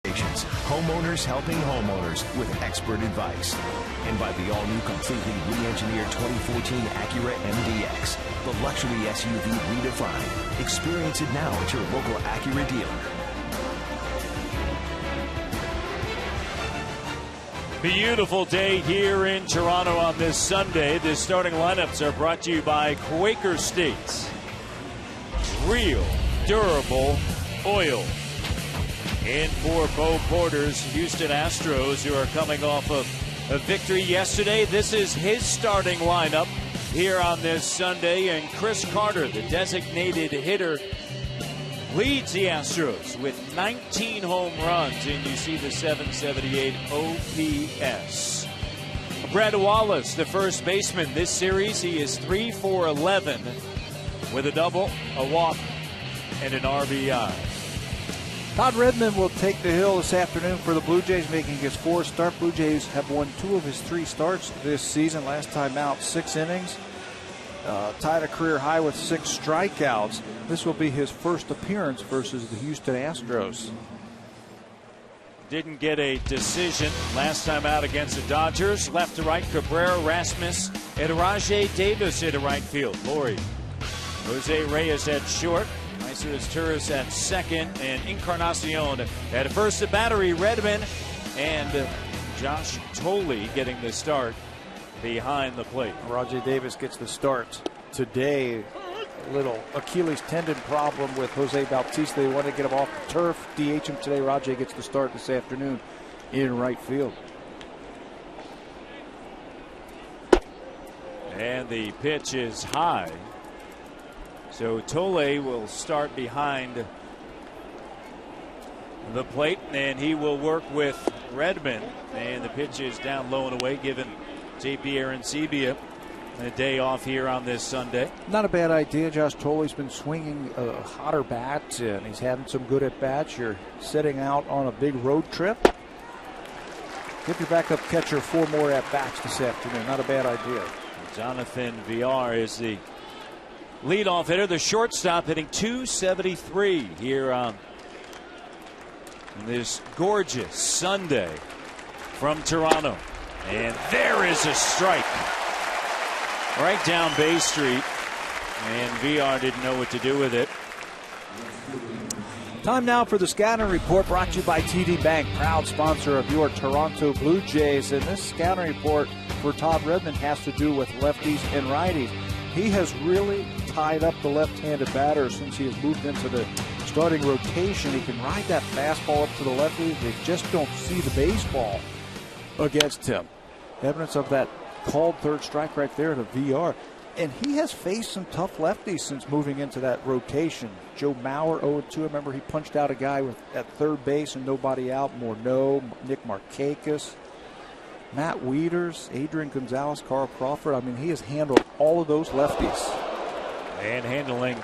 Homeowners helping homeowners with expert advice. And by the all-new completely re-engineered 2014 Acura MDX, the luxury SUV redefined. Experience it now at your local Acura dealer. Beautiful day here in Toronto on this Sunday. The starting lineups are brought to you by Quaker States. Real, durable oil. In for Bo Porter's Houston Astros, who are coming off of a victory yesterday. This is his starting lineup here on this Sunday. And Chris Carter, the designated hitter, leads the Astros with 19 home runs. And you see the 778 OPS. Brad Wallace, the first baseman this series, he is 3 for 11 with a double, a walk, and an RBI. Todd Redmond will take the hill this afternoon for the Blue Jays, making his fourth start. Blue Jays have won 2 of his 3 starts this season. Last time out, 6 innings. Tied a career high with 6 strikeouts. This will be his first appearance versus the Houston Astros. Didn't get a decision last time out against the Dodgers. Left to right, Cabrera, Rasmus, and Rajay Davis into right field. Laurie, Jose Reyes at short. Isis Turris at second, and Encarnacion at first. The battery, Redmond and Josh Tolley getting the start behind the plate. Rajay Davis gets the start today. A little Achilles tendon problem with Jose Bautista. They want to get him off the turf, DH him today. Rajay gets the start this afternoon in right field. And the pitch is high. So Tolley will start behind the plate, and he will work with Redmond. And the pitch is down low and away, giving JP Arancibia a day off here on this Sunday. Not a bad idea. Josh Tolley's been swinging a hotter bat, and he's having some good at-bats. You're setting out on a big road trip. Give your backup catcher 4 more at-bats this afternoon. Not a bad idea. Jonathan Villar is the leadoff hitter, the shortstop, hitting .273 here on this gorgeous Sunday from Toronto. And there is a strike right down Bay Street, and VR didn't know what to do with it. Time now for the Scouting Report, brought to you by TD Bank, proud sponsor of your Toronto Blue Jays. And this Scouting Report for Todd Redmond has to do with lefties and righties. He has really tied up the left-handed batter since he has moved into the starting rotation. He can ride that fastball up to the lefties. They just don't see the baseball against him. Evidence of that called third strike right there to VR. And he has faced some tough lefties since moving into that rotation. Joe Mauer, 0-2. I remember he punched out a guy at third base and nobody out. Morneau, Nick Markakis, Matt Wieters, Adrian Gonzalez, Carl Crawford. I mean, he has handled all of those lefties. And handling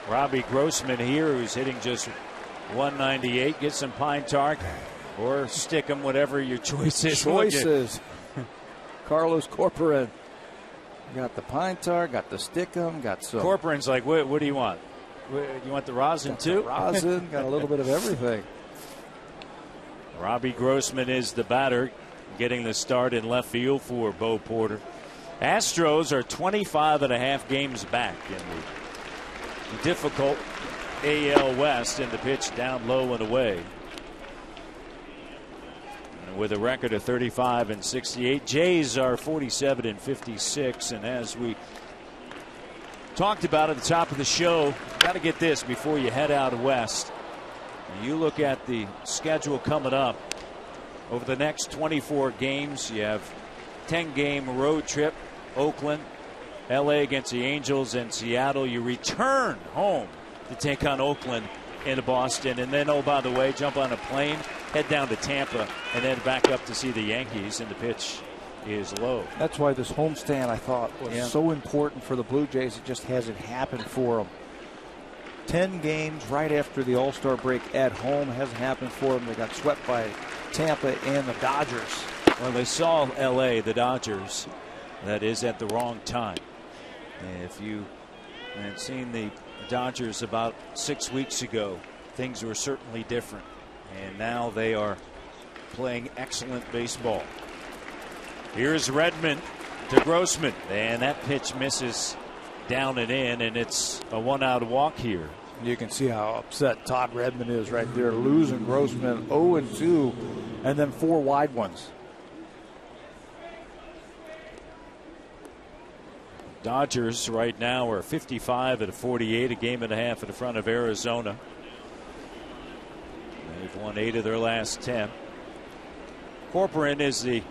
Robbie Grossman here, who's hitting just 198. Get some pine tar or stick him, whatever your choice is. Choices. Carlos Corporan. Got the pine tar, got the stickum, got some. Corporan's like, what do you want? You want the rosin got too? The rosin, got a little bit of everything. Robbie Grossman is the batter, getting the start in left field for Bo Porter. Astros are 25.5 games back in the difficult AL West, and the pitch down low and away. And with a record of 35-68, Jays are 47-56, and as we talked about at the top of the show, got to get this before you head out west. You look at the schedule coming up. Over the next 24 games, you have 10-game road trip, Oakland, LA against the Angels, and Seattle. You return home to take on Oakland into Boston, and then, oh, by the way, jump on a plane, head down to Tampa, and then back up to see the Yankees, and the pitch is low. That's why this homestand, I thought, was so important for the Blue Jays. It just hasn't happened for them. 10 games right after the All-Star break at home. Hasn't happened for them. They got swept by Tampa and the Dodgers. Well, they saw L.A., the Dodgers, that is, at the wrong time. If you had seen the Dodgers about 6 weeks ago, things were certainly different. And now they are playing excellent baseball. Here's Redmond to Grossman. And that pitch misses down and in, and it's a 1-out walk here. You can see how upset Todd Redmond is right there, losing Grossman 0-2, and then 4 wide ones. Dodgers right now are 55-48, a game and a half in front of Arizona. They've won 8 of their last 10. Corcoran is the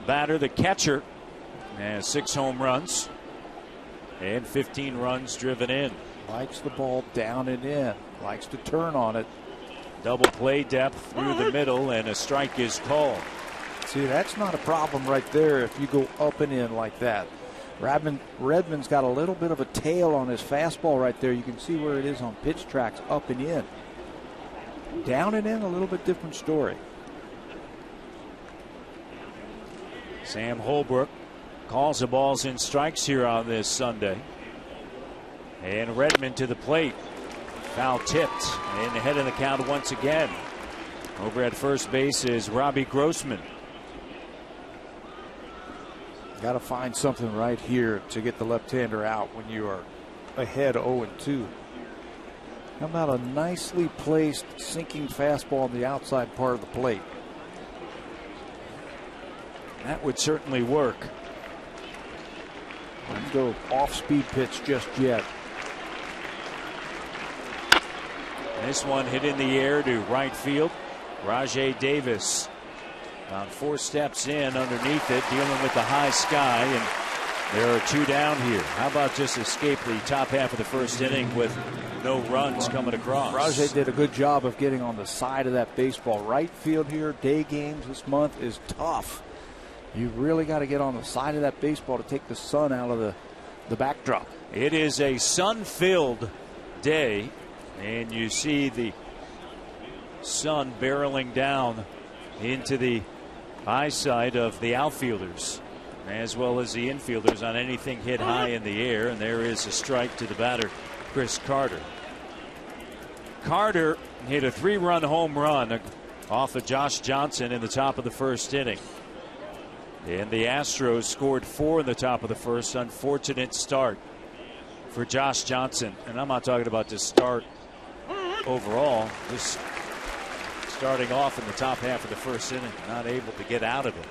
batter, the catcher, has 6 home runs and 15 runs driven in. Likes the ball down and in, likes to turn on it. Double play depth through the middle, and a strike is called. See, that's not a problem right there if you go up and in like that. Redmond's got a little bit of a tail on his fastball right there. You can see where it is on pitch tracks, up and in. Down and in, a little bit different story. Sam Holbrook calls the balls and strikes here on this Sunday. And Redmond to the plate. Foul tipped and ahead of the count once again. Over at first base is Robbie Grossman. Got to find something right here to get the left-hander out when you are ahead 0-2. How about a nicely placed sinking fastball on the outside part of the plate? That would certainly work. Don't go off-speed pitch just yet. This one hit in the air to right field. Rajay Davis about 4 steps in underneath it, dealing with the high sky, and there are 2 down here. How about just escape the top half of the first inning with no runs coming across? Rajay did a good job of getting on the side of that baseball. Right field here, day games this month is tough. You really got to get on the side of that baseball to take the sun out of the backdrop. It is a sun-filled day, and you see the sun barreling down into the eyesight of the outfielders as well as the infielders on anything hit high in the air. And there is a strike to the batter, Chris Carter. Carter hit a 3-run home run off of Josh Johnson in the top of the first inning. And the Astros scored 4 in the top of the first. Unfortunate start for Josh Johnson. And I'm not talking about just start overall, just starting off in the top half of the first inning, not able to get out of it.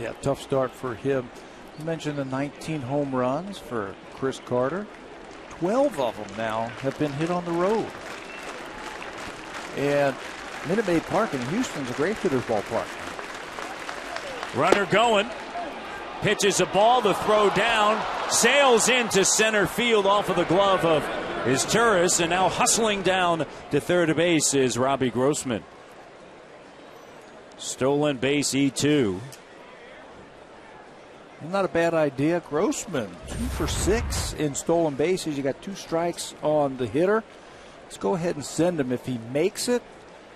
Yeah, tough start for him. You mentioned the 19 home runs for Chris Carter. 12 of them now have been hit on the road. And Minute Maid Park in Houston's a great hitter's ballpark. Runner going. Pitches a ball, the throw down. Sails into center field off of the glove of his Turris, and now hustling down to third base is Robbie Grossman. Stolen base E2. Not a bad idea. Grossman 2 for 6 in stolen bases. You got 2 strikes on the hitter. Let's go ahead and send him. If he makes it,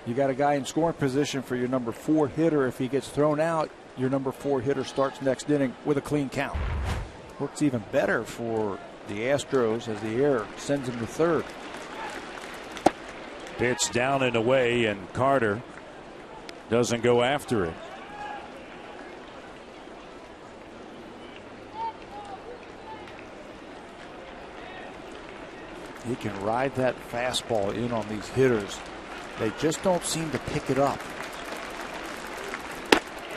you got a guy in scoring position for your number 4 hitter. If he gets thrown out, your number 4 hitter starts next inning with a clean count. Works even better for the Astros as the error sends him to third. Pitch down and away, and Carter doesn't go after it. He can ride that fastball in on these hitters. They just don't seem to pick it up.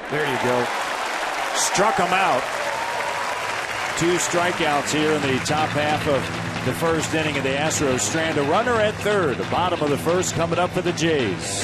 There you go. Struck him out. 2 strikeouts here in the top half of the first inning of the Astros. Strand a runner at third. Bottom of the first coming up for the Jays.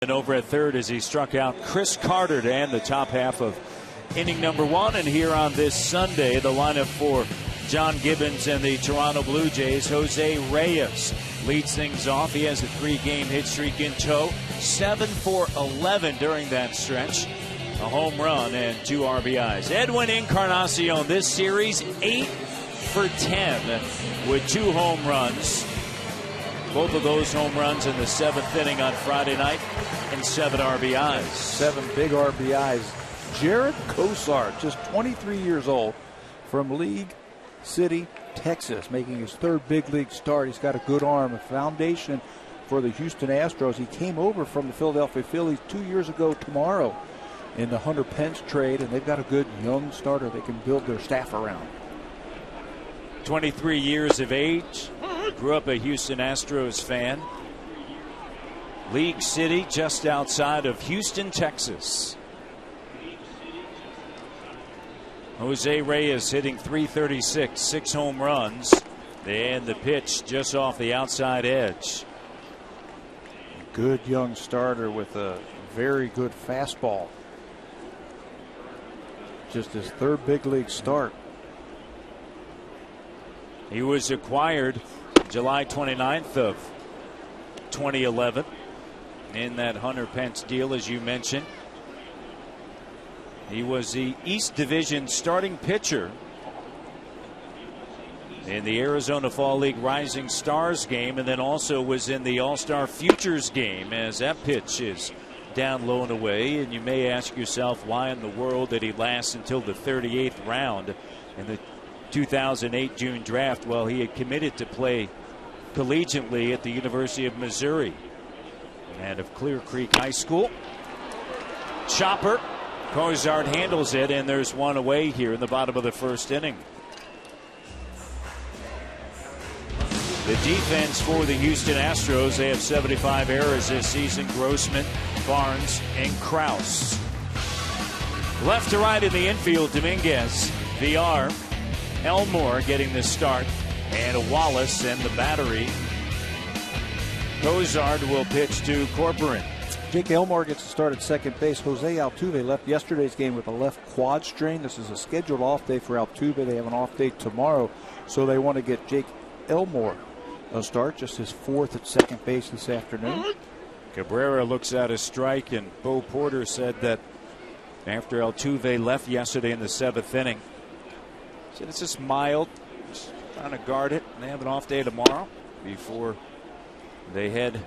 And over at third as he struck out Chris Carter to end the top half of inning number 1. And here on this Sunday, the lineup for John Gibbons and the Toronto Blue Jays. Jose Reyes leads things off. He has a 3-game hit streak in tow. 7 for 11 during that stretch. A home run and 2 RBIs. Edwin Encarnacion this series 8 for 10 with 2 home runs. Both of those home runs in the 7th inning on Friday night and 7 RBIs. 7 big RBIs. Jared Cosart, just 23 years old, from League City, Texas, making his 3rd big league start. He's got a good arm, a foundation for the Houston Astros. He came over from the Philadelphia Phillies 2 years ago tomorrow in the Hunter Pence trade, and they've got a good young starter they can build their staff around. 23 years of age. Grew up a Houston Astros fan. League City, just outside of Houston, Texas. Jose Reyes hitting .336, 6 home runs. And the pitch just off the outside edge. Good young starter with a very good fastball. Just his 3rd big league start. He was acquired July 29th of 2011 in that Hunter Pence deal, as you mentioned. He was the East Division starting pitcher in the Arizona Fall League Rising Stars game, and then also was in the All-Star Futures game as that pitch is down low and away. And you may ask yourself, why in the world did he last until the 38th round in the 2008 June draft? Well, he had committed to play collegiately at the University of Missouri and of Clear Creek High School. Chopper. Cozart handles it, and there's one away here in the bottom of the 1st inning. The defense for the Houston Astros, they have 75 errors this season. Grossman, Barnes, and Krause. Left to right in the infield, Dominguez, VR, Elmore getting the start, and Wallace and the battery. Cozart will pitch to Corcoran. Jake Elmore gets to start at second base. Jose Altuve left yesterday's game with a left quad strain. This is a scheduled off day for Altuve. They have an off day tomorrow, so they want to get Jake Elmore a start, just his 4th at second base this afternoon. Cabrera looks at a strike, and Bo Porter said that after Altuve left yesterday in the 7th inning, said it's just mild, just trying to guard it, and they have an off day tomorrow before they head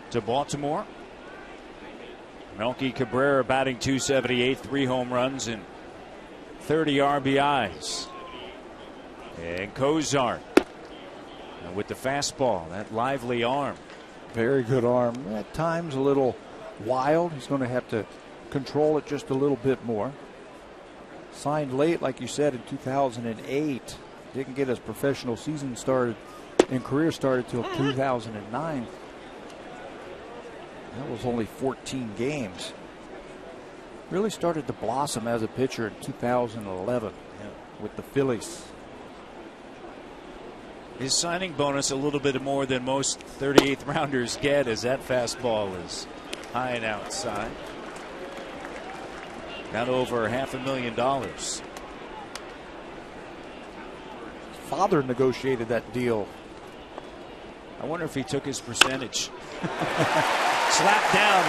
to Baltimore. Melky Cabrera batting .278, 3 home runs and 30 RBIs. And Cozart with the fastball, that lively arm. Very good arm. At times a little wild. He's going to have to control it just a little bit more. Signed late, like you said, in 2008. Didn't get his professional season started and career started till 2009. That was only 14 games. Really started to blossom as a pitcher in 2011 with the Phillies. His signing bonus a little bit more than most 38th rounders get, as that fastball is high and outside. Got over $500,000. Father negotiated that deal. I wonder if he took his percentage. Slapped down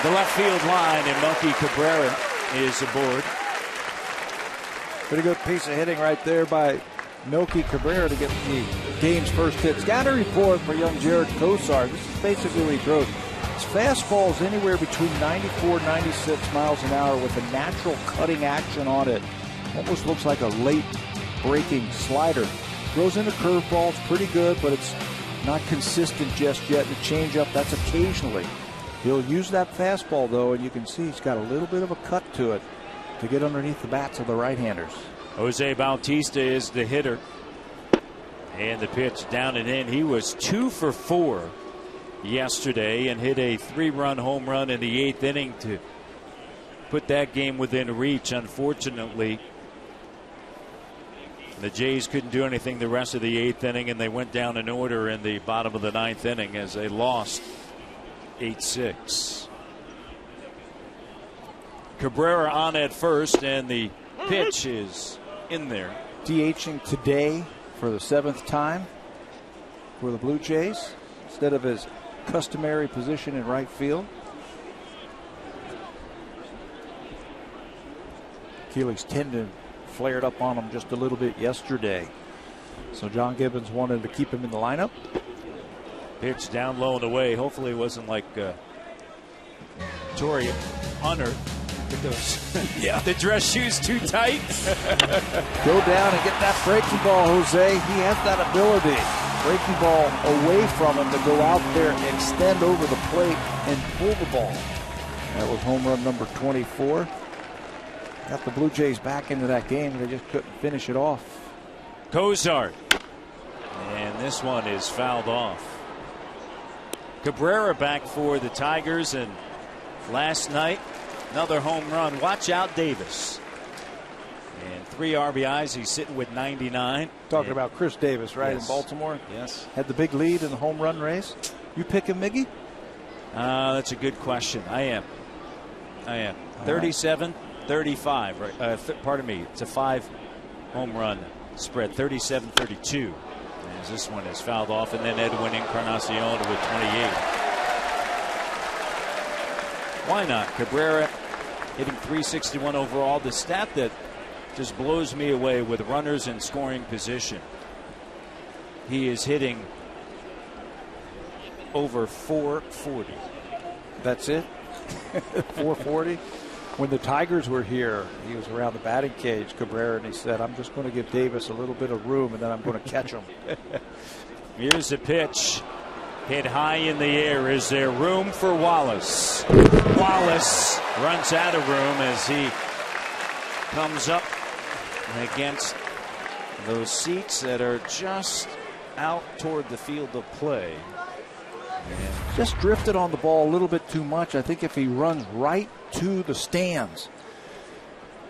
the left field line, and Melky Cabrera is aboard. Pretty good piece of hitting right there by Melky Cabrera to get the game's first hit. Scouting report for young Jared Cosart. This is basically what he throws. His fastball is anywhere between 94 96 miles an hour with a natural cutting action on it. Almost looks like a late breaking slider. Throws in a curveball. It's pretty good, but it's not consistent just yet. The changeup, that's occasionally. He'll use that fastball, though, and you can see he's got a little bit of a cut to it to get underneath the bats of the right-handers. Jose Bautista is the hitter. And the pitch down and in. He was 2 for 4 yesterday and hit a 3-run home run in the 8th inning to put that game within reach. Unfortunately, the Jays couldn't do anything the rest of the 8th inning, and they went down in order in the bottom of the 9th inning as they lost 8-6. Cabrera on at first, and the pitch is in there. DHing today for the 7th time for the Blue Jays instead of his customary position in right field. Achilles tendon flared up on him just a little bit yesterday. So John Gibbons wanted to keep him in the lineup. Pitch down low and away. Hopefully it wasn't like Torrey Hunter with those the dress shoes too tight. Go down and get that breaking ball, Jose. He has that ability. Breaking ball away from him to go out there, extend over the plate, and pull the ball. That was home run number 24. Got the Blue Jays back into that game. They just couldn't finish it off. Cozart. And this one is fouled off. Cabrera back for the Tigers, and last night, another home run. Watch out, Davis. And 3 RBIs. He's sitting with 99. Talking about Chris Davis, right, yes. in Baltimore? Yes. Had the big lead in the home run race. You pick him, Miggy? That's a good question. I am. 37, 35. Right. Pardon me. It's a 5 home run spread. 37-32. As this one is fouled off, and then Edwin Encarnacion with 28. Why not? Cabrera hitting .361 overall. The stat that just blows me away with runners in scoring position. He is hitting over 440. That's it? 440? When the Tigers were here, he was around the batting cage, Cabrera, and he said, I'm just going to give Davis a little bit of room, and then I'm going to catch him. Here's the pitch. Hit high in the air. Is there room for Wallace? Wallace runs out of room as he comes up against those seats that are just out toward the field of play. Just drifted on the ball a little bit too much. I think if he runs right to the stands,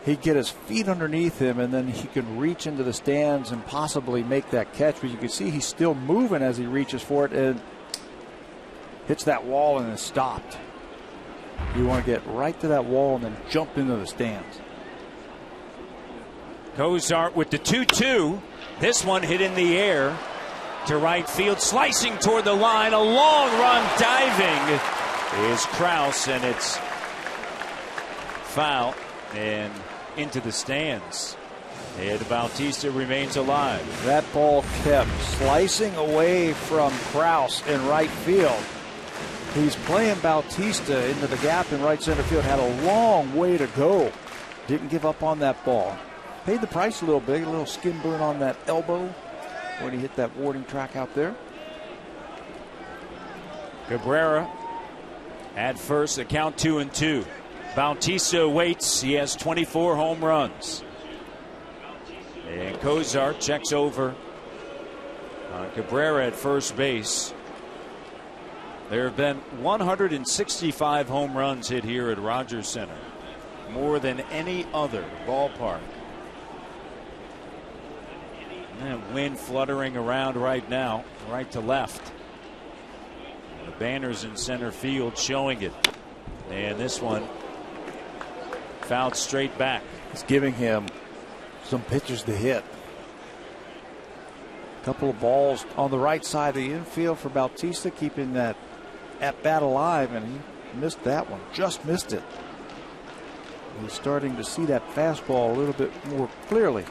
he'd get his feet underneath him, and then he can reach into the stands and possibly make that catch. But you can see he's still moving as he reaches for it and hits that wall and is stopped. You want to get right to that wall and then jump into the stands. Cozart with the 2-2. This one hit in the air to right field, slicing toward the line. A long run diving is Krause, and it's foul and into the stands. Ed Bautista remains alive. That ball kept slicing away from Krause in right field. He's playing Bautista into the gap in right center field. Had a long way to go. Didn't give up on that ball. Paid the price a little bit. A little skin burn on that elbow when he hit that warning track out there. Cabrera at first, the count 2-2. Bautista waits. He has 24 home runs. And Cozart checks over on Cabrera at first base. There have been 165 home runs hit here at Rogers Center, more than any other ballpark. And wind fluttering around right now, right to left. The banners in center field showing it. And this one fouled straight back. It's giving him some pitches to hit. A couple of balls on the right side of the infield for Bautista, keeping that at bat alive, and he missed that one. Just missed it. He's starting to see that fastball a little bit more clearly.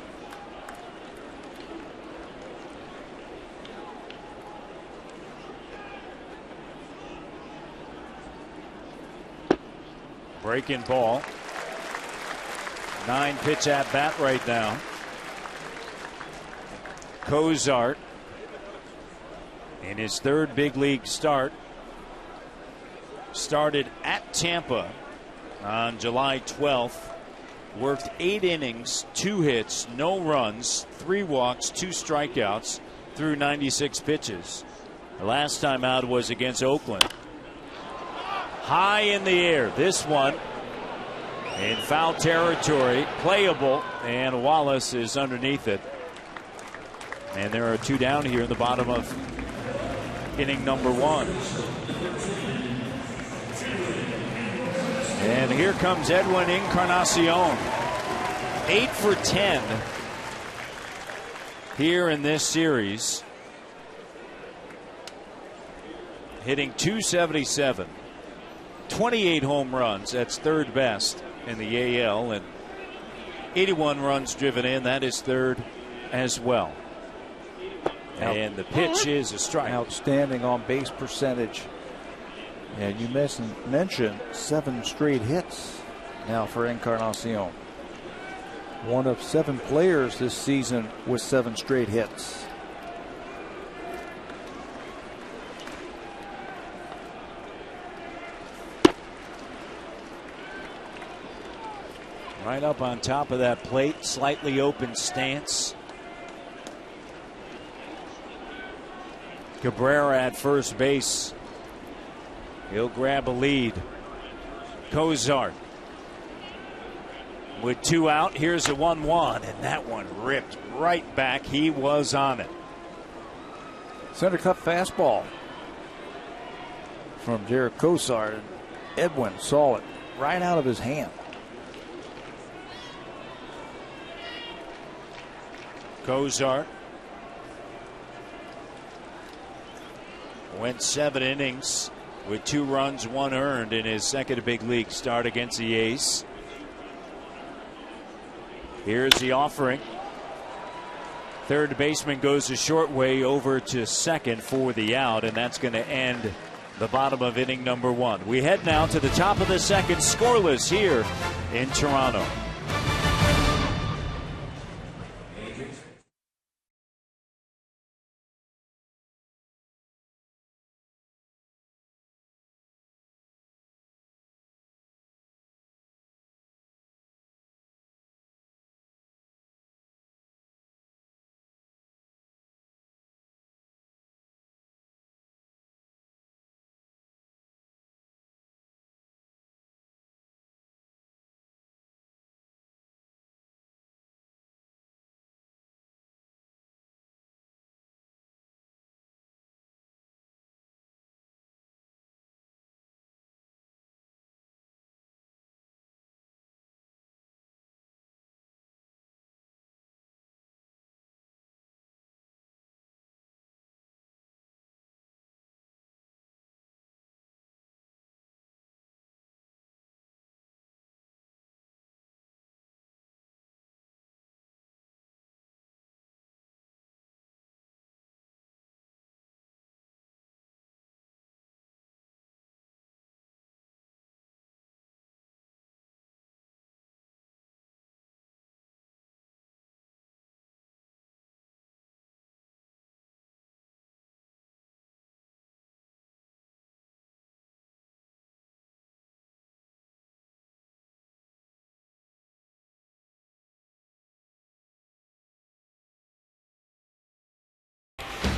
Breaking ball. 9-pitch at bat right now. Cozart in his 3rd big league start. Started at Tampa on July 12th. Worked 8 innings, 2 hits, no runs, 3 walks, 2 strikeouts through 96 pitches. The last time out was against Oakland. High in the air. This one in foul territory, playable, and Wallace is underneath it. And there are 2 down here in the bottom of inning number 1. And here comes Edwin Encarnacion. 8 for 10 here in this series. Hitting .277. 28 home runs. That's third best in the AL. And 81 runs driven in. That is third as well. And the pitch is a strike. Outstanding on base percentage. And you mentioned 7 straight hits now for Encarnacion. One of 7 players this season with 7 straight hits. Right up on top of that plate, slightly open stance. Cabrera at first base. He'll grab a lead. Cozart with 2 out. Here's a 1-1, and that one ripped right back. He was on it. Center cut fastball from Derek Cozart, and Edwin saw it right out of his hand. Cozart went 7 innings with 2 runs, 1 earned in his second big league start against the A's. Here's the offering. Third baseman goes a short way over to second for the out, and that's going to end the bottom of inning number 1. We head now to the top of the second, scoreless here in Toronto.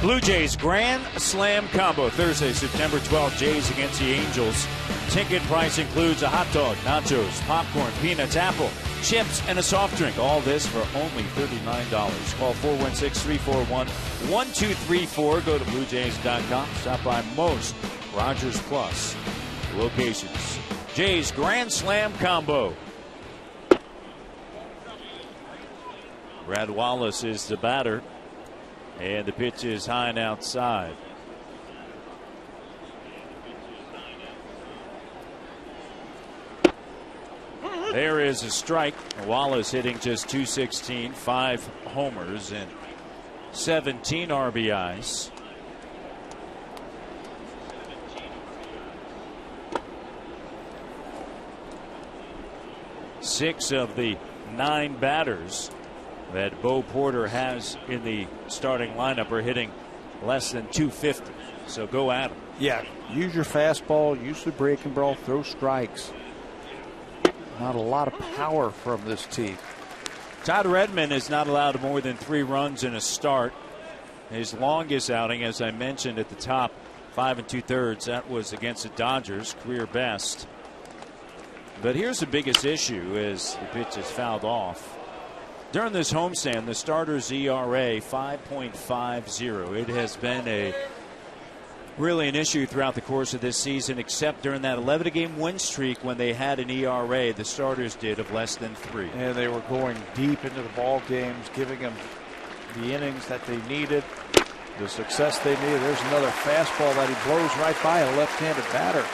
Blue Jays Grand Slam Combo Thursday, September 12th. Jays against the Angels. Ticket price includes a hot dog, nachos, popcorn, peanuts, apple, chips, and a soft drink. All this for only $39. Call 416-341-1234. Go to BlueJays.com. Stop by most Rogers Plus locations. Jays Grand Slam Combo. Brad Wallace is the batter. And the pitch is high and outside. There is a strike. Wallace hitting just .216, 5 homers and 17 RBIs. Six of the 9 batters that Bo Porter has in the starting lineup are hitting less than .250. So go at them. Yeah, use your fastball, use the breaking ball, throw strikes. Not a lot of power from this team. Todd Redmond is not allowed more than 3 runs in a start. His longest outing, as I mentioned at the top, 5 2/3. That was against the Dodgers, career best. But here's the biggest issue: is the pitch is fouled off. During this homestand, the starter's ERA 5.50. It has been a really an issue throughout the course of this season, except during that 11-game win streak when they had an ERA, the starters did, of less than 3. And they were going deep into the ball games, giving them the innings that they needed, the success they needed. There's another fastball that he blows right by a left-handed batter.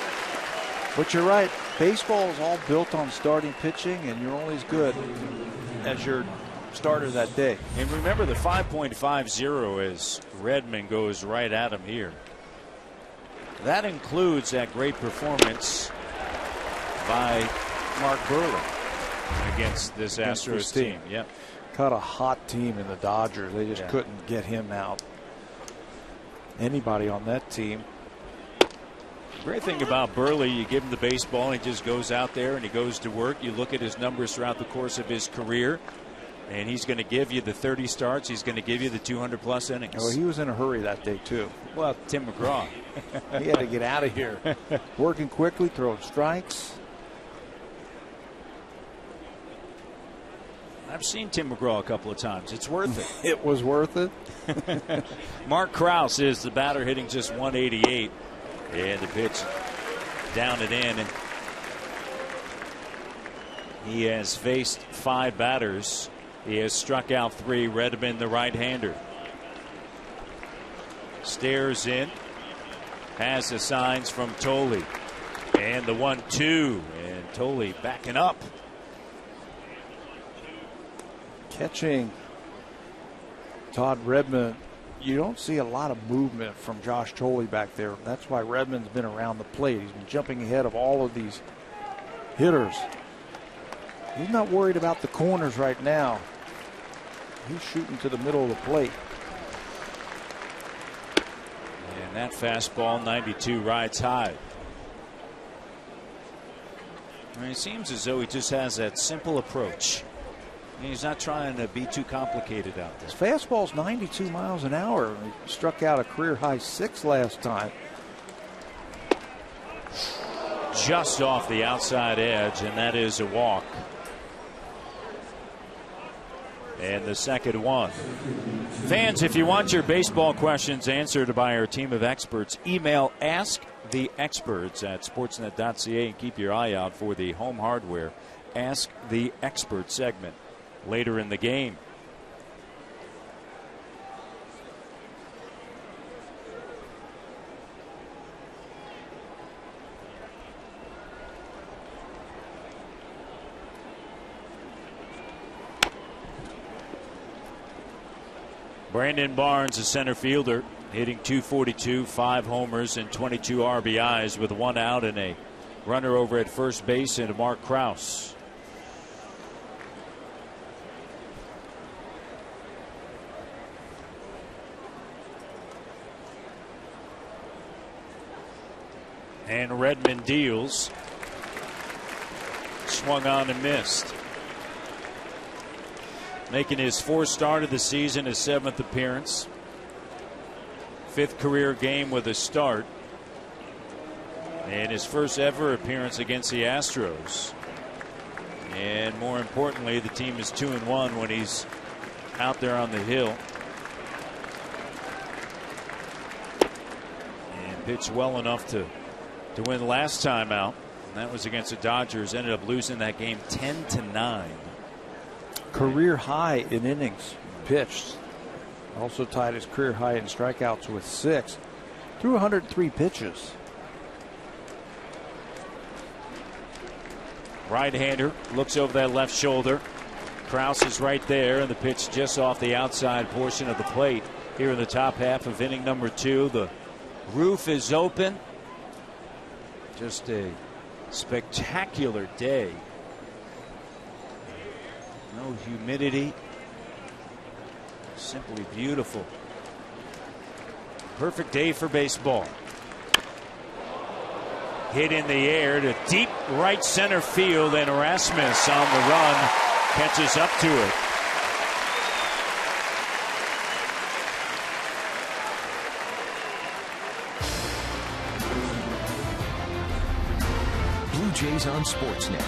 But you're right, baseball is all built on starting pitching, and you're only as good as your starter that day. And remember the 5.50 as Redmond goes right at him here. That includes that great performance by Mark Burley against this Astros team. Yep. Caught a hot team in the Dodgers. They just couldn't get him out. Anybody on that team. Great thing about Burley, you give him the baseball, he just goes out there and he goes to work. You look at his numbers throughout the course of his career, and he's going to give you the 30 starts. He's going to give you the 200-plus innings. Oh, he was in a hurry that day, too. Well, Tim McGraw. He had to get out of here. Working quickly, throwing strikes. I've seen Tim McGraw a couple of times. It's worth it. It was worth it. Mark Krause is the batter, hitting just 188. And the pitch down and in. And he has faced 5 batters. He has struck out 3. Redmond, the right-hander. Stares in. Has the signs from Tolley. And the 1-2. And Tolley backing up. Catching Todd Redmond, you don't see a lot of movement from Josh Tolley back there. That's why Redmond's been around the plate. He's been jumping ahead of all of these hitters. He's not worried about the corners right now. He's shooting to the middle of the plate. And that fastball, 92, rides high. I mean, it seems as though he just has that simple approach. He's not trying to be too complicated out there. His fastball's 92 miles an hour. He struck out a career-high 6 last time. Just off the outside edge, and that is a walk. And the second one. Fans, if you want your baseball questions answered by our team of experts, email asktheexperts@sportsnet.ca and keep your eye out for the home hardware Ask the Expert segment later in the game. Brandon Barnes, a center fielder, hitting .242, 5 homers and 22 RBIs with 1 out and a runner over at first base into Mark Krause. And Redmond deals. Swung on and missed. Making his 4th start of the season, his 7th appearance. 5th career game with a start. And his first ever appearance against the Astros. And more importantly, the team is 2-1 when he's out there on the hill. And pitched well enough to win last time out. And that was against the Dodgers. Ended up losing that game 10-9. Career high in innings pitched. Also tied his career high in strikeouts with 6. Threw 103 pitches. Right-hander looks over that left shoulder. Krause is right there, and the pitch just off the outside portion of the plate here in the top half of inning number 2. The roof is open. Just a spectacular day. No humidity. Simply beautiful. Perfect day for baseball. Hit in the air to deep right center field, and Erasmus on the run catches up to it. Blue Jays on Sportsnet.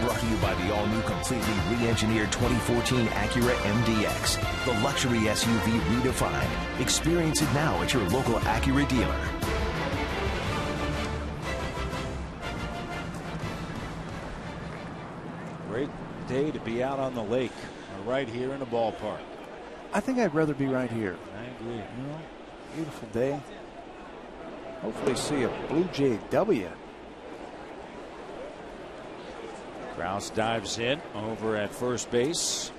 Brought to you by the all-new, completely re-engineered 2014 Acura MDX. The luxury SUV redefined. Experience it now at your local Acura dealer. Great day to be out on the lake, or right here in the ballpark. I think I'd rather be right here. I agree. You know, beautiful day. Hopefully see a Blue Jay W. Krause dives in over at first base.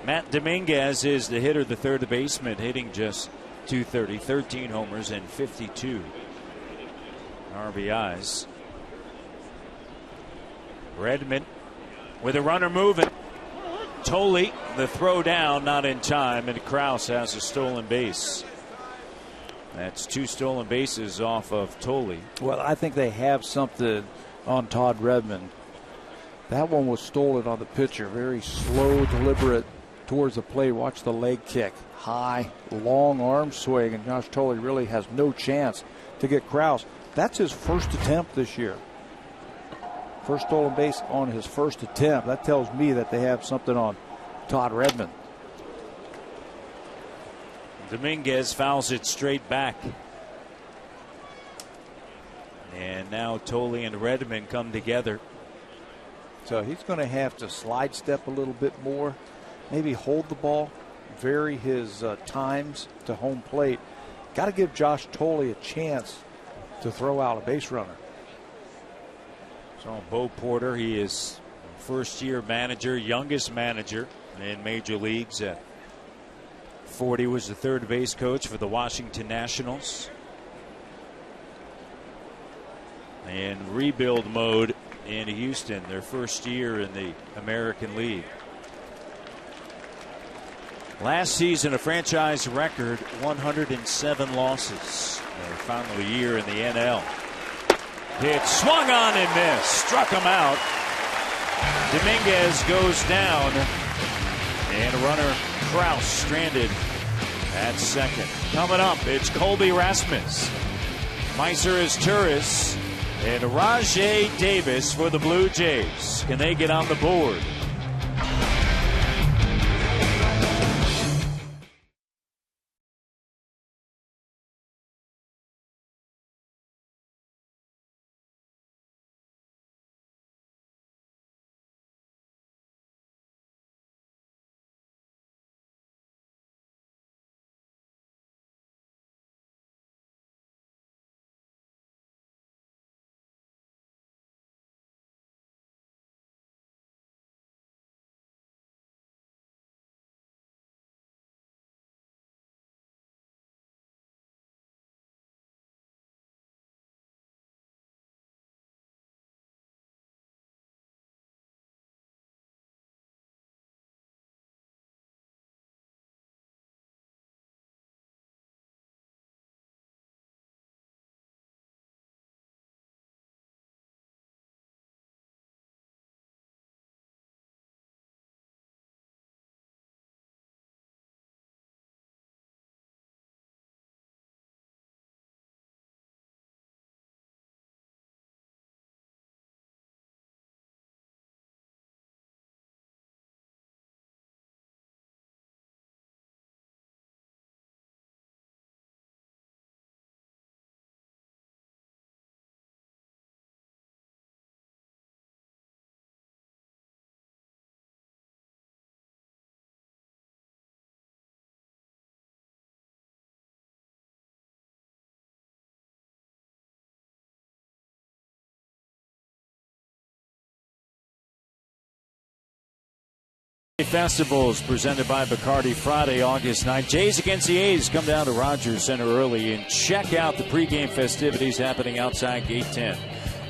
Matt Dominguez is the hitter, the third baseman, hitting just .230, 13 homers and 52 RBIs. Redmond with a runner moving. Tolley, the throw down, not in time, and Krause has a stolen base. That's 2 stolen bases off of Tolley. Well, I think they have something on Todd Redmond. That one was stolen on the pitcher. Very slow, deliberate towards the plate. Watch the leg kick. High, long arm swing, and Josh Tolley really has no chance to get Krause. That's his first attempt this year. First stolen base on his first attempt. That tells me that they have something on Todd Redmond. Dominguez fouls it straight back. And now Tolley and Redmond come together. So he's going to have to slide step a little bit more, maybe hold the ball, vary his times to home plate. Got to give Josh Tolley a chance to throw out a base runner. So Bo Porter, he is first-year manager, youngest manager in major leagues. At 40 was the third base coach for the Washington Nationals. In rebuild mode in Houston, their first year in the American League. Last season, a franchise record 107 losses. Their final year in the NL. Hit swung on and missed. Struck him out. Dominguez goes down. And runner Krause stranded at second. Coming up, it's Colby Rasmus. Meiser is Turris. And Rajay Davis for the Blue Jays. Can they get on the board? Festivals presented by Bacardi Friday, August 9th. Jays against the A's. Come down to Rogers Center early and check out the pregame festivities happening outside Gate 10.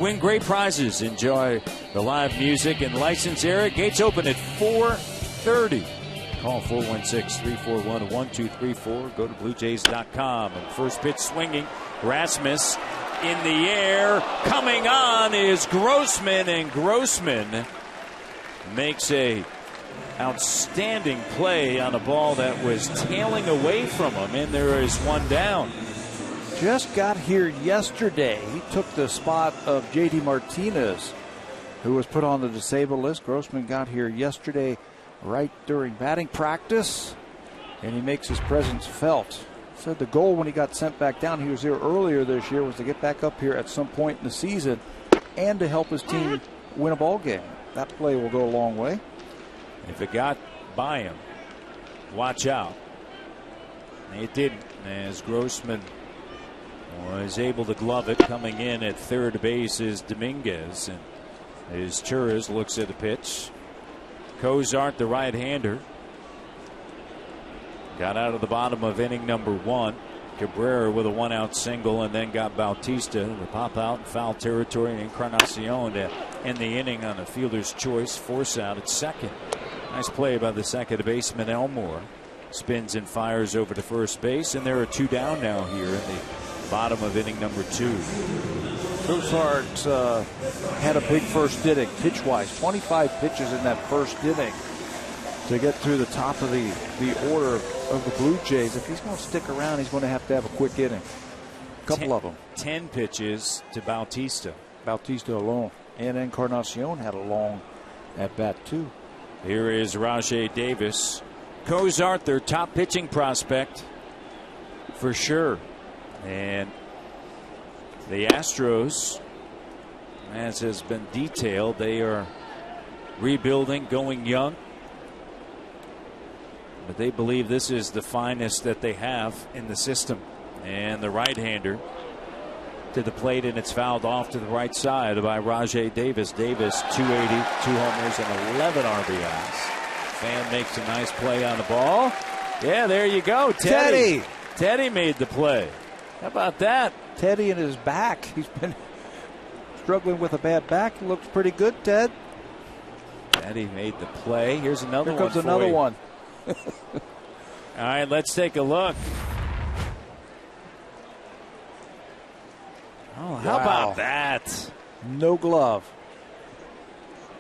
Win great prizes. Enjoy the live music and license area. Gates open at 4:30. Call 416-341-1234. Go to BlueJays.com. And first pitch swinging. Rasmus in the air. Coming on is Grossman, and Grossman makes a outstanding play on a ball that was tailing away from him, and there is one down. Just got here yesterday. He took the spot of J.D. Martinez, who was put on the disabled list. Grossman got here yesterday right during batting practice, and he makes his presence felt. Said the goal when he got sent back down, he was here earlier this year, was to get back up here at some point in the season and to help his team win a ball game. that play will go a long way. If it got by him, watch out. It didn't, as Grossman was able to glove it. Coming in at third base is Dominguez, and as Churras looks at the pitch. Cozart, the right-hander, got out of the bottom of inning number 1. Cabrera with a 1-out single, and then got Bautista to pop out in foul territory, and Encarnacion to end the inning on a fielder's choice force out at second. Nice play by the second baseman Elmore. Spins and fires over to first base, and there are 2 down now here in the bottom of inning number 2. Cozart had a big first inning pitch-wise. 25 pitches in that first inning to get through the top of the order of the Blue Jays. If he's going to stick around, he's going to have a quick inning. A couple of them. 10 pitches to Bautista. Bautista alone. And Encarnacion had a long at-bat, too. Here is Rajai Davis. Cozart, their top pitching prospect, for sure. And the Astros, as has been detailed, they are rebuilding, going young. But they believe this is the finest that they have in the system. And the right-hander to the plate, and it's fouled off to the right side by Rajai Davis. Davis, 280, 2 homers, and 11 RBIs. Fan makes a nice play on the ball. Yeah, there you go. Teddy made the play. How about that? Teddy and his back. He's been struggling with a bad back. He looks pretty good, Ted. Teddy made the play. Here's another one. Here comes another one. All right, let's take a look. Oh, how about that? No glove.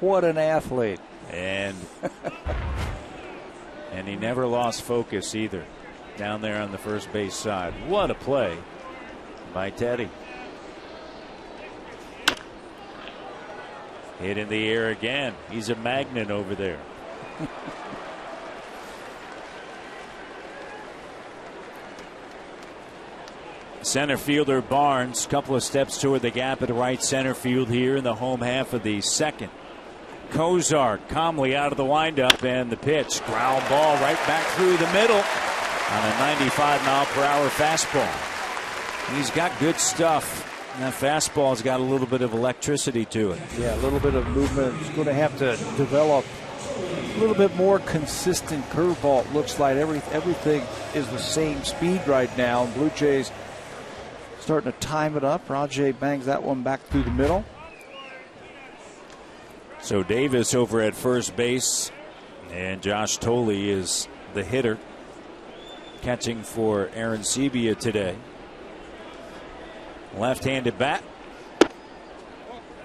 What an athlete. And he never lost focus either down there on the first base side. What a play by Teddy. Hit in the air again. He's a magnet over there. Center fielder Barnes, couple of steps toward the gap at right center field here in the home half of the second. Cozart calmly out of the windup, and the pitch, ground ball right back through the middle on a 95-mile-per-hour fastball. He's got good stuff. And that fastball's got a little bit of electricity to it. Yeah, a little bit of movement. He's going to have to develop a little bit more consistent curveball. It looks like everything is the same speed right now. Blue Jays starting to time it up. Rajai bangs that one back through the middle. So Davis over at first base, and Josh Tolle is the hitter, catching for Aaron Sebia today. Left-handed bat,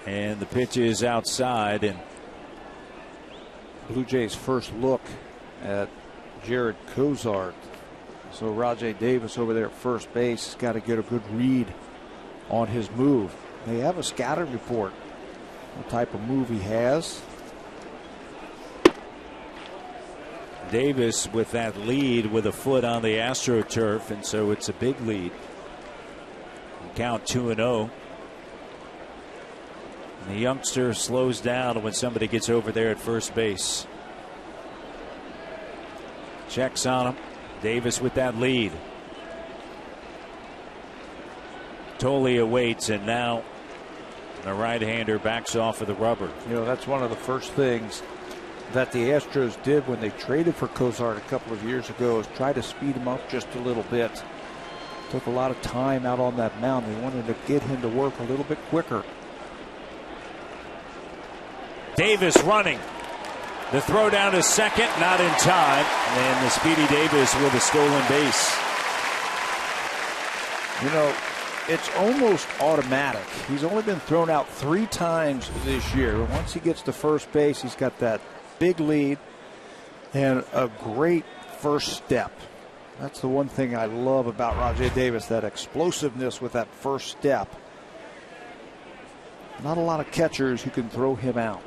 and the pitch is outside. And Blue Jays' first look at Jared Cozart. So Rajai Davis over there at first base has got to get a good read on his move. They have a scouting report, what type of move he has. Davis with that lead with a foot on the AstroTurf, and so it's a big lead. Count 2-0. The youngster slows down when somebody gets over there at first base. Checks on him. Davis with that lead. Tolle awaits, and now the right-hander backs off of the rubber. You know, that's one of the first things that the Astros did when they traded for Cozart a couple of years ago, is try to speed him up just a little bit. Took a lot of time out on that mound. They wanted to get him to work a little bit quicker. Davis running. The throw down to second, not in time. And the speedy Davis with a stolen base. You know, it's almost automatic. He's only been thrown out 3 times this year. Once he gets to first base, he's got that big lead and a great first step. That's the one thing I love about Rajai Davis, that explosiveness with that first step. Not a lot of catchers who can throw him out.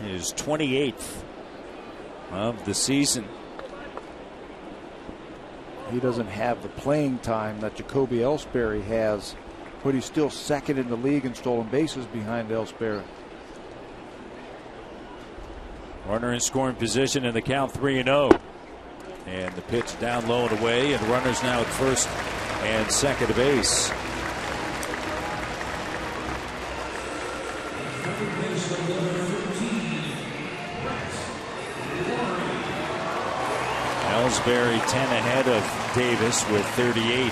His 28th of the season. He doesn't have the playing time that Jacoby Ellsbury has, but he's still second in the league in stolen bases behind Ellsbury. Runner in scoring position in the count 3-0. And the pitch down low and away, and runners now at first and second base. Ellsbury 10 ahead of Davis with 38.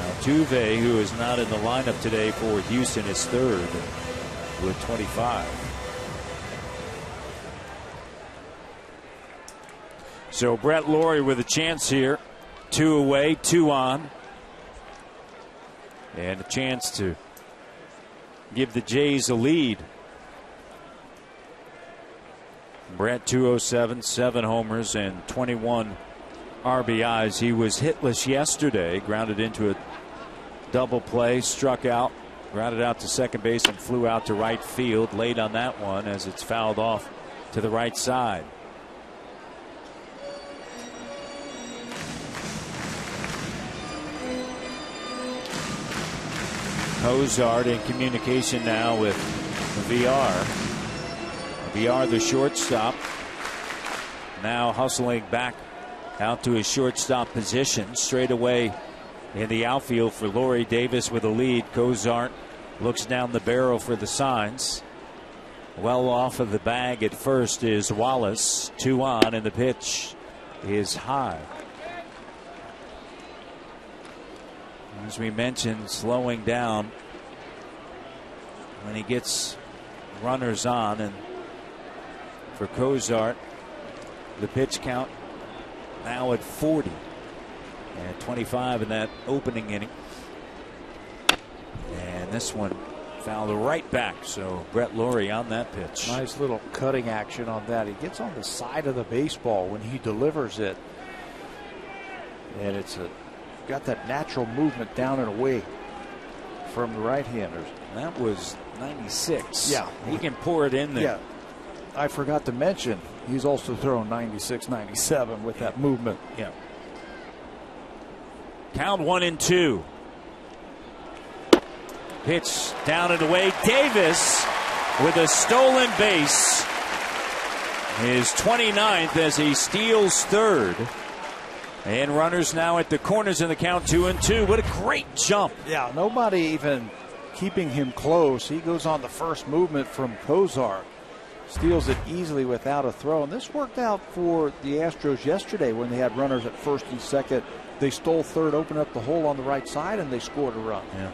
Altuve, who is not in the lineup today for Houston, is third with 25. So Brett Lawrie with a chance here. 2 away, 2 on. And a chance to give the Jays a lead. Brett 207, 7 homers and 21 RBIs. He was hitless yesterday, grounded into a double play, struck out, grounded out to second base and flew out to right field. Late on that one as it's fouled off to the right side. Cozart in communication now with VR. VR, the shortstop, now hustling back out to his shortstop position. Straight away in the outfield for Lawrie. Davis with a lead. Cozart looks down the barrel for the signs. Well off of the bag at first is Wallace. 2 on, and the pitch is high. As we mentioned, slowing down when he gets runners on. And for Cozart, the pitch count now at 40 and 25 in that opening inning. And this one fouled right back. So Brett Lawrie on that pitch. Nice little cutting action on that. He gets on the side of the baseball when he delivers it. And it's got that natural movement down and away from the right-handers. That was 96. Yeah. He can pour it in there. Yeah. I forgot to mention, he's also thrown 96, 97 with that movement. Yeah. Count 1-2. Pitch down and away. Davis with a stolen base. His 29th as he steals third. And runners now at the corners in the count 2-2. What a great jump. Yeah, nobody even keeping him close. He goes on the first movement from Cozart. Steals it easily without a throw. And this worked out for the Astros yesterday when they had runners at first and second. They stole third, opened up the hole on the right side, and they scored a run. Yeah.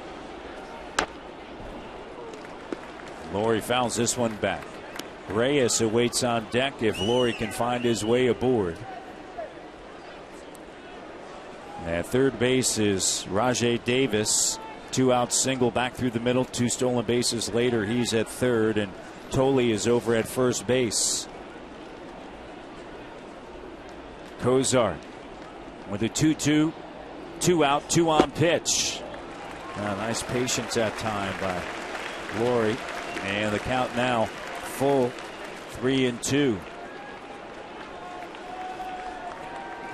Lawrie fouls this one back. Reyes awaits on deck if Lawrie can find his way aboard. At third base is Rajai Davis. 2 out single back through the middle. 2 stolen bases later, he's at third, and Tolle is over at first base. Cozart with a 2-2, 2 out, 2 on pitch. Nice patience that time by Lawrie. And the count now full 3-2.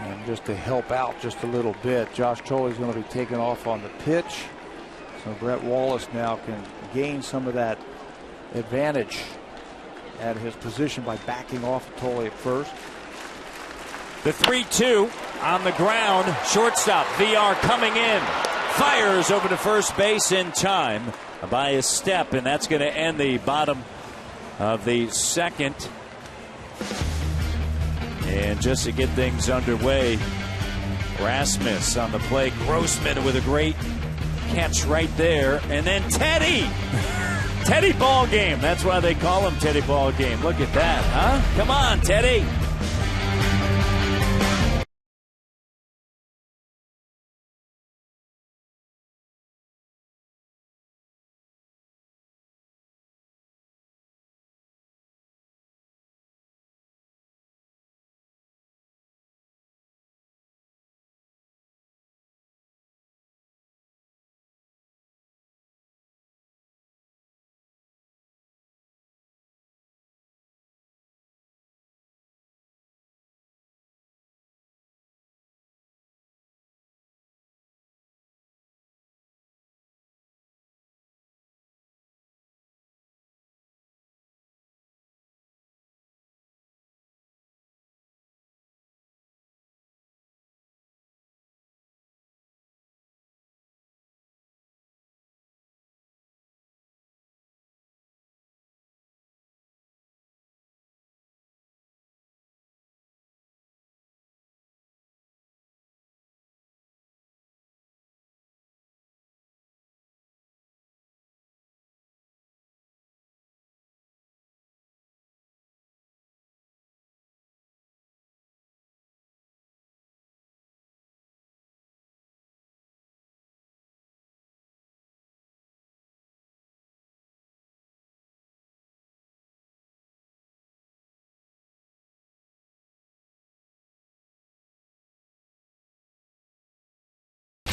And just to help out just a little bit, Josh Tolle is going to be taken off on the pitch. So Brett Wallace now can gain some of that advantage at his position by backing off Tolle at first. The 3-2 on the ground. Shortstop VR coming in. Fires over to first base in time by a step, and that's going to end the bottom of the second. And just to get things underway, Rasmus on the play. Grossman with a great catch right there. And then Teddy. Teddy Ball Game. That's why they call him Teddy Ball Game. Look at that, huh? Come on, Teddy.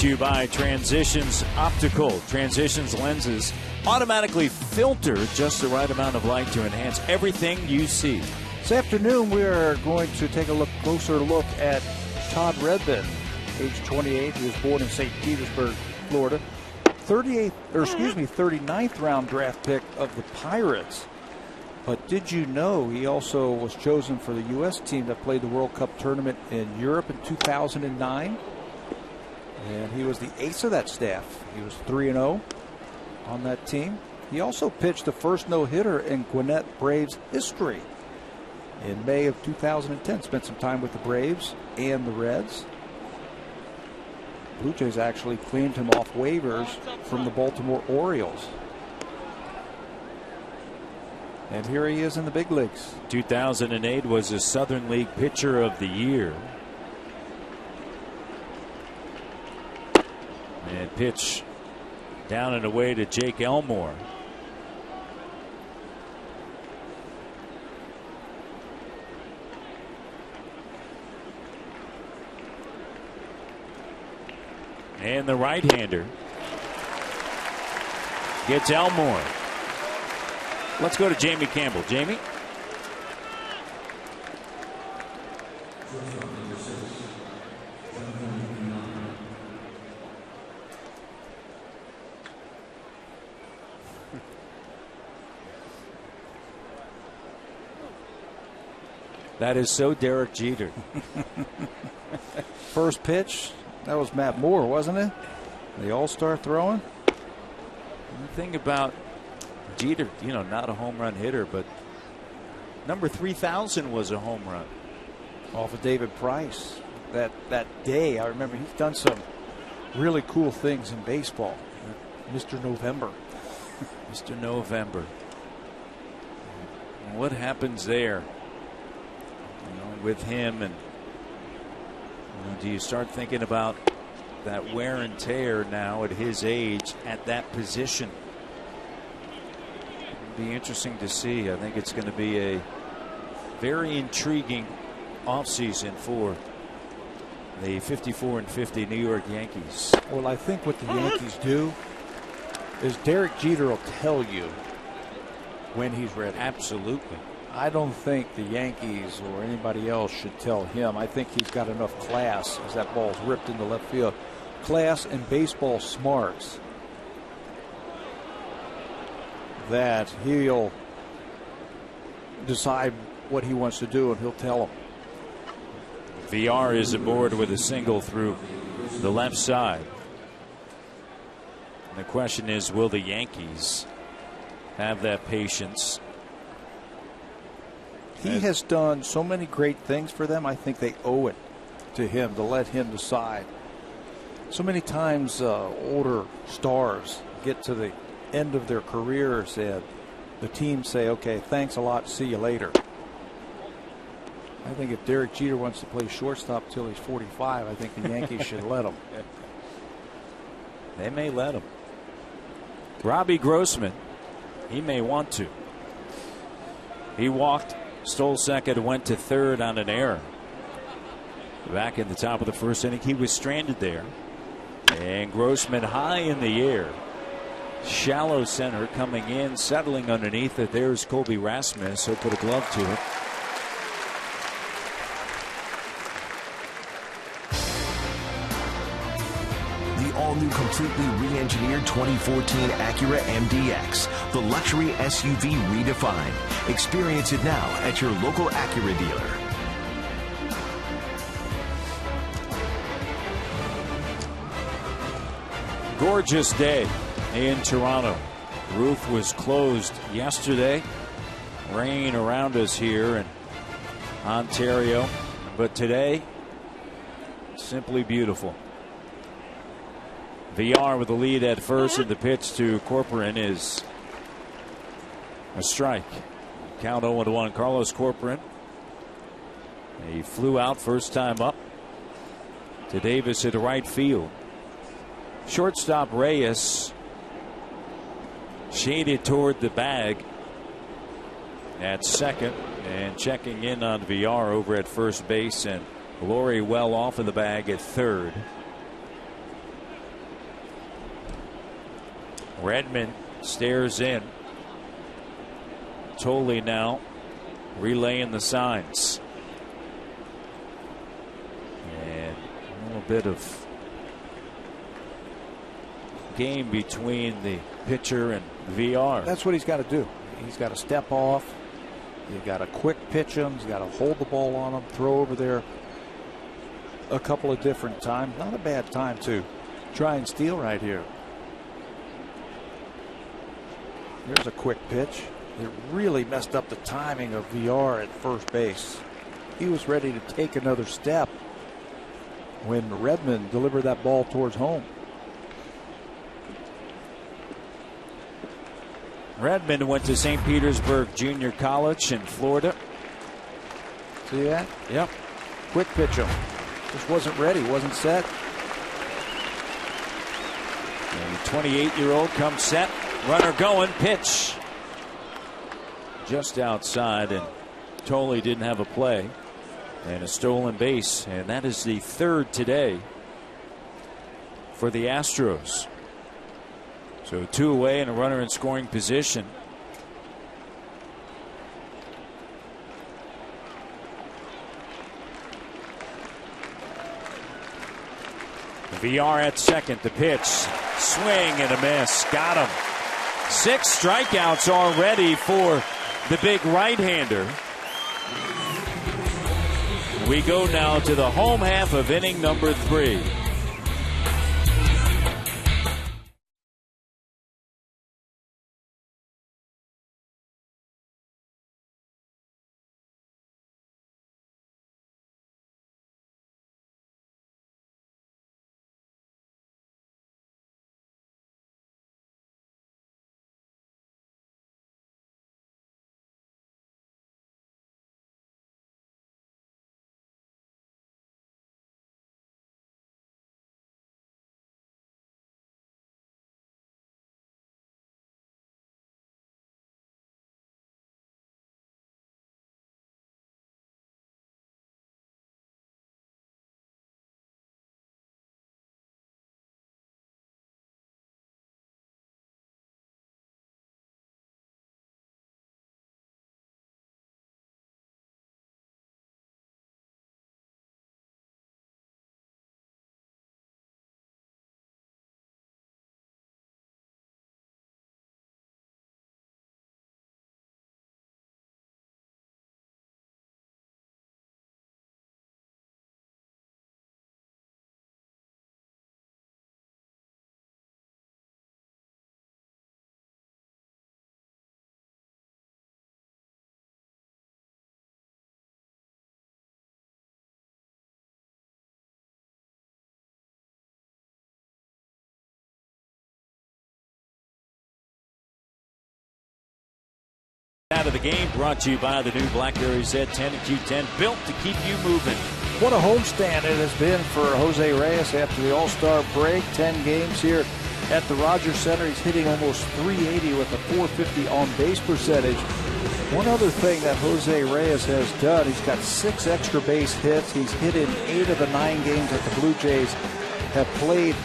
to you by Transitions Optical. Transitions lenses automatically filter just the right amount of light to enhance everything you see. This afternoon, we are going to take a closer look at Todd Redmond, age 28. He was born in St. Petersburg, Florida. 39th round draft pick of the Pirates. But did you know he also was chosen for the U.S. team that played the World Cup tournament in Europe in 2009? And he was the ace of that staff. He was 3-0 on that team. He also pitched the first no-hitter in Gwinnett Braves history in May of 2010. Spent some time with the Braves and the Reds. Blue Jays actually claimed him off waivers from the Baltimore Orioles. And here he is in the big leagues. 2008 was the Southern League Pitcher of the Year. And pitch down and away to Jake Elmore. And the right-hander gets Elmore. Let's go to Jamie Campbell. Jamie? That is so Derek Jeter. First pitch, that was Matt Moore, wasn't it? The all-star throwing. The thing about Jeter, not a home run hitter, but number 3,000 was a home run off of David Price that day. I remember he's done some really cool things in baseball. Mr. November. Mr. November. What happens there with him? And do you start thinking about that wear and tear now at his age at that position? Be interesting to see. I think it's going to be a very intriguing offseason for the 54-50 New York Yankees. Well, I think what the Yankees do is Derek Jeter will tell you when he's ready. Absolutely. I don't think the Yankees or anybody else should tell him. I think he's got enough class as that ball's ripped into left field. Class and baseball smarts that he'll decide what he wants to do, and he'll tell them. VR is aboard with a single through the left side. And the question is, will the Yankees have that patience? He has done so many great things for them. I think they owe it to him to let him decide. So many times older stars get to the end of their careers and the team say, okay, thanks a lot, see you later. I think if Derek Jeter wants to play shortstop till he's 45, I think the Yankees should let him. They may let him. Robbie Grossman, he may want to. He walked, stole second, went to third on an error. Back in the top of the first inning, he was stranded there. And Grossman high in the air. Shallow center coming in, settling underneath it. There's Colby Rasmus. He'll put a glove to it. The all-new, completely re-engineered 2014 Acura MDX, the luxury SUV redefined. Experience it now at your local Acura dealer. Gorgeous day in Toronto. Roof was closed yesterday. Rain around us here in Ontario. But today, simply beautiful. VR with the lead at first, and the pitch to Corcoran is a strike. Count 0-1. Carlos Corcoran. He flew out first time up to Davis at right field. Shortstop Reyes shaded toward the bag at second, and checking in on VR over at first base, and Laurie well off of the bag at third. Redmond stares in. Tolley now relaying the signs. And a little bit of game between the pitcher and VR. That's what he's got to do. He's got to step off. You've got to quick pitch him. He's got to hold the ball on him, throw over there a couple of different times. Not a bad time to try and steal right here. Here's a quick pitch. It really messed up the timing of VR at first base. He was ready to take another step when Redmond delivered that ball towards home. Redmond went to St. Petersburg Junior College in Florida. See that? Yep. Quick pitch him. Just wasn't ready, wasn't set. And the 28-year-old comes set. Runner going, pitch. Just outside, and Tolley didn't have a play. And a stolen base, and that is the third today for the Astros. So 2 away and a runner in scoring position. VR at second. The pitch. Swing and a miss. Got him. 6 strikeouts already for the big right-hander. We go now to the home half of inning number 3. Out of the game, brought to you by the new BlackBerry Z10 and Q10, built to keep you moving. What a homestand it has been for Jose Reyes after the All-Star break. 10 games here at the Rogers Center. He's hitting almost 380 with a 450 on-base percentage. One other thing that Jose Reyes has done, he's got 6 extra base hits. He's hit in 8 of the 9 games that the Blue Jays have played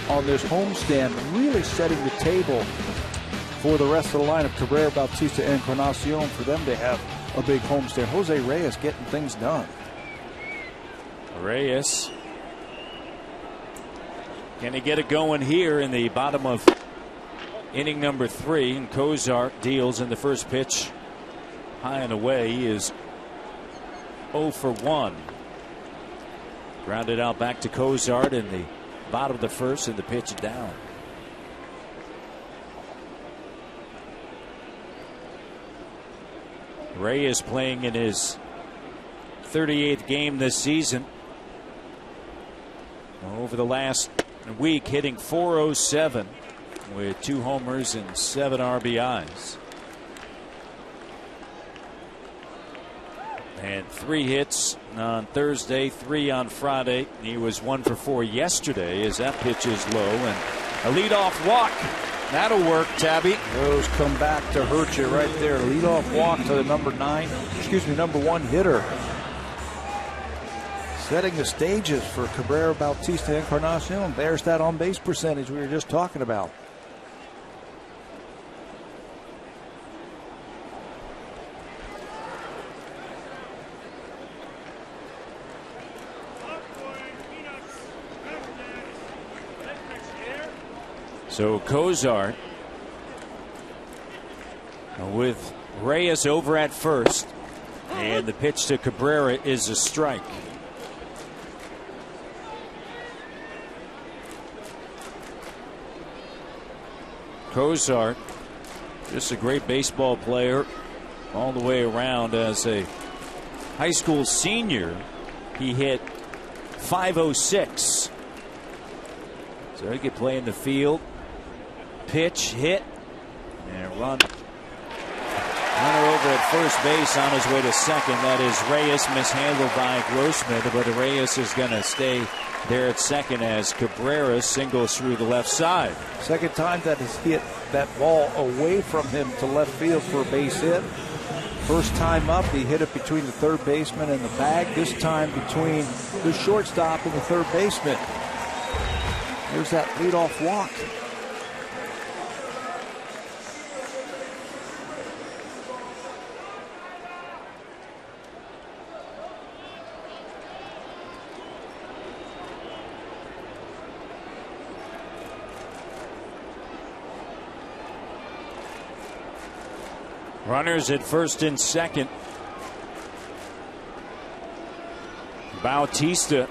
on this homestand, really setting the table for the rest of the lineup. Cabrera, Bautista, and Encarnacion, for them to have a big homestand. Jose Reyes getting things done. Reyes, can he get it going here in the bottom of inning number 3? And Cozart deals in the first pitch high and away. He is 0 for 1. Grounded out back to Cozart in the bottom of the first, and the pitch down. Reyes playing in his 38th game this season. Over the last week, hitting .407 with 2 homers and 7 RBIs. And 3 hits on Thursday, 3 on Friday. He was 1 for 4 yesterday as that pitch is low, and a leadoff walk. That'll work, Tabby. Those come back to hurt you right there. Leadoff walk to the number 1 hitter. Setting the stages for Cabrera, Bautista, Encarnacion. There's that on-base percentage we were just talking about. So Cozart with Reyes over at first, and the pitch to Cabrera is a strike. Cozart, just a great baseball player all the way around. As a high school senior, he hit .506. So he could play in the field. Pitch, hit, and runner over at first base on his way to second. That is Reyes, mishandled by Grossman, but Reyes is going to stay there at second as Cabrera singles through the left side. Second time that has hit that ball away from him to left field for a base hit. First time up, he hit it between the third baseman and the bag. This time between the shortstop and the third baseman. There's that leadoff walk. Runners at first and second. Bautista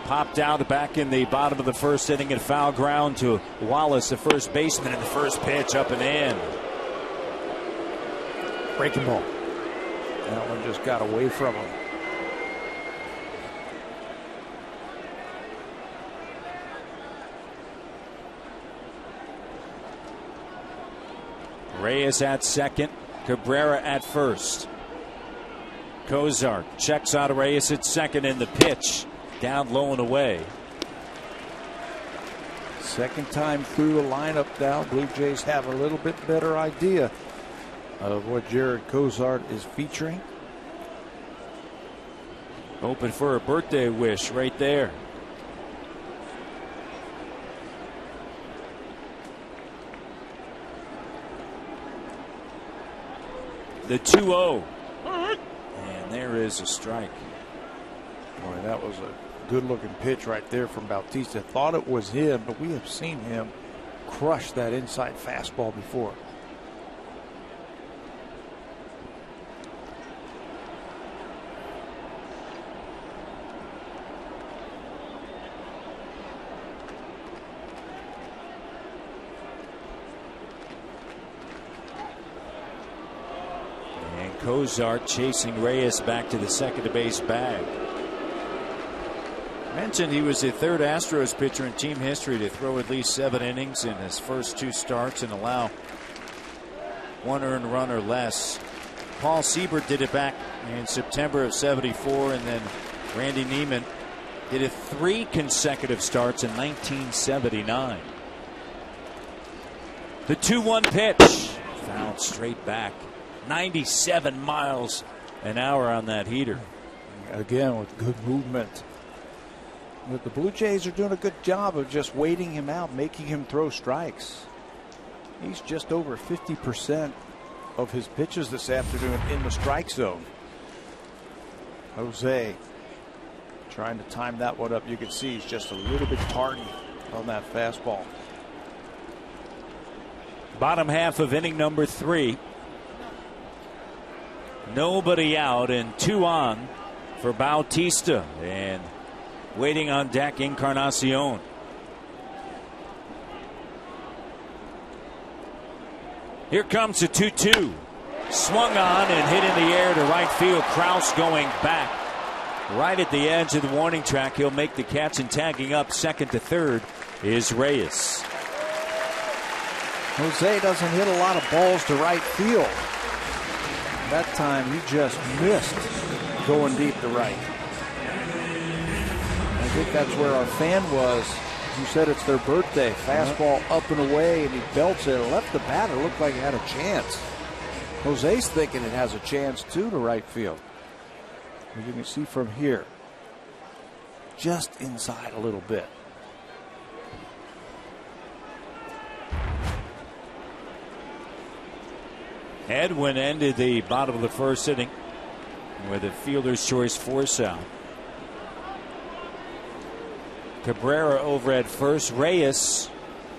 popped out back in the bottom of the first inning and foul ground to Wallace, the first baseman, in the first pitch up and in. Breaking ball. That one just got away from him. Reyes at second, Cabrera at first. Cozart checks out Reyes at second, in the pitch down low and away. Second time through the lineup now. Blue Jays have a little bit better idea of what Jared Cozart is featuring. Open for a birthday wish right there. The 2-0. And there is a strike. Boy, that was a good-looking pitch right there from Bautista. Thought it was him, but we have seen him crush that inside fastball before. Cozart chasing Reyes back to the second base bag. Mentioned he was the third Astros pitcher in team history to throw at least 7 innings in his first 2 starts and allow 1 earned run or less. Paul Siebert did it back in September of '74, and then Randy Neiman did it 3 consecutive starts in 1979. The 2-1 pitch fouled straight back. 97 miles an hour on that heater. Again, with good movement. But the Blue Jays are doing a good job of just waiting him out, making him throw strikes. He's just over 50% of his pitches this afternoon in the strike zone. Jose trying to time that one up. You can see he's just a little bit tardy on that fastball. Bottom half of inning number 3. Nobody out and 2 on for Bautista, and waiting on deck Encarnacion. Here comes the 2-2. Swung on and hit in the air to right field. Kraus going back right at the edge of the warning track. He'll make the catch, and tagging up second to third is Reyes. Jose doesn't hit a lot of balls to right field. That time he just missed going deep to right. I think that's where our fan was. You said it's their birthday. Fastball up and away, and he belts it. Left the batter. Looked like it had a chance. Jose's thinking it has a chance too to right field. As you can see from here, just inside a little bit. Edwin ended the bottom of the first inning with a fielder's choice force out. Cabrera over at first. Reyes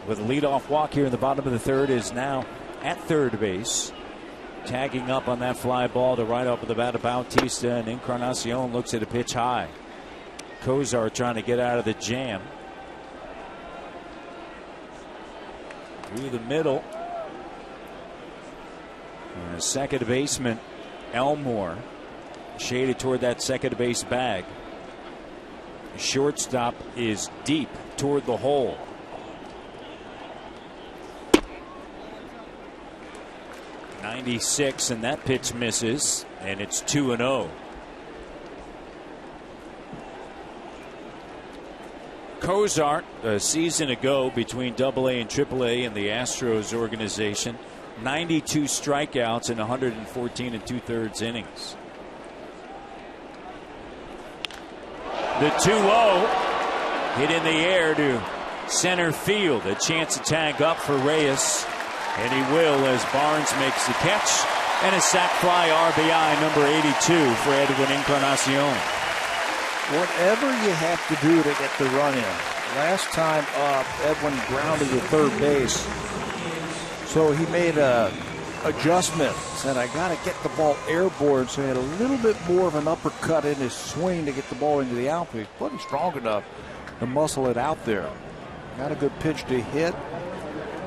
with a leadoff walk here in the bottom of the third, is now at third base. Tagging up on that fly ball to right up with the bat of Bautista, and Encarnacion looks at a pitch high. Kozar trying to get out of the jam. Through the middle. And second baseman Elmore shaded toward that second base bag. Shortstop is deep toward the hole. .96, and that pitch misses, and it's 2-0. Kozart, a season ago between AA and AAA in the Astros organization, 92 strikeouts in 114 2/3 innings. The 2-0 hit in the air to center field. A chance to tag up for Reyes, and he will as Barnes makes the catch, and a sac fly RBI number 82 for Edwin Encarnacion. Whatever you have to do to get the run in. Last time up, Edwin grounded to third base, so he made a adjustment. Said, I got to get the ball airborne, so he had a little bit more of an uppercut in his swing to get the ball into the outfield. He's plenty strong enough to muscle it out there. Got a good pitch to hit.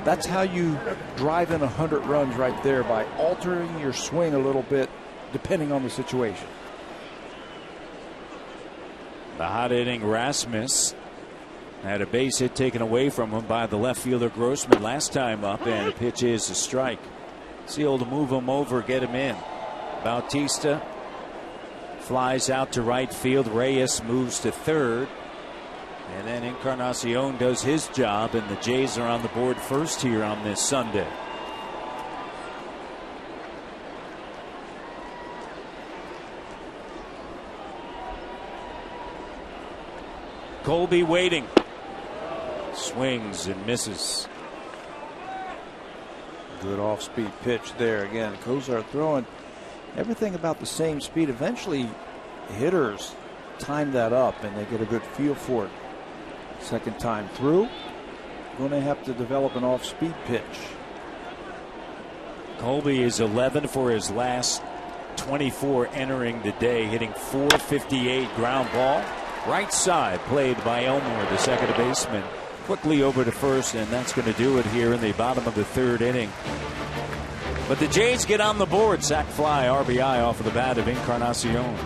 That's how you drive in 100 runs right there, by altering your swing a little bit depending on the situation. The hot hitting Rasmus had a base hit taken away from him by the left fielder Grossman last time up, and the pitch is a strike. It's able to move him over, get him in. Bautista flies out to right field. Reyes moves to third. And then Encarnacion does his job, and the Jays are on the board first here on this Sunday. Colby waiting. Swings and misses. Good off-speed pitch there. Again, Kozar throwing everything about the same speed. Eventually, hitters time that up, and they get a good feel for it. Second time through, going to have to develop an off-speed pitch. Colby is 11 for his last 24 entering the day, hitting .458 ground ball. Right side played by Elmore, the second baseman. Quickly over to first, and that's going to do it here in the bottom of the third inning. But the Jays get on the board. Sac fly RBI off of the bat of Encarnacion.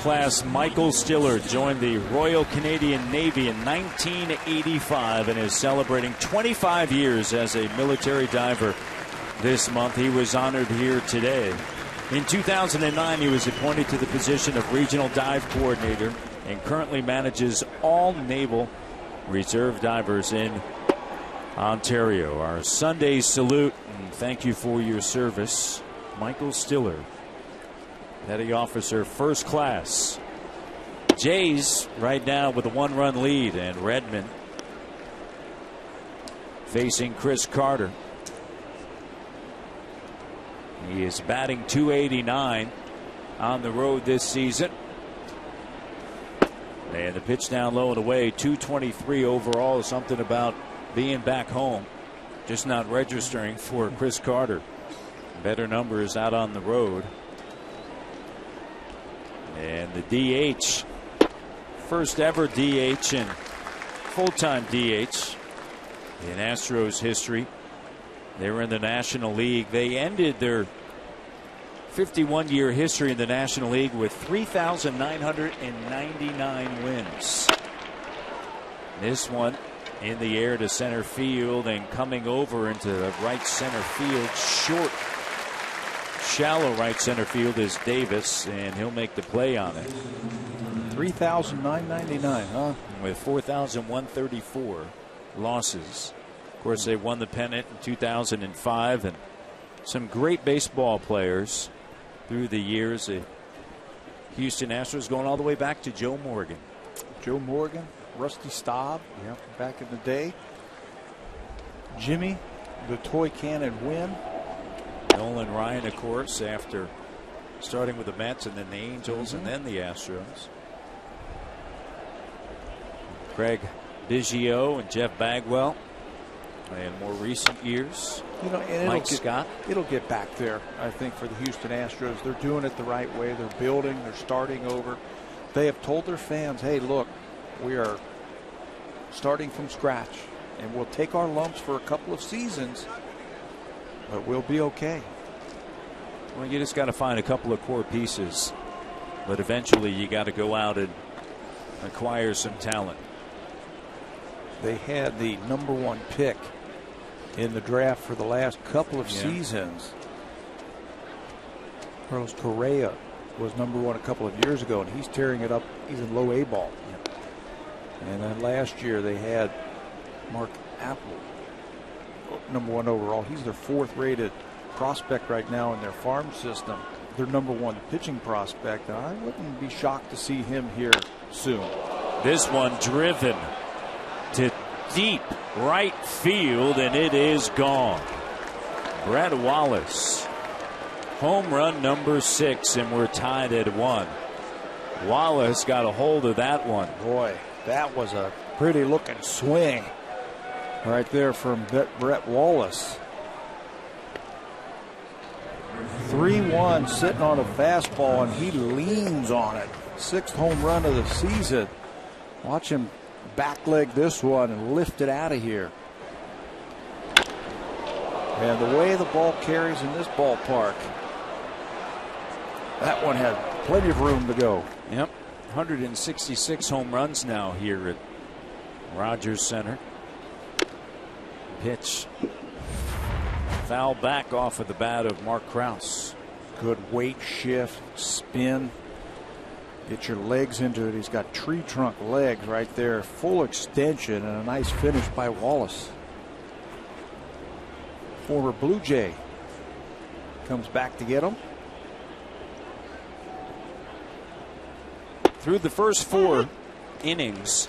Class Michael Stiller joined the Royal Canadian Navy in 1985 and is celebrating 25 years as a military diver this month. He was honored here today. In 2009, he was appointed to the position of Regional Dive Coordinator and currently manages all Naval Reserve divers in Ontario. Our Sunday salute and thank you for your service, Michael Stiller, Petty Officer First Class. Jays right now with a 1-run lead, and Redmond facing Chris Carter. He is batting .289 on the road this season. And the pitch down low and away, 223 overall. Something about being back home, just not registering for Chris Carter. Better numbers out on the road. And the DH, first ever DH and full-time DH in Astros history. They were in the National League. They ended their 51-year history in the National League with 3,999 wins. This one in the air to center field, and coming over into the right center field, short, shallow right center field is Davis, and he'll make the play on it. 3,999, huh? With 4,134 losses. Of course, they won the pennant in 2005, and some great baseball players through the years. The Houston Astros going all the way back to Joe Morgan. Joe Morgan, Rusty Staub, yeah, back in the day. Jimmy, the toy cannon Wynn. Nolan Ryan, of course, after starting with the Mets and then the Angels and then the Astros. Craig Biggio and Jeff Bagwell. In more recent years, and Mike Scott. It'll get back there, I think, for the Houston Astros. They're doing it the right way. They're building. They're starting over. They have told their fans, hey, look, we are starting from scratch, and we'll take our lumps for a couple of seasons, but we'll be okay. Well, you just got to find a couple of core pieces, but eventually you got to go out and acquire some talent. They had the #1 pick in the draft for the last couple of seasons. Carlos Correa was #1 a couple of years ago, and he's tearing it up. He's in low A ball. And then last year they had Mark Apple, #1 overall. He's their 4th rated prospect right now in their farm system. Their #1 pitching prospect. And I wouldn't be shocked to see him here soon. This one driven to deep right field, and it is gone. Brett Wallace, home run #6, and we're tied at 1. Wallace got a hold of that one. Boy, that was a pretty looking swing right there from Brett Wallace. 3-1 sitting on a fastball, and he leans on it. 6th home run of the season. Watch him backleg this one and lift it out of here. And the way the ball carries in this ballpark, that one had plenty of room to go. Yep, 166 home runs now here at Rogers Center. Pitch foul back off of the bat of Mark Krause. Good weight shift, spin. Get your legs into it. He's got tree trunk legs right there. Full extension and a nice finish by Wallace. Former Blue Jay comes back to get him. Through the first 4 innings,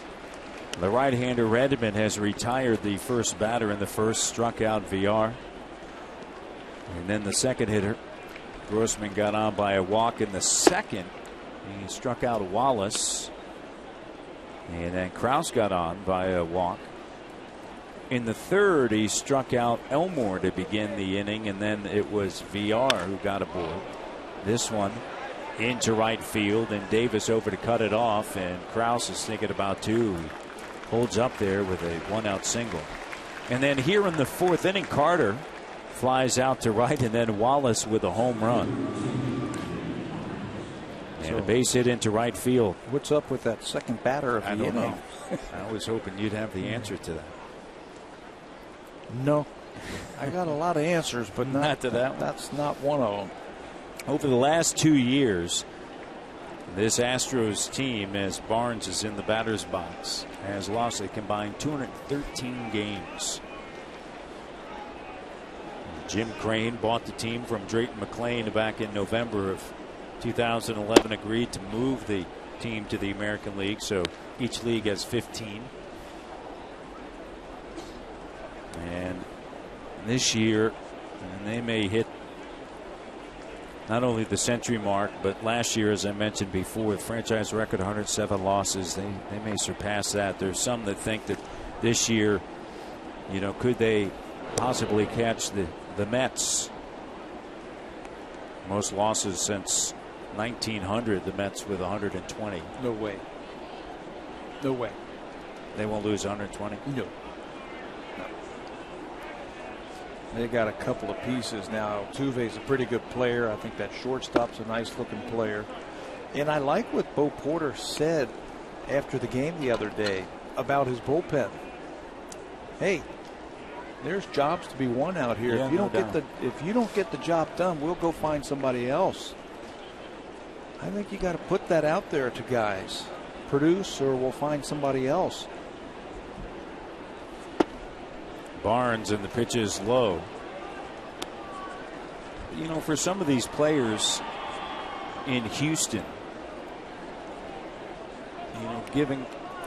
the right-hander Redmond has retired the first batter in the first, struck out VR. And then the second hitter, Grossman, got on by a walk in the second. He struck out Wallace, and then Krause got on by a walk. In the third, he struck out Elmore to begin the inning, and then it was VR who got aboard. This one into right field, and Davis over to cut it off, and Krause is thinking about 2. He holds up there with a 1-out single. And then here in the 4th inning, Carter flies out to right, and then Wallace with a home run. And a base hit into right field. What's up with that second batter of the inning? Know. I was hoping you'd have the answer to that. No. I got a lot of answers, but not to that one. That's not one of them. Over the last 2 years, this Astros team, as Barnes is in the batter's box, has lost a combined 213 games. Jim Crane bought the team from Drayton McLean back in November of 2011, agreed to move the team to the American League, so each league has 15. And this year, and they may hit not only the century mark, but last year, as I mentioned before, the franchise record 107 losses. They may surpass that. There's some that think that this year, you know, could they possibly catch the Mets? Most losses since 1900, the Mets with 120. No way. No way. They won't lose 120? No. They got a couple of pieces now. Altuve's a pretty good player. I think that shortstop's a nice looking player. And I like what Bo Porter said after the game the other day about his bullpen. Hey, there's jobs to be won out here. Yeah, if you don't get the job done, we'll go find somebody else. I think you got to put that out there to guys. Produce or we'll find somebody else. Barnes, and the pitch is low. You know, for some of these players in Houston, you know,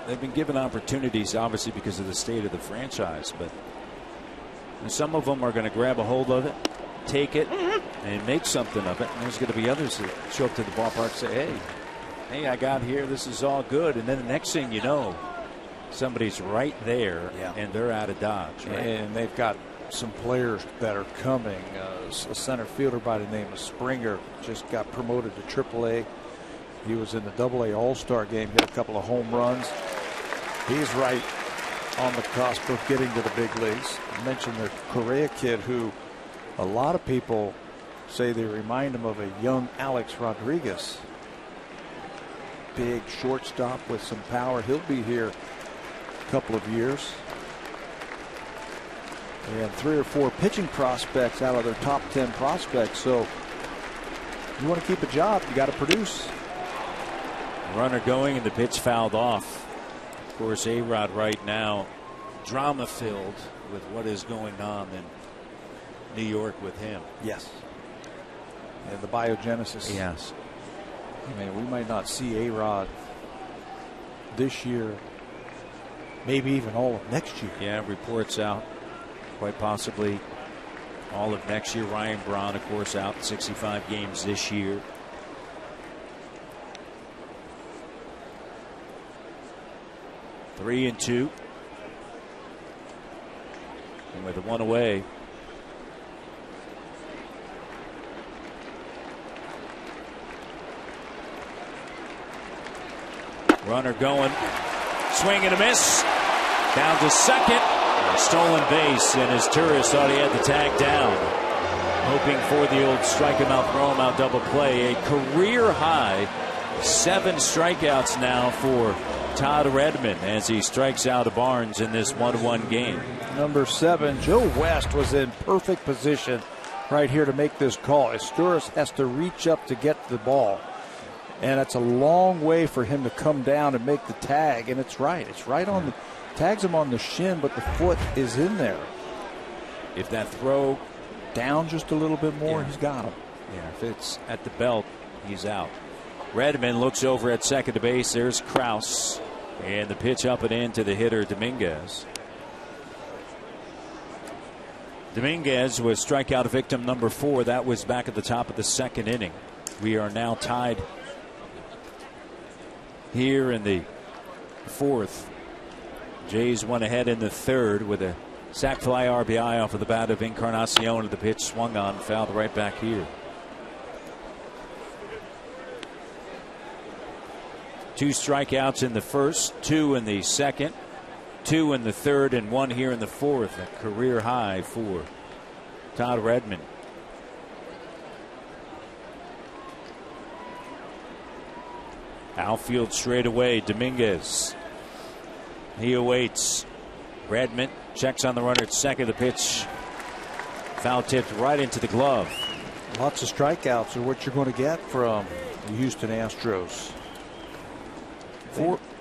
they've been given opportunities, obviously because of the state of the franchise, but some of them are going to grab a hold of it, take it, and make something of it. And there's going to be others that show up to the ballpark and say, hey, I got here, this is all good. And then the next thing you know, somebody's right there, and they're out of Dodge. Right? And they've got some players that are coming. A center fielder by the name of Springer just got promoted to AAA. He was in the AA All-Star game, hit a couple of home runs. He's right on the cusp of getting to the big leagues. I mentioned the Correa kid, who a lot of people say they remind him of a young Alex Rodriguez. Big shortstop with some power. He'll be here couple of years, and 3 or 4 pitching prospects out of their top 10 prospects. So you want to keep a job, you got to produce. Runner going, and the pitch fouled off. Of course, A-Rod right now drama filled with what is going on in New York with him. Yes. And the biogenesis. Yes. I mean, we might not see A-Rod this year, maybe even all of next year. Yeah, reports out quite possibly all of next year. Ryan Braun, of course, out 65 games this year. Three and 2. And with the one away. Runner going. Swing and a miss. Down to second. A stolen base, and his tourist thought he had the tag down. Hoping for the old strike him out, throw him out double play. A career high 7 strikeouts now for Todd Redmond as he strikes out of Barnes in this 1-1 game. Number 7, Joe West was in perfect position right here to make this call. Astros has to reach up to get the ball. And it's a long way for him to come down and make the tag. And it's right. It's right on the tags him on the shin, but the foot is in there. If that throw down just a little bit more, he's got him. Yeah, if it's at the belt, he's out. Redmond looks over at second base. There's Kraus. And the pitch up and in to the hitter, Dominguez. Dominguez was strikeout victim number 4. That was back at the top of the second inning. We are now tied here in the 4th. Jays went ahead in the 3rd with a sac fly RBI off of the bat of Encarnacion. The pitch swung on, fouled right back here. 2 strikeouts in the 1st, 2 in the 2nd, 2 in the 3rd, and 1 here in the 4th. A career high for Todd Redmond. Outfield straight away, Dominguez. He awaits. Redmond checks on the runner at second. The pitch foul tipped right into the glove. Lots of strikeouts are what you're going to get from the Houston Astros.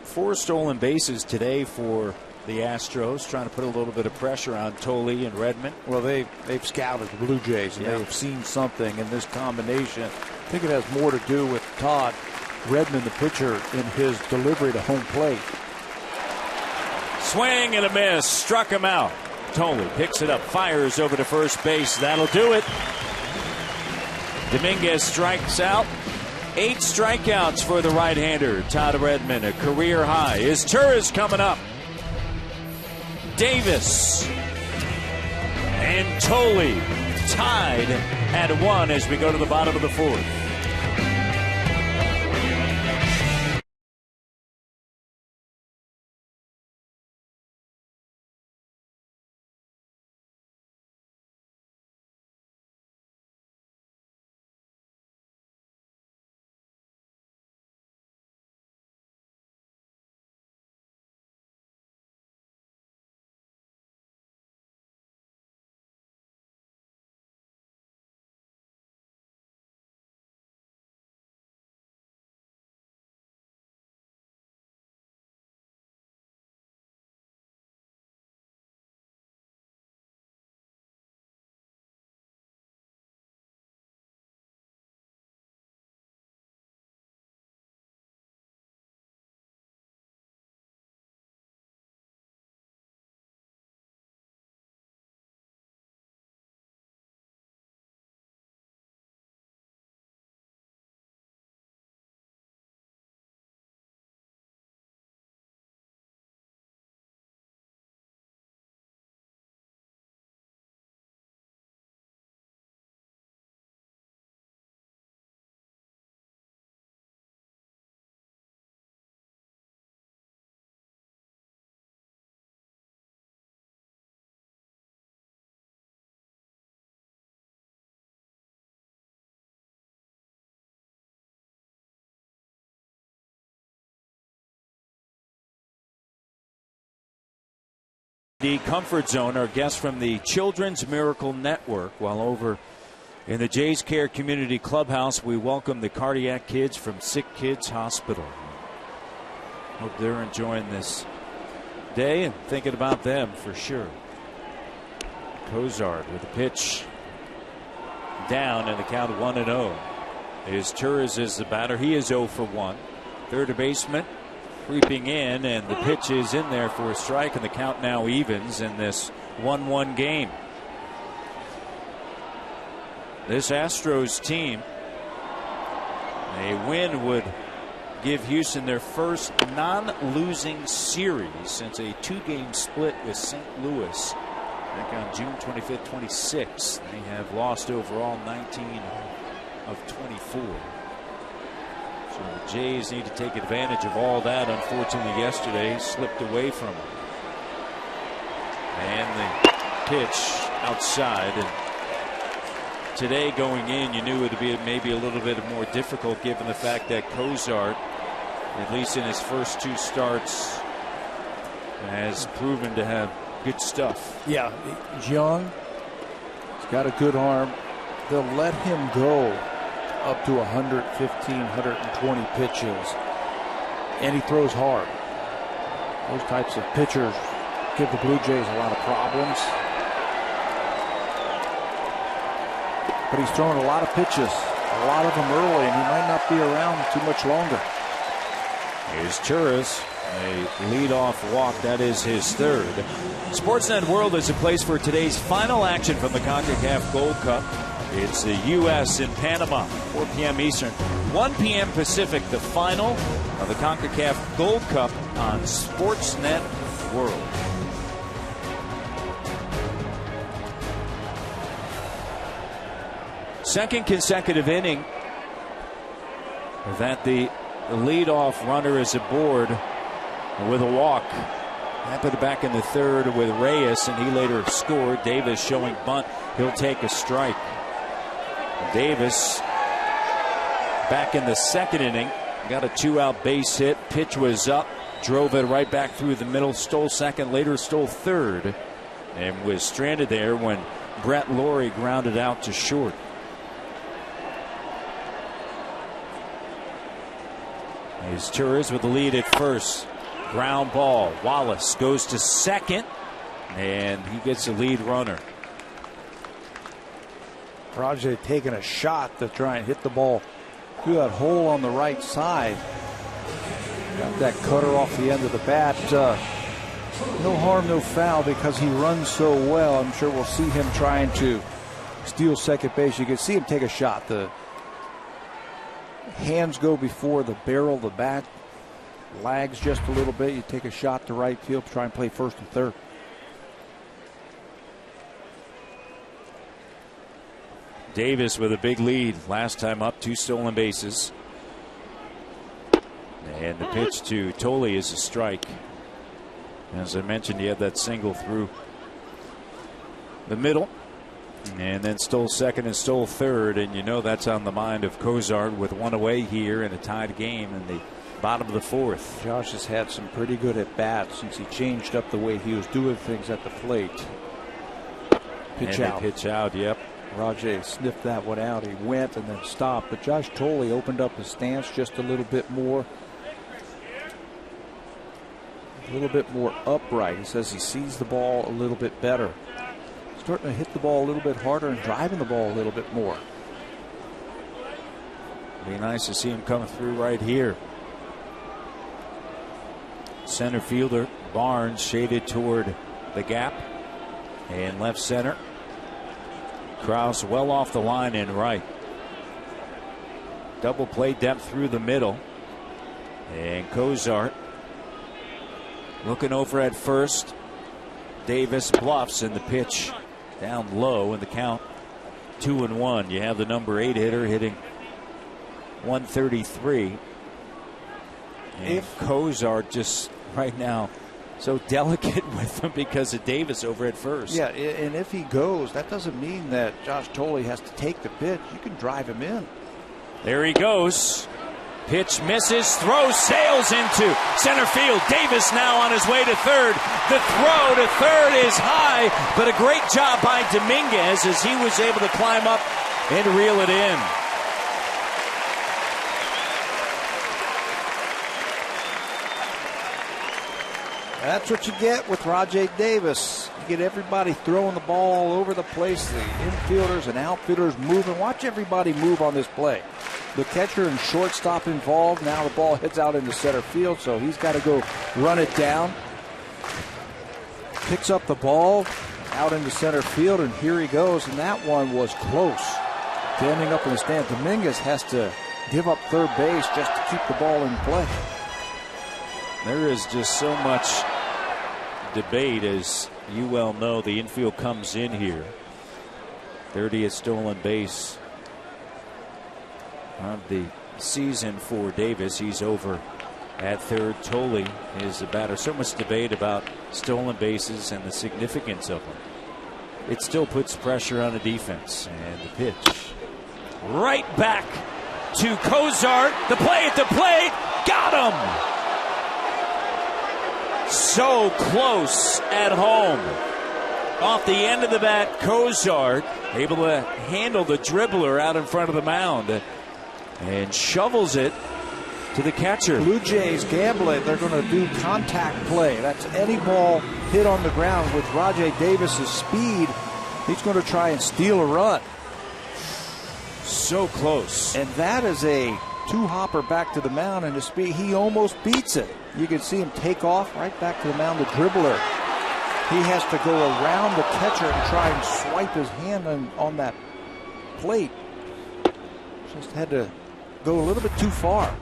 4 stolen bases today for the Astros, trying to put a little bit of pressure on Tolle and Redmond. Well, they've scouted the Blue Jays, and they have seen something in this combination. I think it has more to do with Todd Redmond, the pitcher, in his delivery to home plate. Swing and a miss. Struck him out. Tolley picks it up, fires over to first base. That'll do it. Dominguez strikes out. 8 strikeouts for the right-hander. Todd Redmond, a career high. His Torres coming up. Davis and Tolley tied at 1 as we go to the bottom of the 4th. The Comfort Zone, our guest from the Children's Miracle Network. While over in the Jays Care Community Clubhouse, we welcome the cardiac kids from Sick Kids Hospital. Hope they're enjoying this day and thinking about them for sure. Cozart with a pitch down and the count 1-0. His Torres is the batter. He is 0 for 1. Third baseman creeping in, and the pitch is in there for a strike, and the count now evens in this 1-1 game. This Astros team, a win would give Houston their first non-losing series since a 2-game split with St. Louis back on June 25th, 26th. They have lost overall 19 of 24. So the Jays need to take advantage of all that. Unfortunately, yesterday slipped away from them. And the pitch outside. And today going in, you knew it would be maybe a little bit more difficult given the fact that Cozart, at least in his first 2 starts, has proven to have good stuff. Yeah, he's young. He's got a good arm. They'll let him go up to 115, 120 pitches, and he throws hard. Those types of pitchers give the Blue Jays a lot of problems. But he's throwing a lot of pitches, a lot of them early, and he might not be around too much longer. Here's Torres, a leadoff walk. That is his 3rd. Sportsnet World is a place for today's final action from the CONCACAF Gold Cup. It's the U.S. in Panama, 4 p.m. Eastern, 1 p.m. Pacific, the final of the CONCACAF Gold Cup on Sportsnet World. Second consecutive inning that the leadoff runner is aboard with a walk. Happened back in the 3rd with Reyes, and he later scored. Davis showing bunt. He'll take a strike. Davis back in the 2nd inning. Got a 2-out base hit. Pitch was up. Drove it right back through the middle. Stole 2nd. Later stole 3rd. And was stranded there when Brett Laurie grounded out to short. Here's Torres with the lead at first. Ground ball. Wallace goes to 2nd. And he gets a lead runner. Rajay taking a shot to try and hit the ball through that hole on the right side. Got that cutter off the end of the bat. No harm, no foul because he runs so well. I'm sure we'll see him trying to steal second base. You can see him take a shot. The hands go before the barrel. The bat lags just a little bit. You take a shot to right field, try and play first and third. Davis with a big lead. Last time up, 2 stolen bases. And the pitch to Tolle is a strike. As I mentioned, he had that single through the middle. And then stole second and stole third. And you know that's on the mind of Cozart with 1 away here in a tied game in the bottom of the 4th. Josh has had some pretty good at-bats since he changed up the way he was doing things at the plate. Pitch out. Pitch out, yep. Rajay sniffed that one out. He went and then stopped. But Josh Tolle opened up his stance just a little bit more. A little bit more upright. He says he sees the ball a little bit better. Starting to hit the ball a little bit harder and driving the ball a little bit more. Be nice to see him come through right here. Center fielder Barnes shaded toward the gap. And left center. Krause well off the line in right. Double play depth through the middle. And Cozart looking over at first. Davis bluffs and the pitch down low in the count 2-1. You have the number 8 hitter hitting 133. And if Cozart just right now so delicate with him because of Davis over at first. Yeah, and if he goes, that doesn't mean that Josh Tolle has to take the pitch. You can drive him in. There he goes. Pitch misses, throw sails into center field. Davis now on his way to third. The throw to third is high, but a great job by Dominguez as he was able to climb up and reel it in. That's what you get with Rajay Davis. You get everybody throwing the ball all over the place. The infielders and outfielders moving. Watch everybody move on this play. The catcher and shortstop involved. Now the ball heads out into center field, so he's got to go run it down. Picks up the ball out into center field, and here he goes. And that one was close to ending up in the stand. Dominguez has to give up third base just to keep the ball in play. There is just so much debate, as you well know. The infield comes in here. 30th stolen base of the season for Davis. He's over at third. Tolle is the batter. So much debate about stolen bases and the significance of them. It still puts pressure on the defense. And the pitch right back to Cozart. The play at the plate. Got him. So close at home. Off the end of the bat, Cozart able to handle the dribbler out in front of the mound and shovels it to the catcher. Blue Jays gamble it. They're going to do contact play. That's any ball hit on the ground. With Rajay Davis's speed, he's going to try and steal a run. So close. And that is a two-hopper back to the mound, and his speed, he almost beats it. You can see him take off right back to the mound. The dribbler, he has to go around the catcher and try and swipe his hand on that plate. Just had to go a little bit too far.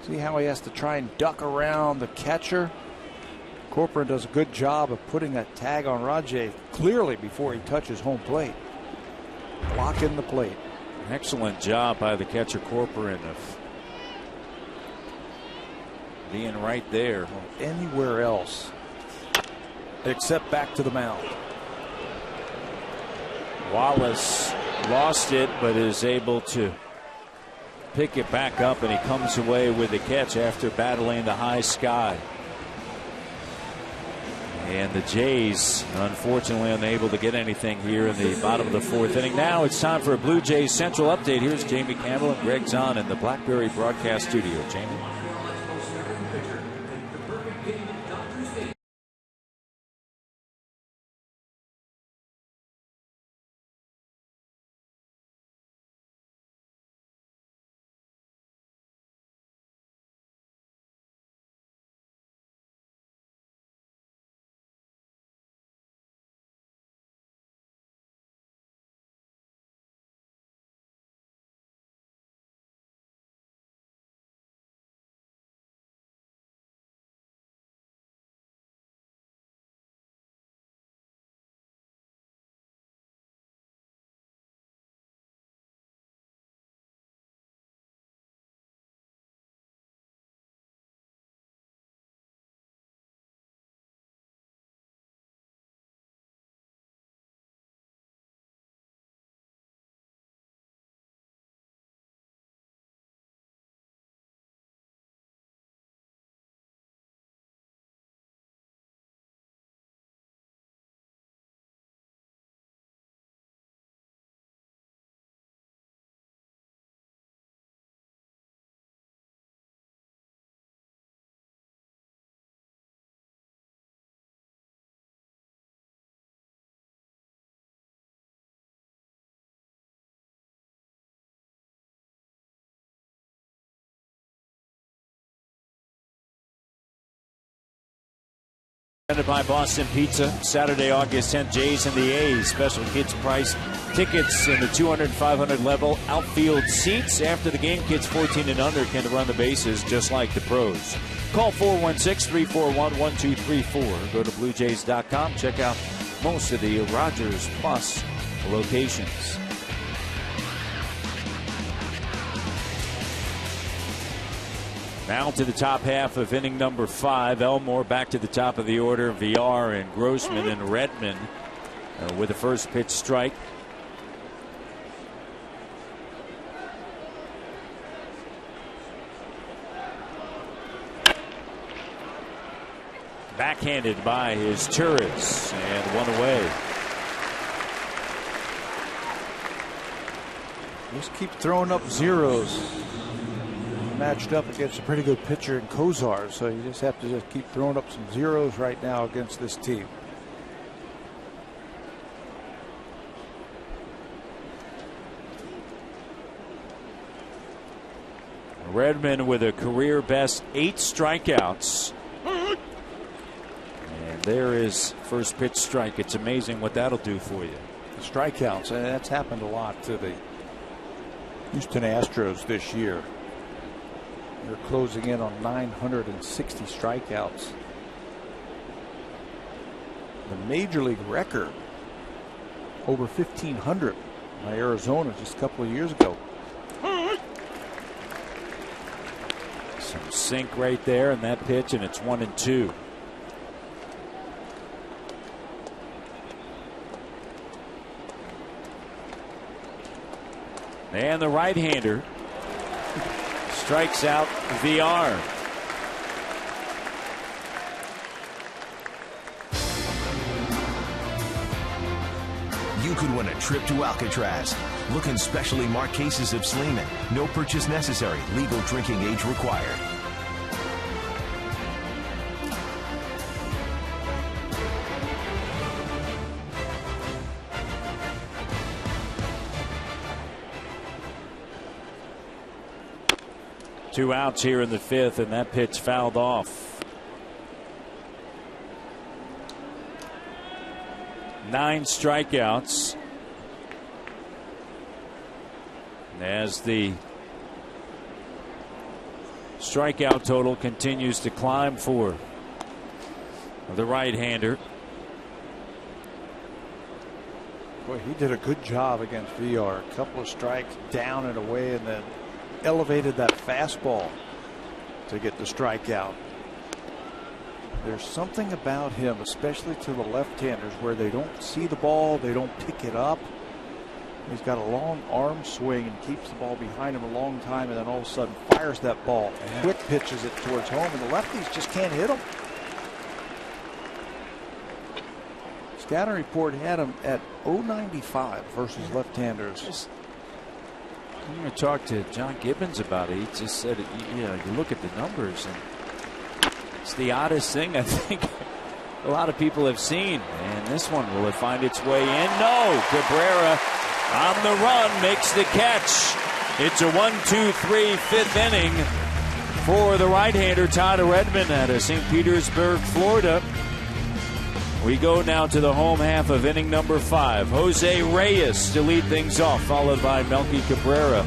See how he has to try and duck around the catcher. Corcoran does a good job of putting that tag on Rajay clearly before he touches home plate. Blocking the plate. Excellent job by the catcher Corcoran of being right there. Anywhere else except back to the mound. Wallace lost it, but is able to pick it back up, and he comes away with the catch after battling the high sky. And the Jays, unfortunately, unable to get anything here in the bottom of the 4th inning. Now it's time for a Blue Jays Central update. Here's Jamie Campbell and Greg Zahn in the Blackberry Broadcast Studio. Jamie. Presented by Boston Pizza. Saturday, August 10th, Jays and the A's. Special kids price tickets in the 200 and 500 level. Outfield seats. After the game, kids 14 and under can run the bases just like the pros. Call 416-341-1234. Go to BlueJays.com. Check out most of the Rogers Plus locations. Now to the top half of inning number 5. Elmore back to the top of the order. VR and Grossman and Redmond with the first pitch strike. Backhanded by his Turris and one away. Just keep throwing up zeros. Matched up against a pretty good pitcher in Kozar, so you just have to just keep throwing up some zeros right now against this team. Redmond with a career best 8 strikeouts. And there is first pitch strike. It's amazing what that'll do for you. The strikeouts, and that's happened a lot to the Houston Astros this year. They're closing in on 960 strikeouts. The major league record, over 1,500 by Arizona just a couple of years ago. Some sink right there in that pitch, and it's 1-2. And the right-hander strikes out VR. You could win a trip to Alcatraz. Look in specially marked cases of Sleeman. No purchase necessary. Legal drinking age required. Two outs here in the 5th, and that pitch fouled off. 9 strikeouts. As the strikeout total continues to climb for the right-hander. Boy, he did a good job against VR. A couple of strikes down and away, and then elevated that fastball to get the strikeout. There's something about him, especially to the left-handers, where they don't see the ball, they don't pick it up. He's got a long arm swing and keeps the ball behind him a long time, and then all of a sudden fires that ball. Quick pitches it towards home, and the lefties just can't hit him. Scouting report had him at .095 versus left-handers. I'm going to talk to John Gibbons about it. He just said, you look at the numbers, and it's the oddest thing I think a lot of people have seen. And this one, will it find its way in? No. Cabrera on the run makes the catch. It's a 1-2-3 5th inning for the right-hander Todd Redmond out of St. Petersburg, Florida. We go now to the home half of inning number 5. Jose Reyes to lead things off, followed by Melky Cabrera,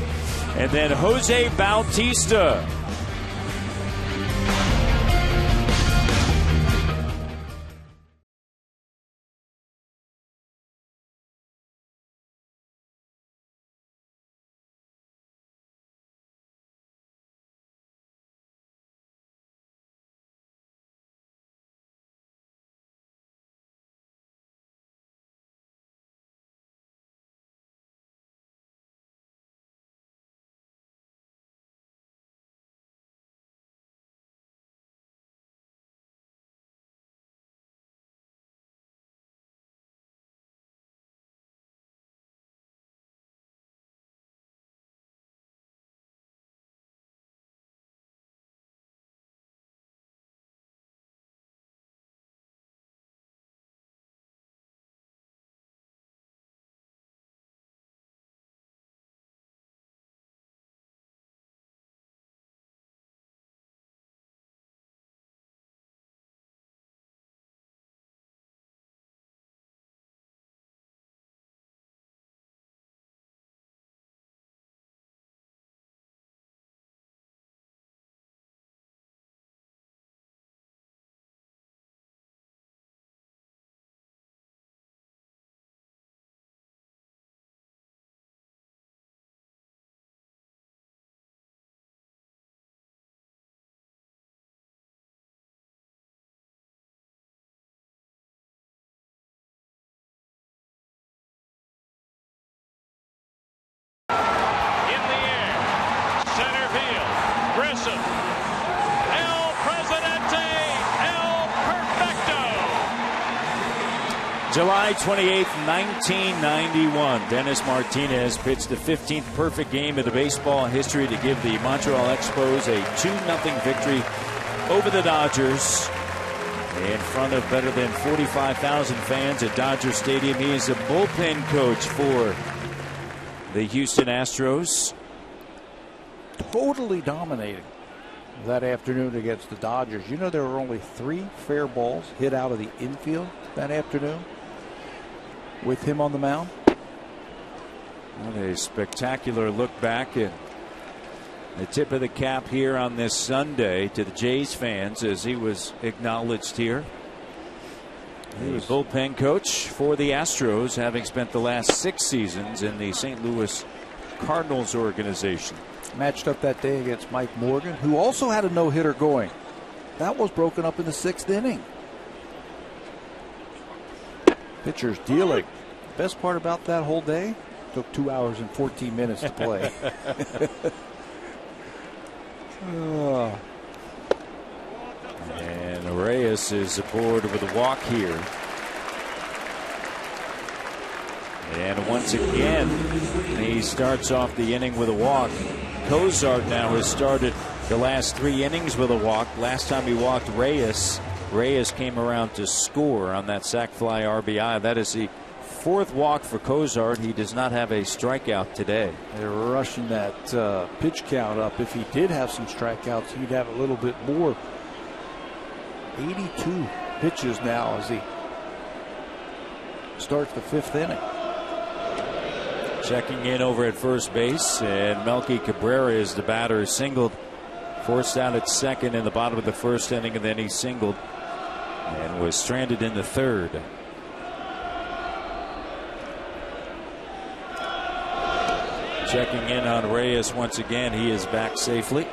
and then Jose Bautista. July 28th, 1991. Dennis Martinez pitched the 15th perfect game of the baseball history to give the Montreal Expos a 2-0 victory over the Dodgers in front of better than 45,000 fans at Dodger Stadium. He is a bullpen coach for the Houston Astros. Totally dominating that afternoon against the Dodgers. You know, there were only 3 fair balls hit out of the infield that afternoon with him on the mound. What a spectacular look back, and the tip of the cap here on this Sunday to the Jays fans as he was acknowledged here. He was bullpen coach for the Astros, having spent the last 6 seasons in the St. Louis Cardinals organization. Matched up that day against Mike Morgan, who also had a no-hitter going. That was broken up in the 6th inning. Pitchers dealing. Best part about that whole day, took 2 hours and 14 minutes to play. And Reyes is aboard with a walk here. And once again, he starts off the inning with a walk. Cozart now has started the last 3 innings with a walk. Last time he walked Reyes came around to score on that sac fly RBI. That is the 4th walk for Cozart. He does not have a strikeout today. They're rushing that pitch count up. If he did have some strikeouts, he'd have a little bit more. 82 pitches now as he starts the 5th inning. Checking in over at first base, and Melky Cabrera is the batter. Singled, forced out at second in the bottom of the 1st inning, and then he singled and was stranded in the 3rd. Checking in on Reyes once again. He is back safely.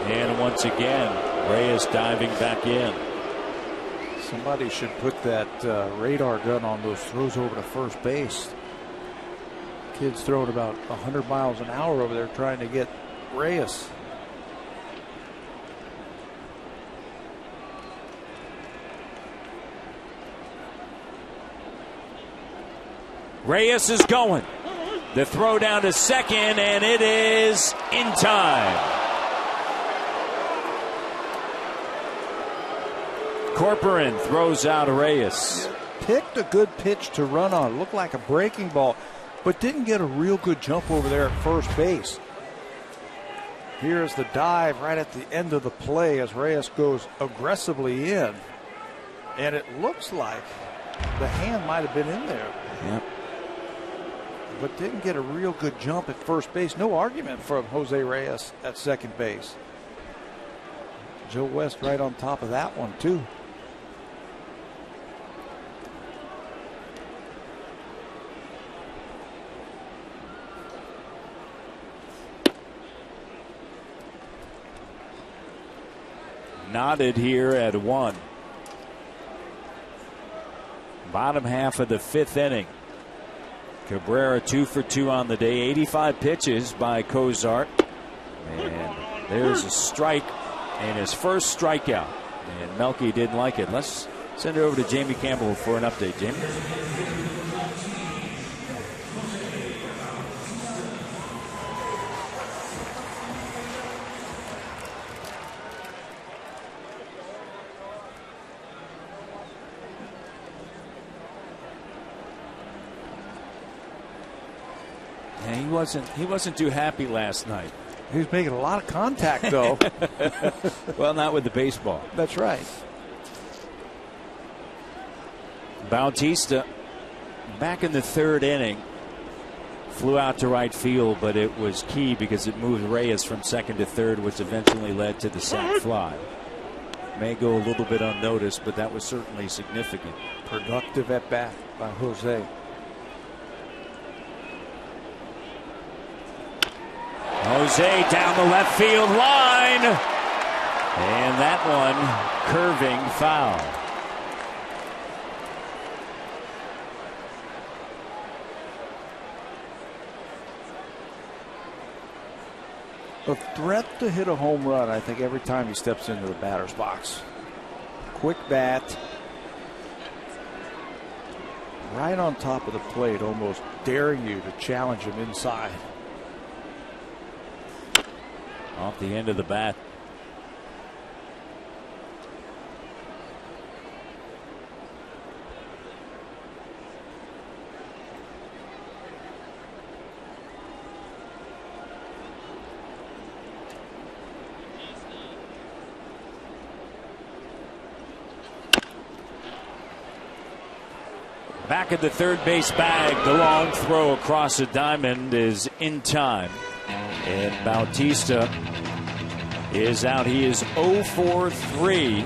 And once again, Reyes diving back in. Somebody should put that radar gun on those throws over to first base. Kid's throwing about 100 miles an hour over there trying to get Reyes. Reyes is going. The throw down to second, and it is in time. Corcoran throws out Reyes. Picked a good pitch to run on. Looked like a breaking ball, but didn't get a real good jump over there at first base. Here's the dive right at the end of the play as Reyes goes aggressively in. And it looks like the hand might have been in there. Yep. But didn't get a real good jump at first base. No argument from Jose Reyes at second base. Joe West right on top of that one, too. Knotted here at 1. Bottom half of the 5th inning. Cabrera 2 for 2 on the day. 85 pitches by Cozart. And there's a strike and his first strikeout. And Melky didn't like it. Let's send it over to Jamie Campbell for an update. Jamie. He wasn't too happy last night. He was making a lot of contact, though. Well, not with the baseball. That's right. Bautista back in the 3rd inning. Flew out to right field, but it was key because it moved Reyes from second to third, which eventually led to the sac fly. May go a little bit unnoticed, but that was certainly significant. Productive at bat by Jose. Jose down the left field line. And that one, curving foul. A threat to hit a home run, I think, every time he steps into the batter's box. Quick bat. Right on top of the plate, almost daring you to challenge him inside. Off the end of the bat. Back at the third base bag, the long throw across the diamond is in time. And Bautista is out. He is 0 for 3.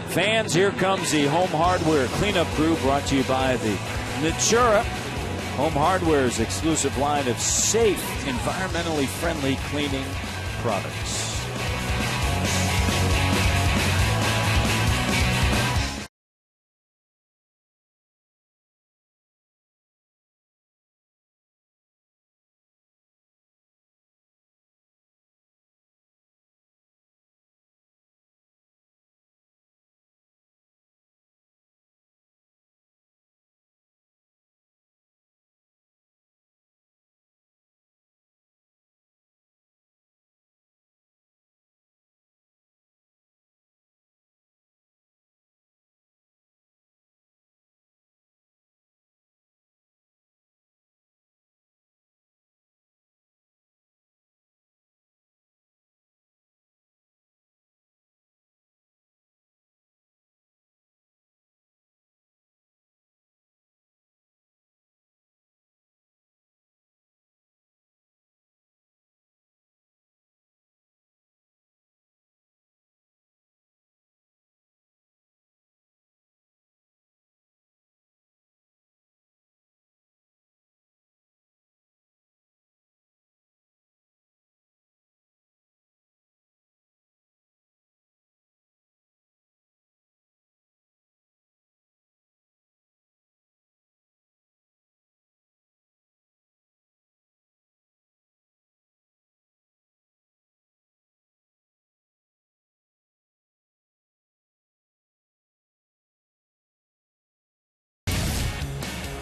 Fans, here comes the Home Hardware cleanup crew, brought to you by the Natura. Home Hardware's exclusive line of safe, environmentally friendly cleaning products.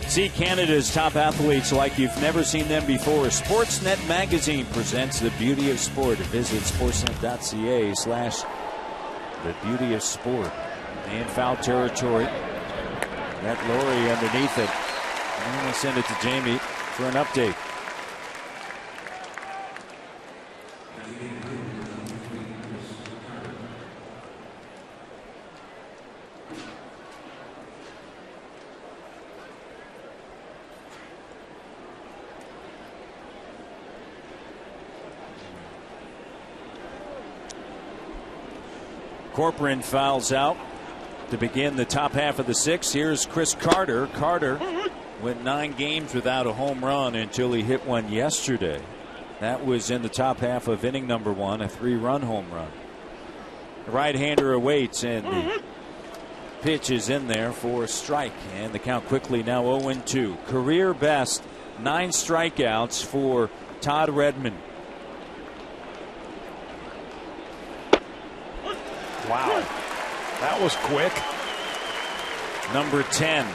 See Canada's top athletes like you've never seen them before. Sportsnet Magazine presents The Beauty of Sport. Visit sportsnet.ca/The Beauty of Sport. And foul territory. That Laurie underneath it. I'm going to send it to Jamie for an update. Corcoran fouls out to begin the top half of the sixth. Here's Chris Carter. Carter went 9 games without a home run until he hit one yesterday. That was in the top half of inning number 1, a 3-run home run. The right-hander awaits, and the pitch is in there for a strike. And the count quickly now 0-2. Career best 9 strikeouts for Todd Redmond. Wow, that was quick. Number 10.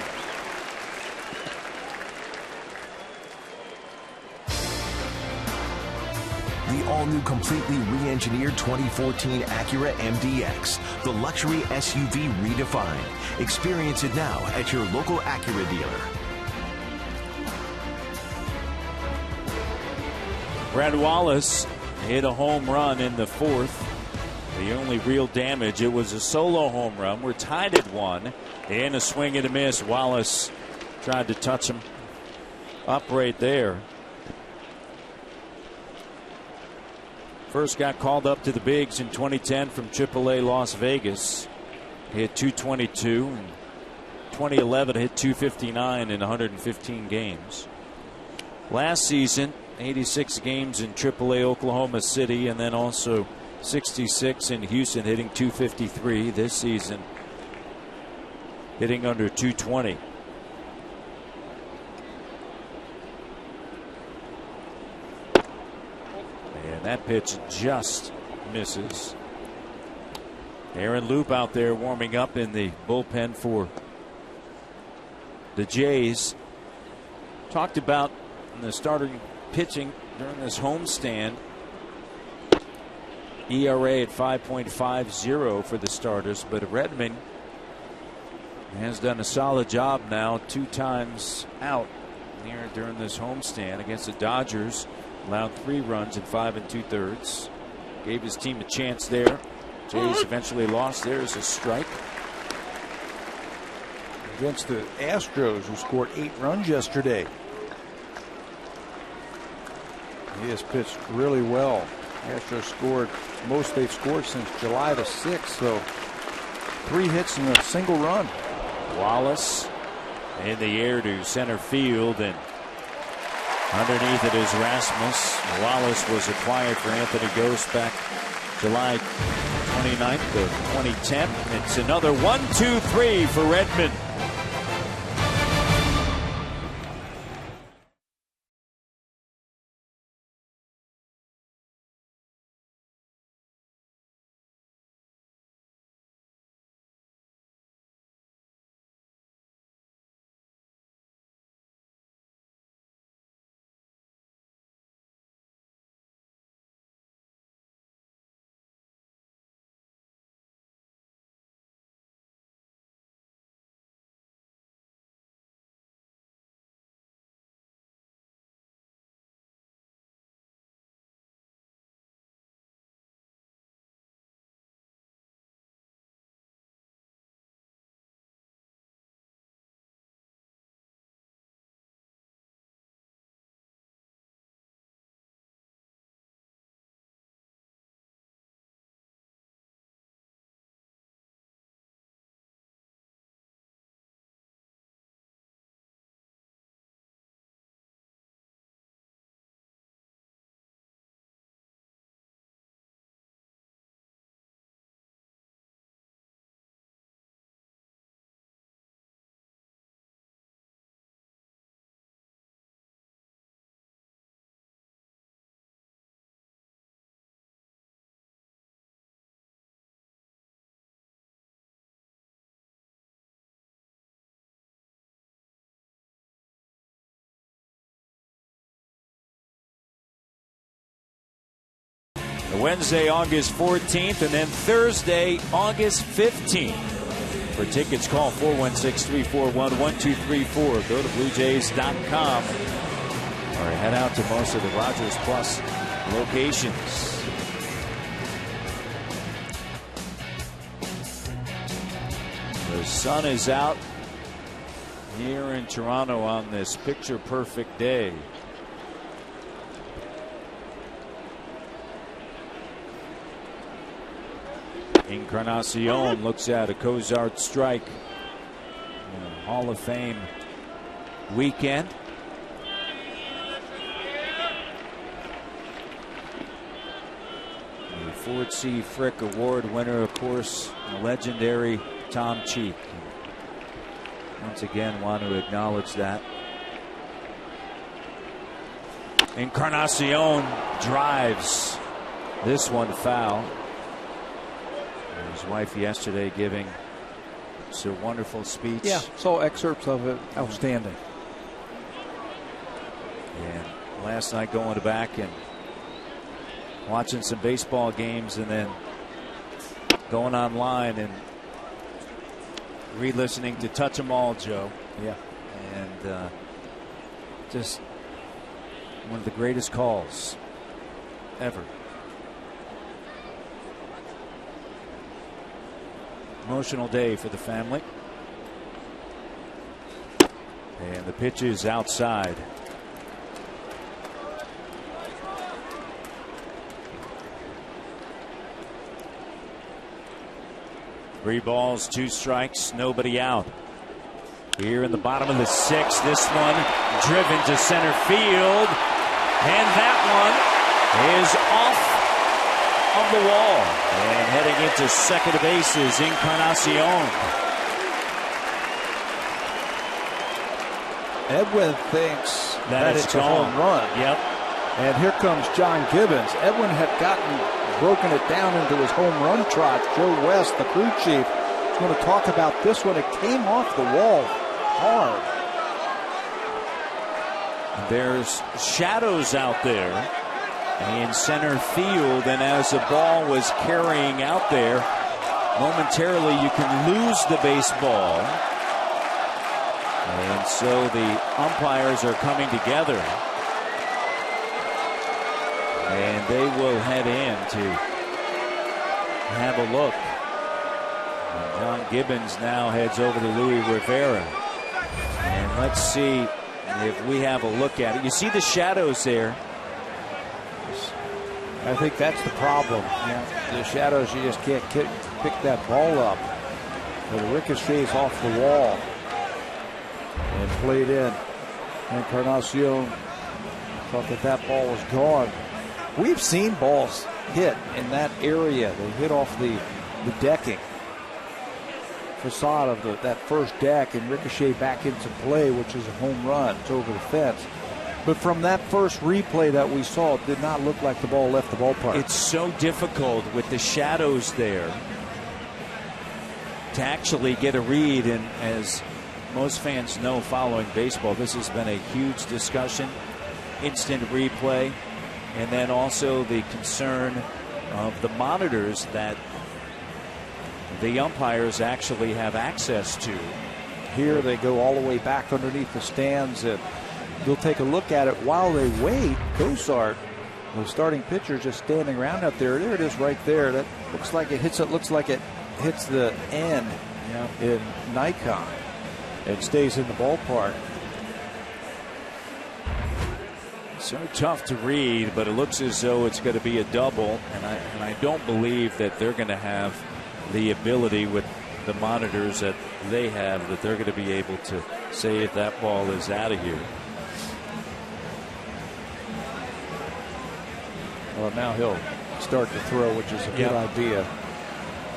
The all-new, completely re-engineered 2014 Acura MDX, the luxury SUV redefined. Experience it now at your local Acura dealer. Brad Wallace hit a home run in the 4th. The only real damage, it was a solo home run. We're tied at 1. And a swing and a miss. Wallace tried to touch him up right there. First got called up to the bigs in 2010 from AAA Las Vegas. Hit .222. In 2011 hit .259 in 115 games. Last season, 86 games in AAA Oklahoma City, and then also 66 in Houston, hitting .253 this season, hitting under .220. And that pitch just misses. Aaron Loop out there warming up in the bullpen for the Jays. Talked about in the starting pitching during this homestand. ERA at 5.50 for the starters, but Redmond has done a solid job now, 2 times out here during this homestand against the Dodgers. Allowed 3 runs in 5 2/3. Gave his team a chance there. Jays eventually lost. There's a strike. Against the Astros, who scored 8 runs yesterday. He has pitched really well. Astros scored most they've scored since July the 6th, so 3 hits and a single run. Wallace in the air to center field, and underneath it is Rasmus. Wallace was acquired for Anthony Ghost back July 29th of 2010. It's another 1-2-3 for Redmond. Wednesday, August 14th, and then Thursday, August 15th. For tickets, call 416-341-1234. Go to BlueJays.com or head out to most of the Rogers Plus locations. The sun is out here in Toronto on this picture-perfect day. Encarnacion looks at a Cozart strike. Hall of Fame weekend. The Ford C. Frick Award winner, of course, the legendary Tom Cheek. Once again, want to acknowledge that. Encarnacion drives this one foul. His wife yesterday giving us a wonderful speech. Yeah, saw excerpts of it. Outstanding. And last night going back and watching some baseball games and then going online and re-listening to Touch 'Em All, Joe. Yeah. And just one of the greatest calls ever. Emotional day for the family. And the pitch is outside. Three balls, 2 strikes, nobody out. Here in the bottom of the 6th, this one driven to center field. And that one is on the wall. And heading into second base is Encarnacion. Edwin thinks that it's it's a gone. home run. Yep. And here comes John Gibbons. Edwin had broken it down into his home run trot. Joe West, the crew chief, is going to talk about this one. It came off the wall hard. There's shadows out there in center field, and as the ball was carrying out there, momentarily you can lose the baseball. And so the umpires are coming together. And they will head in to have a look. And John Gibbons now heads over to Louis Rivera. And let's see if we have a look at it. You see the shadows there. I think that's the problem. Yeah. The shadows, you just can't pick that ball up. But it ricochets off the wall and played in. Encarnacion thought that ball was gone. We've seen balls hit in that area. They hit off the decking facade of that first deck and ricochet back into play, which is a home run. It's over the fence. But from that first replay that we saw, it did not look like the ball left the ballpark. It's so difficult with the shadows there to actually get a read. And as most fans know following baseball, this has been a huge discussion. Instant replay. And then also the concern of the monitors that the umpires actually have access to. Here they go all the way back underneath the stands, and they'll take a look at it while they wait. Cosart, the starting pitcher, just standing around out there. There it is right there. That looks like it hits. It looks like it hits the end in Nikon and stays in the ballpark. So tough to read, but it looks as though it's going to be a double, and I don't believe that they're going to have the ability with the monitors that they have, that they're going to be able to say if that ball is out of here. Well, now he'll start to throw, which is a good idea.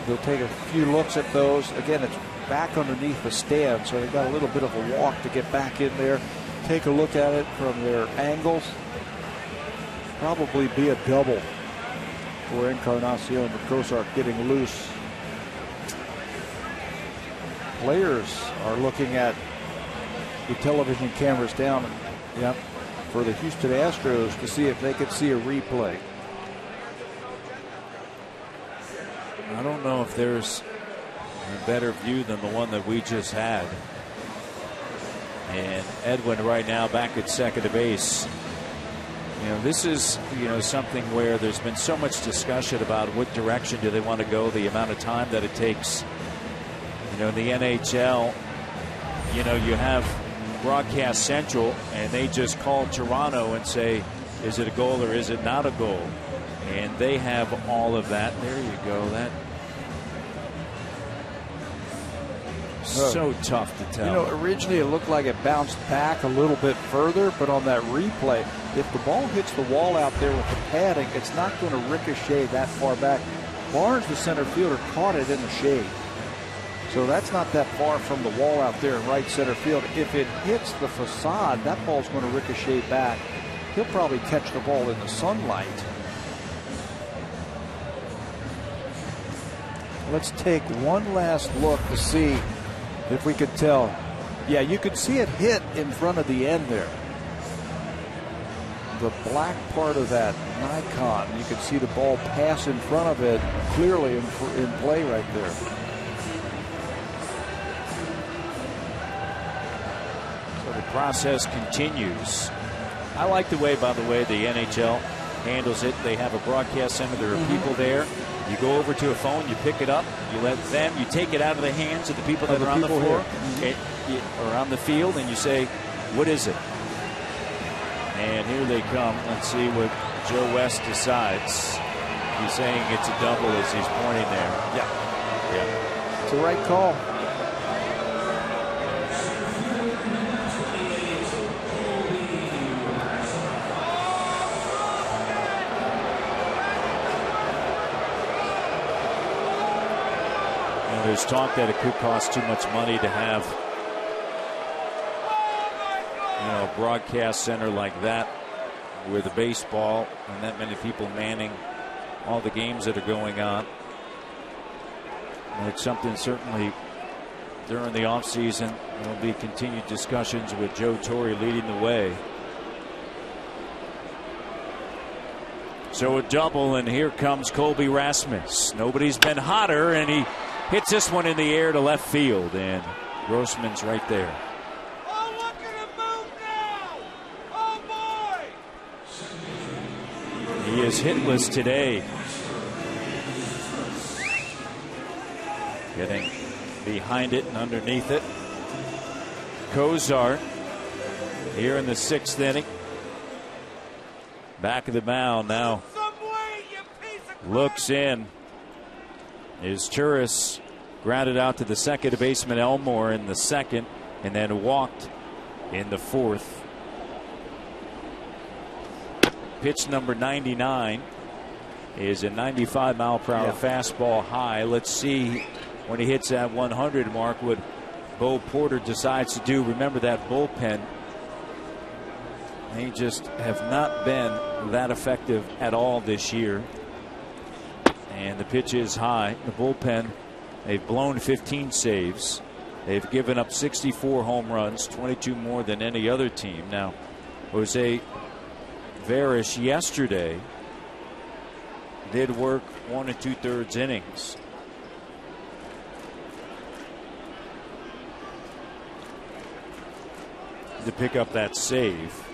They'll take a few looks at those. Again, it's back underneath the stand, so they've got a little bit of a walk to get back in there. Take a look at it from their angles. Probably be a double for Encarnacion, but Cosart getting loose. Players are looking at the television cameras down for the Houston Astros to see if they could see a replay. I don't know if there's a better view than the one that we just had. And Edwin right now back at second base. This is something where there's been so much discussion about what direction do they want to go, the amount of time that it takes. In the NHL, you have Broadcast Central, and they just call Toronto and say, is it a goal or is it not a goal? And they have all of that. There you go. That so tough to tell. Originally it looked like it bounced back a little bit further, but on that replay, if the ball hits the wall out there with the padding, it's not going to ricochet that far back. Barnes, the center fielder, caught it in the shade. So that's not that far from the wall out there in right center field. If it hits the facade, that ball's going to ricochet back. He'll probably catch the ball in the sunlight. Let's take one last look to see if we could tell. Yeah, you could see it hit in front of the end there. The black part of that Nikon, you could see the ball pass in front of it clearly in play right there. So the process continues. I like the way, by the way, the NHL handles it. They have a broadcast center. There are people there. You go over to a phone, you pick it up, you let them, you take it out of the hands of the people that are on the floor or on the field, and you say, what is it? And here they come. Let's see what Joe West decides. He's saying it's a double as he's pointing there. Yeah. It's the right call. was talk that it could cost too much money to have, a broadcast center like that with a baseball and that many people manning all the games that are going on. And it's something certainly during the offseason there will be continued discussions with Joe Torre leading the way. So a double, and here comes Colby Rasmus. Nobody's been hotter, and he hits this one in the air to left field, and Grossman's right there. Oh, look at him move now! Oh, boy! He is hitless today. Getting behind it and underneath it. Kozar here in the 6th inning. Back of the mound now. Looks in. Is Turris grounded out to the second baseman Elmore in the 2nd, and then walked in the 4th. Pitch number 99 is a 95-mile-per-hour fastball high. Let's see when he hits that 100 mark what Bo Porter decides to do. Remember that bullpen. They just have not been that effective at all this year. And the pitch is high. The bullpen, they've blown 15 saves. They've given up 64 home runs, 22 more than any other team. Now, Jose Varish yesterday did work 1 2/3 innings. To pick up that save.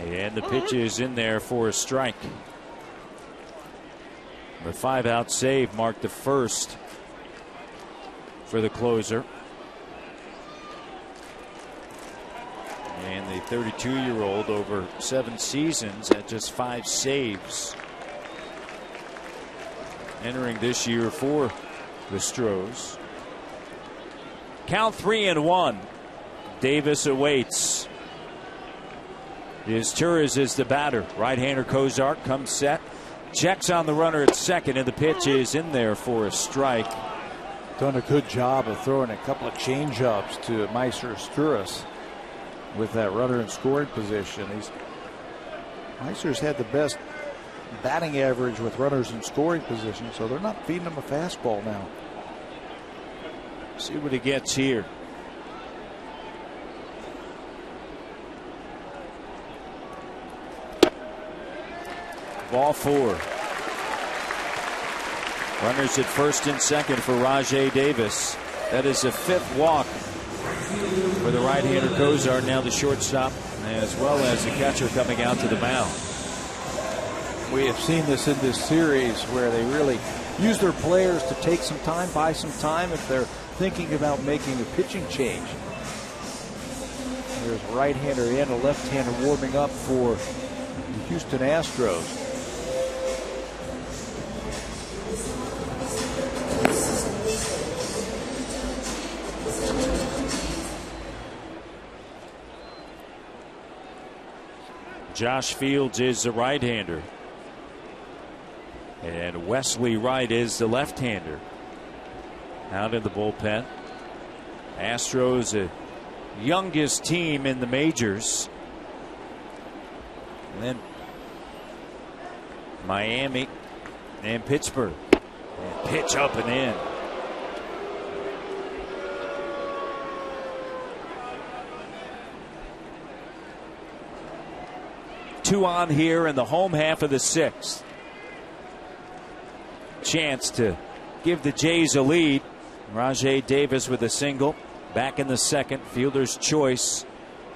And the pitch is in there for a strike. The 5-out save marked the first for the closer. And the 32-year-old over 7 seasons at just 5 saves. Entering this year for the Astros. Count 3-1. Davis awaits. Turris is the batter. Right-hander Kozar comes set. Checks on the runner at second, and the pitch is in there for a strike. Done a good job of throwing a couple of change-ups to Meister Turris with that runner in scoring position. Meister's had the best batting average with runners in scoring position, so they're not feeding him a fastball now. See what he gets here. Ball 4. Runners at first and second for Rajai Davis. That is a 5th walk for the right-hander Kozar. Now the shortstop, as well as the catcher coming out to the mound. We have seen this in this series where they really use their players to take some time, buy some time if they're thinking about making a pitching change. There's a right-hander and a left-hander warming up for the Houston Astros. Josh Fields is the right-hander. And Wesley Wright is the left-hander. Out in the bullpen. Astros, the youngest team in the majors. And then Miami and Pittsburgh. And pitch up and in. Two on here in the home half of the 6th. Chance to give the Jays a lead. Rajai Davis with a single. Back in the 2nd. Fielder's choice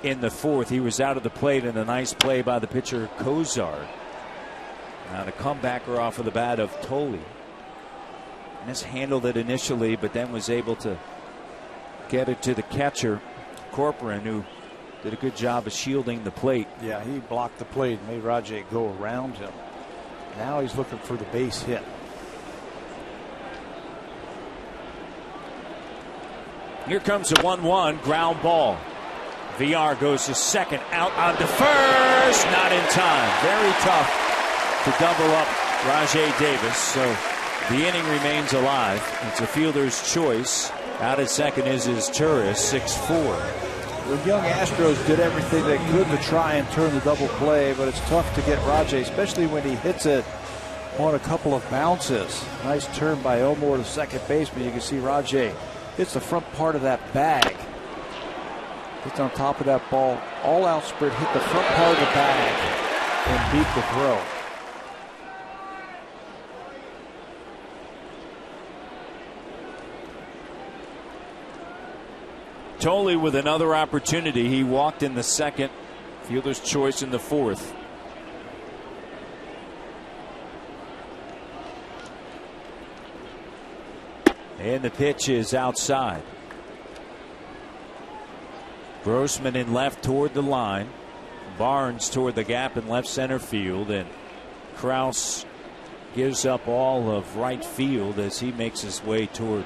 in the 4th. He was out of the plate in a nice play by the pitcher Kozar. Now the comebacker off of the bat of Tolley. Mishandled it initially, but then was able to get it to the catcher Corcoran, who did a good job of shielding the plate. Yeah, he blocked the plate and made Rajai go around him. Now he's looking for the base hit. Here comes a 1-1 ground ball. VR goes to second, out onto first, not in time. Very tough to double up Rajai Davis. So the inning remains alive. It's a fielder's choice. Out at second is his tourist, 6-4. The young Astros did everything they could to try and turn the double play, but it's tough to get Rajai, especially when he hits it on a couple of bounces. Nice turn by Elmore, the second baseman. You can see Rajai hits the front part of that bag. Gets on top of that ball. All out sprint, hit the front part of the bag and beat the throw. Tolley with another opportunity. He walked in the second. Fielder's choice in the fourth. And the pitch is outside. Grossman in left toward the line. Barnes toward the gap in left center field. And Krause gives up all of right field as he makes his way toward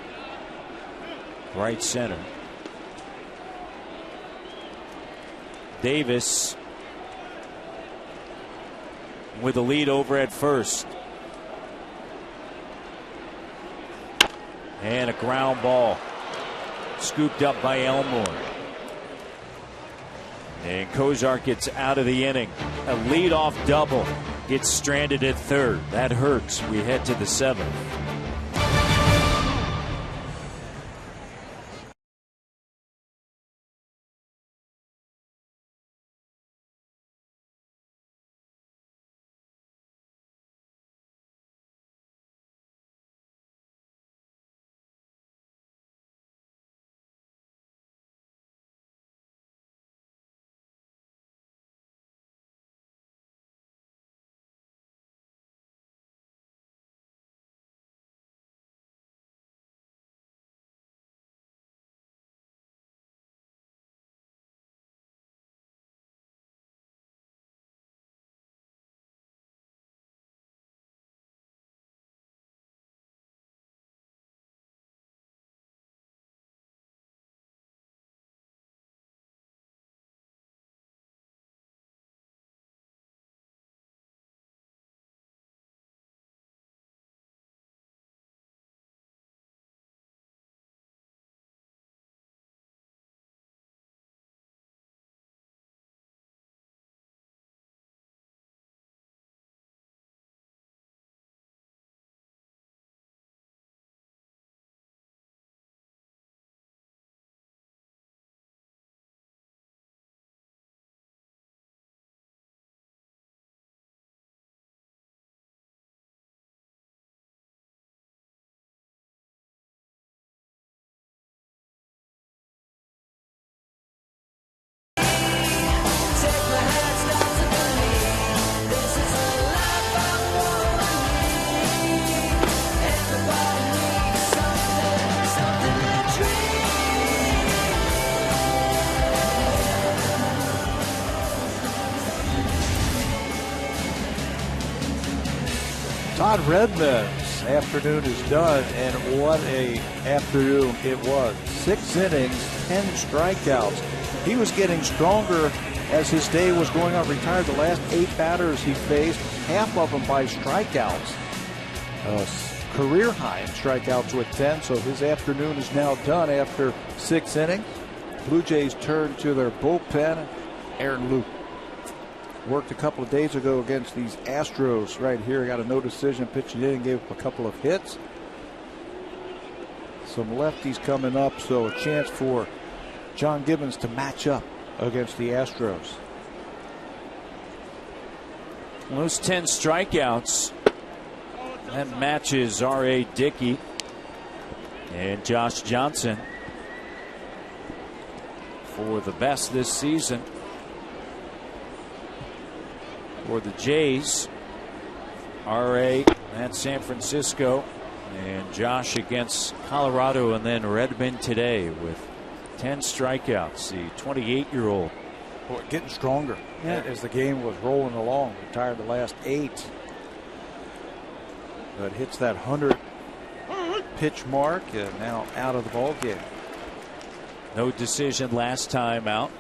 right center. Davis with the lead over at first. And a ground ball scooped up by Elmore. And Kozar gets out of the inning. A leadoff double gets stranded at third. That hurts. We head to the seventh. Todd Redmond's afternoon is done, and what a afternoon it was. 6 innings, 10 strikeouts. He was getting stronger as his day was going on. Retired the last 8 batters he faced, half of them by strikeouts. Career high in strikeouts with 10, so his afternoon is now done after 6 innings. Blue Jays turn to their bullpen. Aaron Luke worked a couple of days ago against these Astros right here. Got a no decision, pitched it in, gave up a couple of hits. Some lefties coming up, so a chance for John Gibbons to match up against the Astros. Those 10 strikeouts, that matches R.A. Dickey and Josh Johnson for the best this season. For the Jays, R.A. at San Francisco, and Josh against Colorado, and then Redmond today with 10 strikeouts. The 28-year-old. Boy, getting stronger as the game was rolling along. Retired the last 8. But hits that 100 pitch mark, and now out of the ball game. No decision last time out.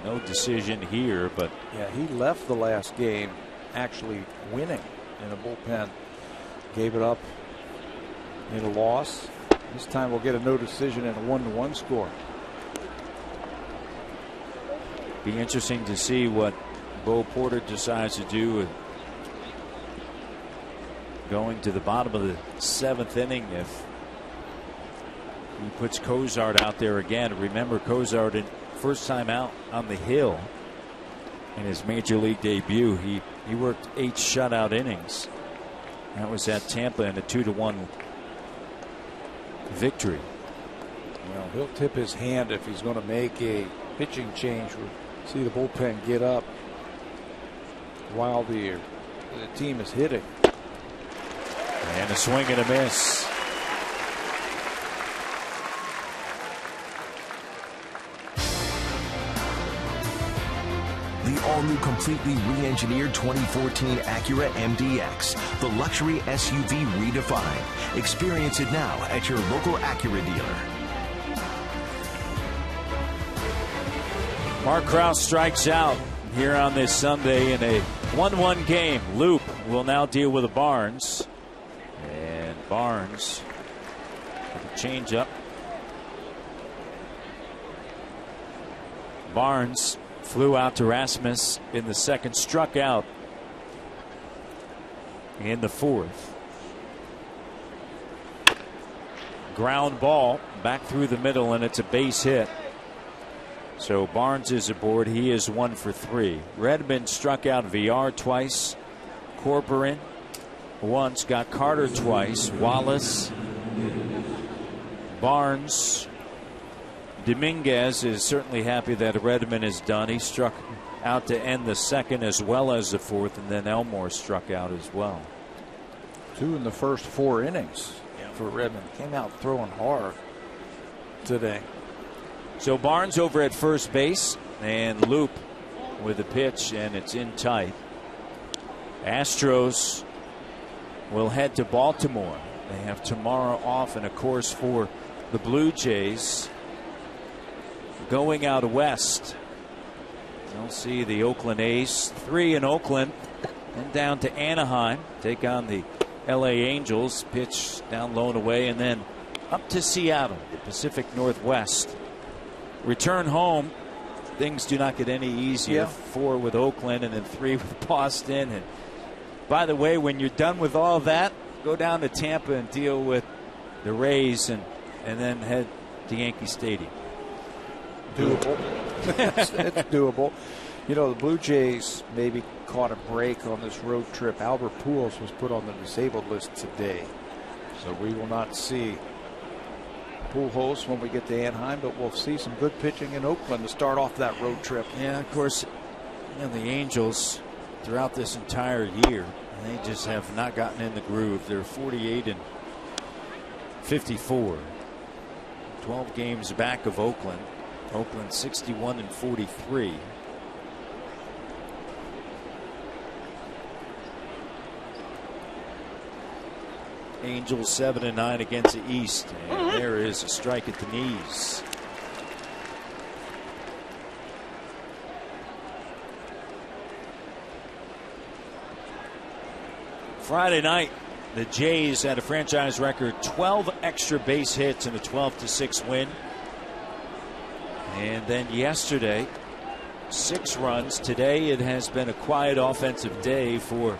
No decision here, but yeah, he left the last game actually winning in the bullpen. Gave it up in a loss. This time we'll get a no decision and a 1-1 score. Be interesting to see what Bo Porter decides to do with going to the bottom of the 7th inning if he puts Cozart out there again. Remember, Cozart, first time out on the hill in his major league debut, he worked 8 shutout innings. That was at Tampa in a 2-1 victory. Well, he'll tip his hand if he's going to make a pitching change. We'll see the bullpen get up while the team is hitting. And a swing and a miss. The all-new, completely re-engineered 2014 Acura MDX, the luxury SUV redefined. Experience it now at your local Acura dealer. Mark Krause strikes out here on this Sunday in a 1-1 game. Loop will now deal with a Barnes. And Barnes with a changeup. Barnes flew out to Rasmus in the 2nd, struck out in the 4th. Ground ball back through the middle, and it's a base hit. So Barnes is aboard. He is 1 for 3. Redmond struck out VR twice. Corcoran once, got Carter twice. Wallace, Barnes. Dominguez is certainly happy that Redmond is done. He struck out to end the 2nd as well as the 4th, and then Elmore struck out as well. 2 in the first 4 innings for Redmond. Came out throwing hard today. So Barnes over at first base, and Loop with a pitch, and it's in tight. Astros will head to Baltimore. They have tomorrow off, and of course for the Blue Jays, going out west, you'll see the Oakland A's, 3 in Oakland, and down to Anaheim, take on the LA Angels, pitch down low and away, and then up to Seattle, the Pacific Northwest. Return home, things do not get any easier. 4 with Oakland and then 3 with Boston. And by the way, when you're done with all of that, go down to Tampa and deal with the Rays and then head to Yankee Stadium. Doable. It's doable. You know, the Blue Jays maybe caught a break on this road trip. Albert Pujols was put on the disabled list today, so we will not see Pujols when we get to Anaheim, but we'll see some good pitching in Oakland to start off that road trip. Yeah, of course, you know, the Angels throughout this entire year, they just have not gotten in the groove. They're 48 and 54, 12 games back of Oakland. Oakland 61 and 43. Angels 7 and 9 against the East, and there is a strike at the knees. Friday night, the Jays had a franchise record 12 extra base hits in a 12-6 win. And then yesterday, 6 runs. Today it has been a quiet offensive day for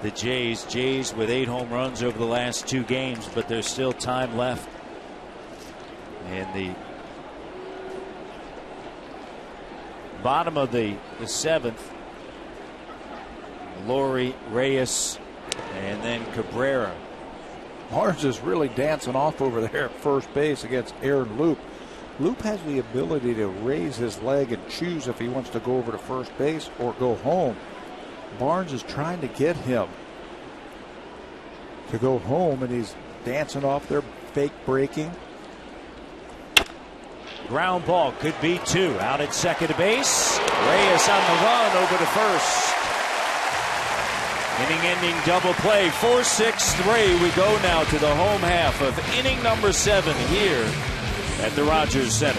the Jays. Jays with 8 home runs over the last 2 games, but there's still time left. And the bottom of the 7th, Laurie, Reyes, and then Cabrera. Barnes is really dancing off over there at first base against Aaron Loop. Loop has the ability to raise his leg and choose if he wants to go over to first base or go home. Barnes is trying to get him to go home, and he's dancing off there, fake breaking. Ground ball, could be 2. Out at second base. Reyes on the run over to first. Inning-ending double play, 4-6-3. We go now to the home half of inning number 7 here at the Rogers Center.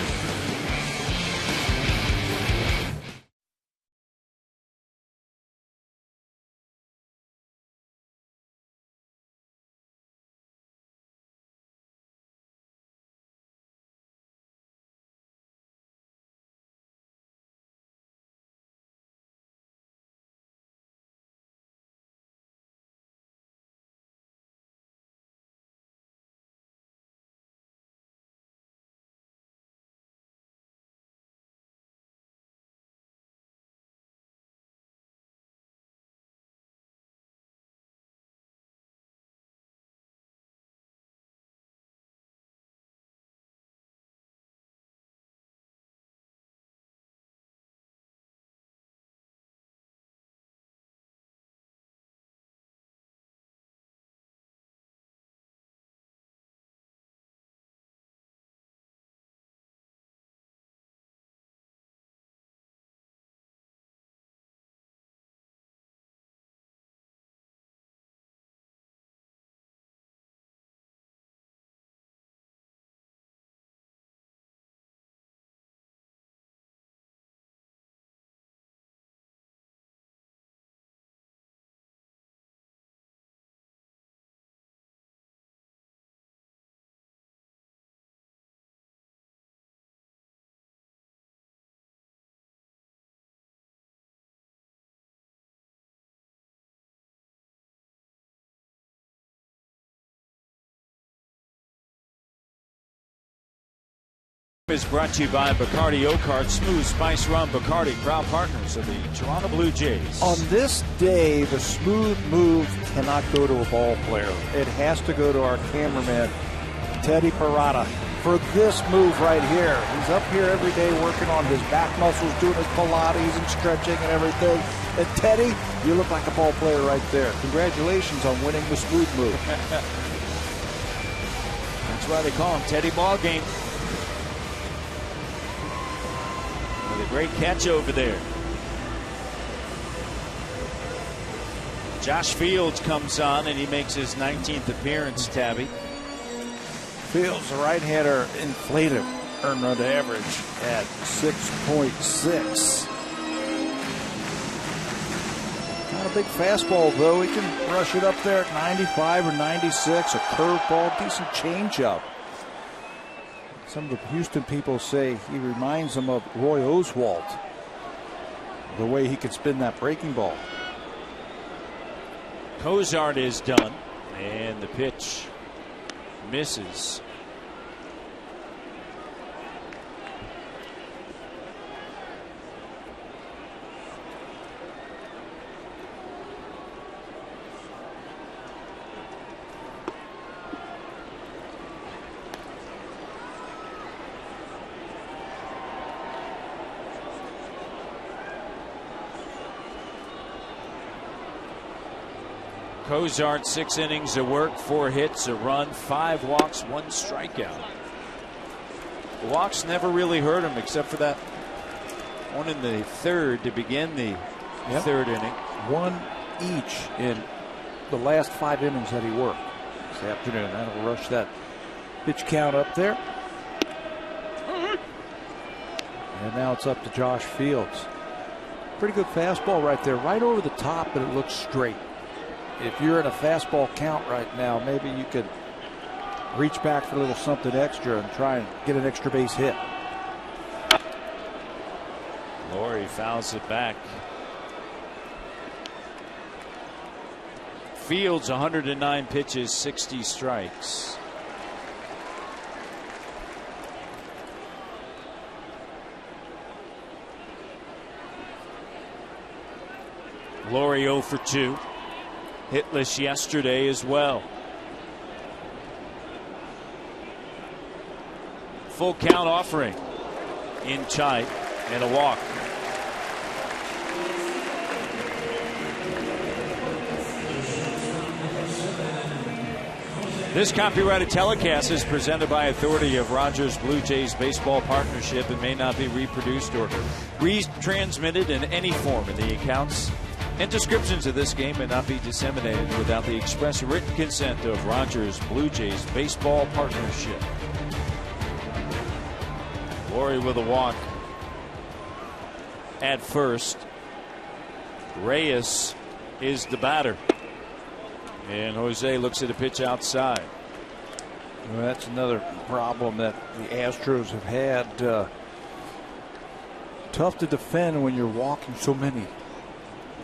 Is brought to you by Bacardi Oakart Smooth Spice Rum. Bacardi, proud partners of the Toronto Blue Jays. On this day, the smooth move cannot go to a ball player. It has to go to our cameraman, Teddy Parada, for this move right here. He's up here every day working on his back muscles, doing his Pilates and stretching and everything. And Teddy, you look like a ball player right there. Congratulations on winning the smooth move. That's why they call him Teddy Ballgame. With a great catch over there. Josh Fields comes on and he makes his 19th appearance, Tabby. Fields, the right-hander, inflated earned run average at 6.6. Not a big fastball, though. He can rush it up there at 95 or 96. A curveball, decent changeup. Some of the Houston people say he reminds them of Roy Oswalt, the way he could spin that breaking ball. Cozart is done, and the pitch misses. Cozart, 6 innings of work, 4 hits, a run, 5 walks, 1 strikeout. The walks never really hurt him except for that one in the third to begin the third inning. 1 each in the last 5 innings that he worked this afternoon. That'll rush that pitch count up there. And now it's up to Josh Fields. Pretty good fastball right there, right over the top, but it looks straight. If you're in a fastball count right now, maybe you could reach back for a little something extra and try and get an extra base hit. Laurie fouls it back. Fields, 109 pitches, 60 strikes. Laurie 0 for 2. Hitless yesterday as well. Full count offering in tight and a walk. This copyrighted telecast is presented by authority of Rogers Blue Jays Baseball Partnership and may not be reproduced or retransmitted in any form in the accounts and descriptions of this game may not be disseminated without the express written consent of Rogers Blue Jays Baseball Partnership. Laurie with a walk at first. Reyes is the batter. And Jose looks at a pitch outside. Well, that's another problem that the Astros have had. Tough to defend when you're walking so many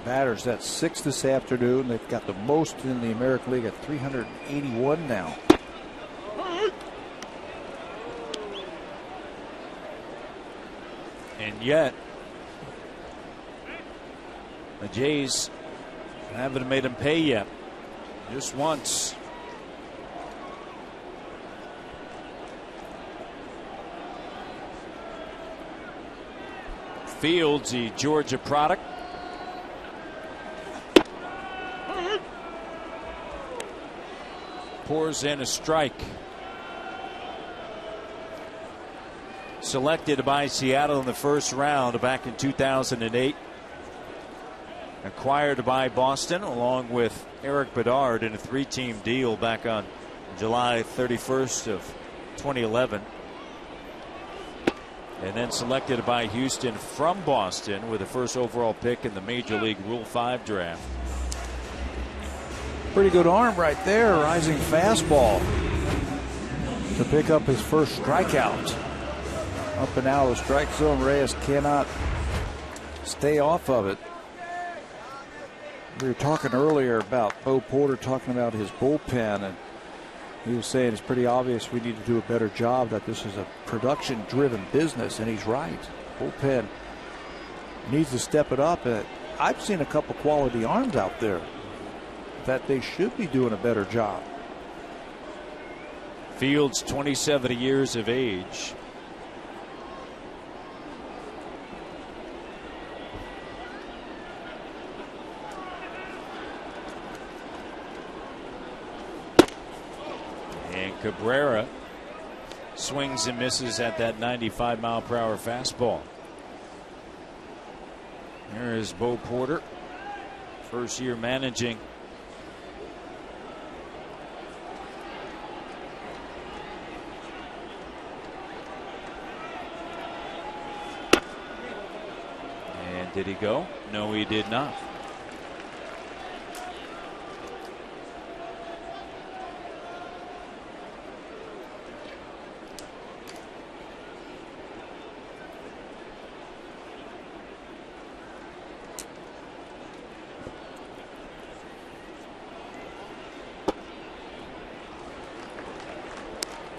batters. That's 6 this afternoon. They've got the most in the American League at 381 now. And yet, the Jays haven't made him pay yet. Just once. Fields, the Georgia product. Pours in a strike. Selected by Seattle in the first round back in 2008. Acquired by Boston along with Eric Bedard in a 3-team deal back on July 31st of 2011. And then selected by Houston from Boston with the first overall pick in the Major League Rule 5 draft. Pretty good arm right there. Rising fastball to pick up his first strikeout. Up and out of the strike zone. Reyes cannot stay off of it. We were talking earlier about Bo Porter talking about his bullpen, and He was saying it's pretty obvious we need to do a better job, that this is a production-driven business, and he's right. Bullpen needs to step it up. I've seen a couple quality arms out there that they should be doing a better job. Fields, 27 years of age. And Cabrera swings and misses at that 95-mile-per-hour fastball. Here is Bo Porter, first year managing. And did he go? No, he did not.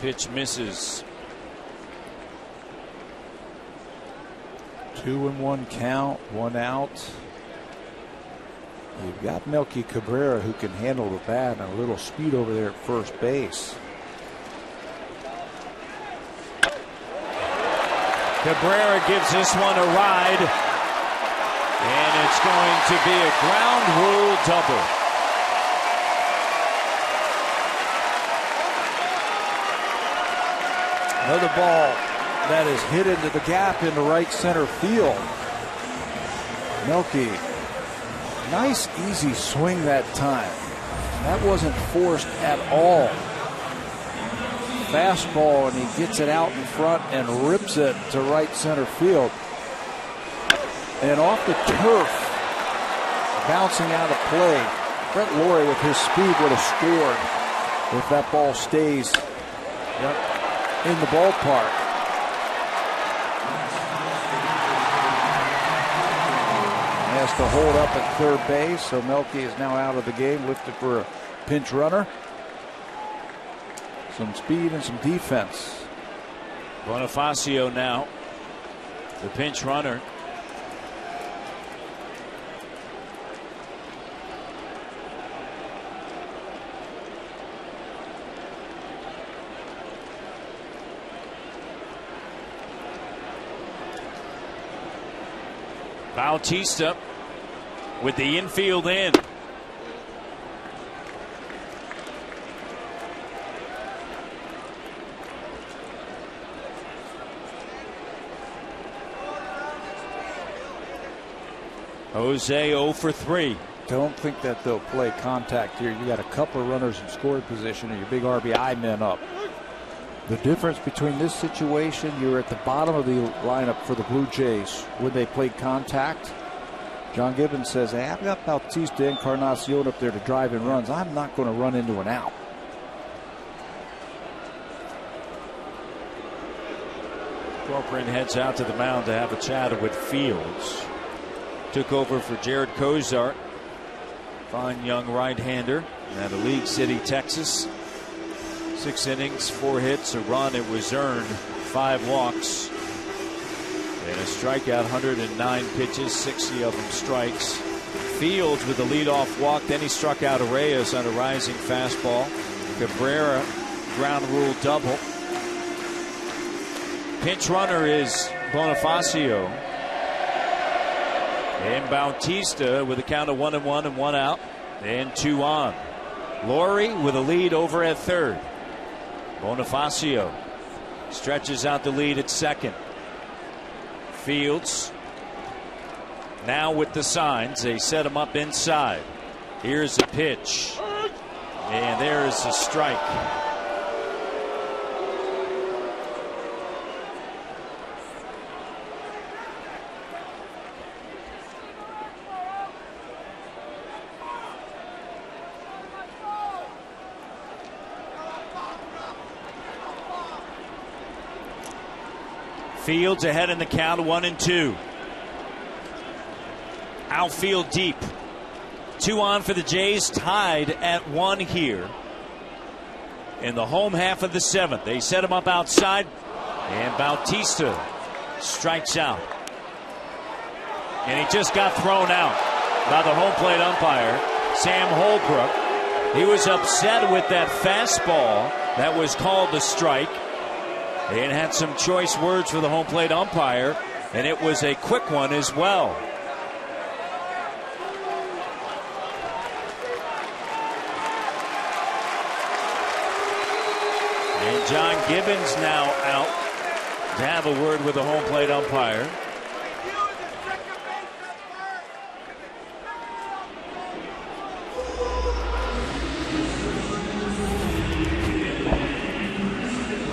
Pitch misses. 2-1 count, 1 out. You've got Melky Cabrera, who can handle the bat, and a little speed over there at first base. Cabrera gives this one a ride, and it's going to be a ground rule double. Another ball that is hit into the gap into right center field. Melky, nice easy swing that time. That wasn't forced at all. Fastball, and he gets it out in front and rips it to right center field. And off the turf, bouncing out of play. Brett Laurie, with his speed, would have scored if that ball stays in the ballpark. Has to hold up at third base, so Melky is now out of the game, lifted for a pinch runner. Some speed and some defense. Bonifacio now, the pinch runner. Bautista with the infield in. Jose 0 for 3. Don't think that they'll play contact here. You got a couple of runners in scoring position and your big RBI men up. The difference between this situation, you're at the bottom of the lineup for the Blue Jays when they played contact. John Gibbons says, hey, I've got Bautista and Encarnacion up there to drive in runs. I'm not going to run into an out. Corcoran heads out to the mound to have a chat with Fields. Took over for Jared Cozart, fine young right-hander out of League City, Texas. 6 innings, 4 hits, a run. It was earned, 5 walks, and a strikeout. 109 pitches, 60 of them strikes. Fields with the leadoff walk. Then he struck out Arraez on a rising fastball. Cabrera, ground rule double. Pinch runner is Bonifacio. And Bautista with a count of 1-1 and 1 out, and 2 on. Laurie with a lead over at third. Bonifacio stretches out the lead at second. Fields now with the signs. They set him up inside. Here's a pitch, and there's a strike. Fields ahead in the count, 1-2. Outfield deep. 2 on for the Jays, tied at 1 here. in the home half of the 7th. They set him up outside, and Bautista strikes out. And he just got thrown out by the home plate umpire, Sam Holbrook. He was upset with that fastball that was called a strike, and had some choice words for the home plate umpire, and it was a quick one as well. And John Gibbons now out to have a word with the home plate umpire.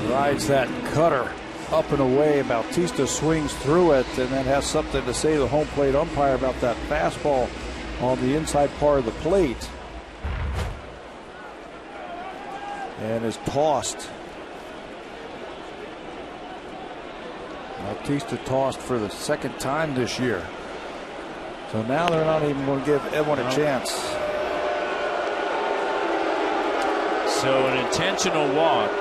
Rides that cutter up and away. Bautista swings through it and then has something to say to the home plate umpire about that fastball on the inside part of the plate. And is tossed. Bautista tossed for the 2nd time this year. So now they're not even going to give Edwin a chance. So an intentional walk.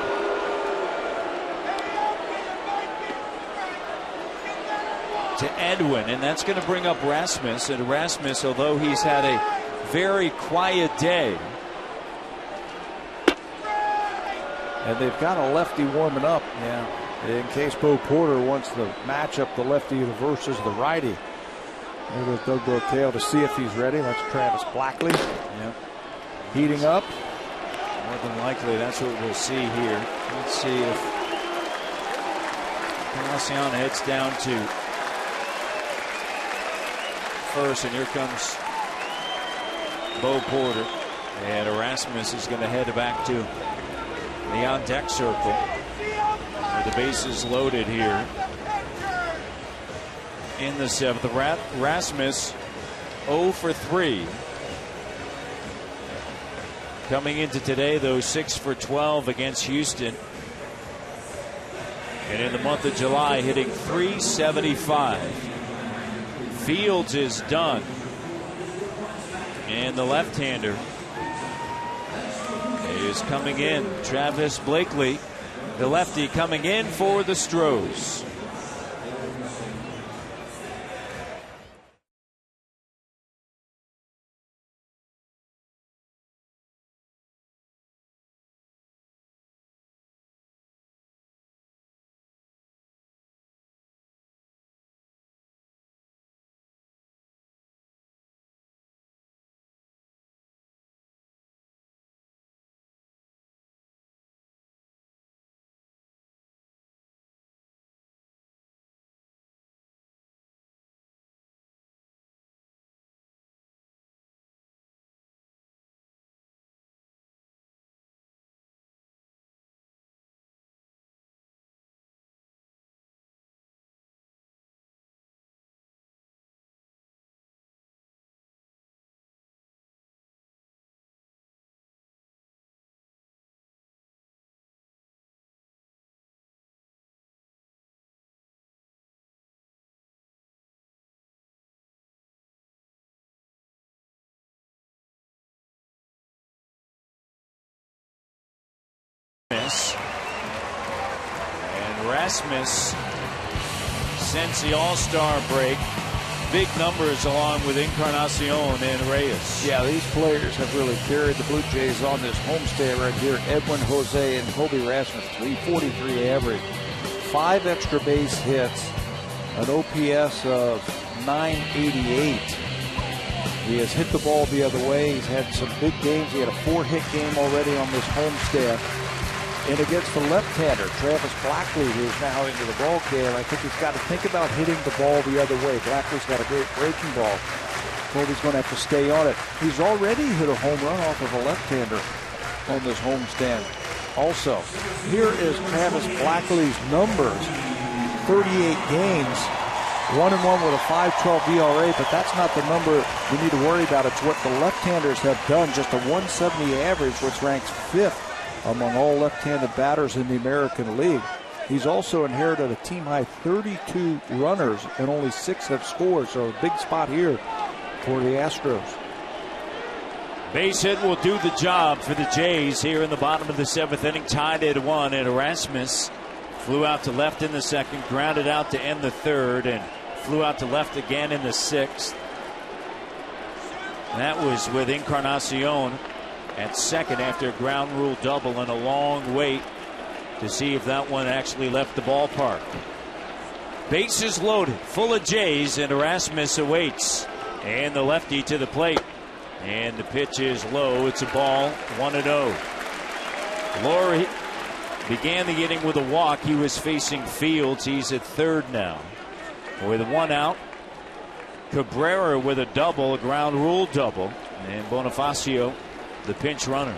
To Edwin, and that's going to bring up Rasmus. And Rasmus, although he's had a very quiet day, and they've got a lefty warming up. Yeah. In case Bo Porter wants to match up the lefty versus the righty. There's Doug Brocail to see if he's ready. That's Travis Blackley. Yeah. Heating up. More than likely, that's what we'll see here. Let's see if Encarnacion heads down to first, and here comes Bo Porter, and Erasmus is going to head back to the on deck circle with the bases loaded here in the 7th. Erasmus 0 for 3 coming into today, though 6 for 12 against Houston, and in the month of July hitting .375. Fields is done, and the left-hander is coming in. Travis Blakely, the lefty, coming in for the Astros. And Rasmus, since the All-Star break, big numbers along with Encarnacion and Reyes. Yeah, these players have really carried the Blue Jays on this homestand right here. Edwin Jose and Kobe Rasmus, 343 average, 5 extra base hits, an OPS of 988. He has hit the ball the other way. He's had some big games. He had a 4-hit game already on this homestand. And against the left-hander, Travis Blackley, who is now into the ball game, I think he's got to think about hitting the ball the other way. Blackley's got a great breaking ball. Kobe's going to have to stay on it. He's already hit a home run off of a left-hander on this homestand. Also, here is Travis Blackley's numbers. 38 games, 1-1 with a 5.12 ERA, but that's not the number we need to worry about. It's what the left-handers have done. Just a 170 average, which ranks 5th among all left-handed batters in the American League. He's also inherited a team-high 32 runners, and only 6 have scored, so a big spot here for the Astros. Base hit will do the job for the Jays here in the bottom of the 7th inning, tied at 1. And Erasmus flew out to left in the 2nd, grounded out to end the 3rd, and flew out to left again in the 6th. That was with Encarnacion at 2nd after a ground rule double and a long wait to see if that one actually left the ballpark. Bases loaded, full of Jays, and Erasmus awaits. And the lefty to the plate. And the pitch is low. It's a ball, 1-0. Laurie began the inning with a walk. He was facing Fields. He's at 3rd now. With 1 out, Cabrera with a double, a ground rule double. And Bonifacio, the pinch runner.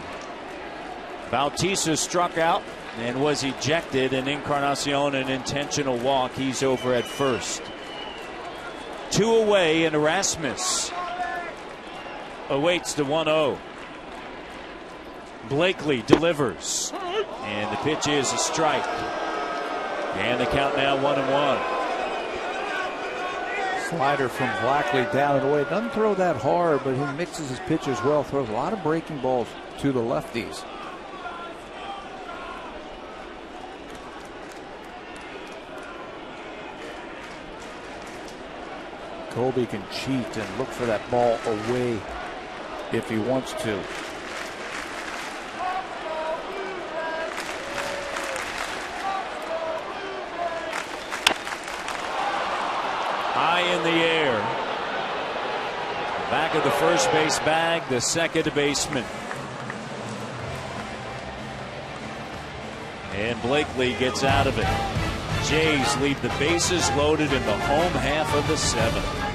Bautista struck out and was ejected, and Encarnacion an intentional walk. He's over at 1st. 2 away, and Erasmus awaits the 1-0. Blakely delivers, and the pitch is a strike. And the count now 1-1. Slider from Blackley down and away. Doesn't throw that hard, but he mixes his pitches well. Throws a lot of breaking balls to the lefties. Colby can cheat and look for that ball away if he wants to. High in the air. Back of the first base bag, the second baseman. And Blakely gets out of it. Jays leave the bases loaded in the home half of the 7th.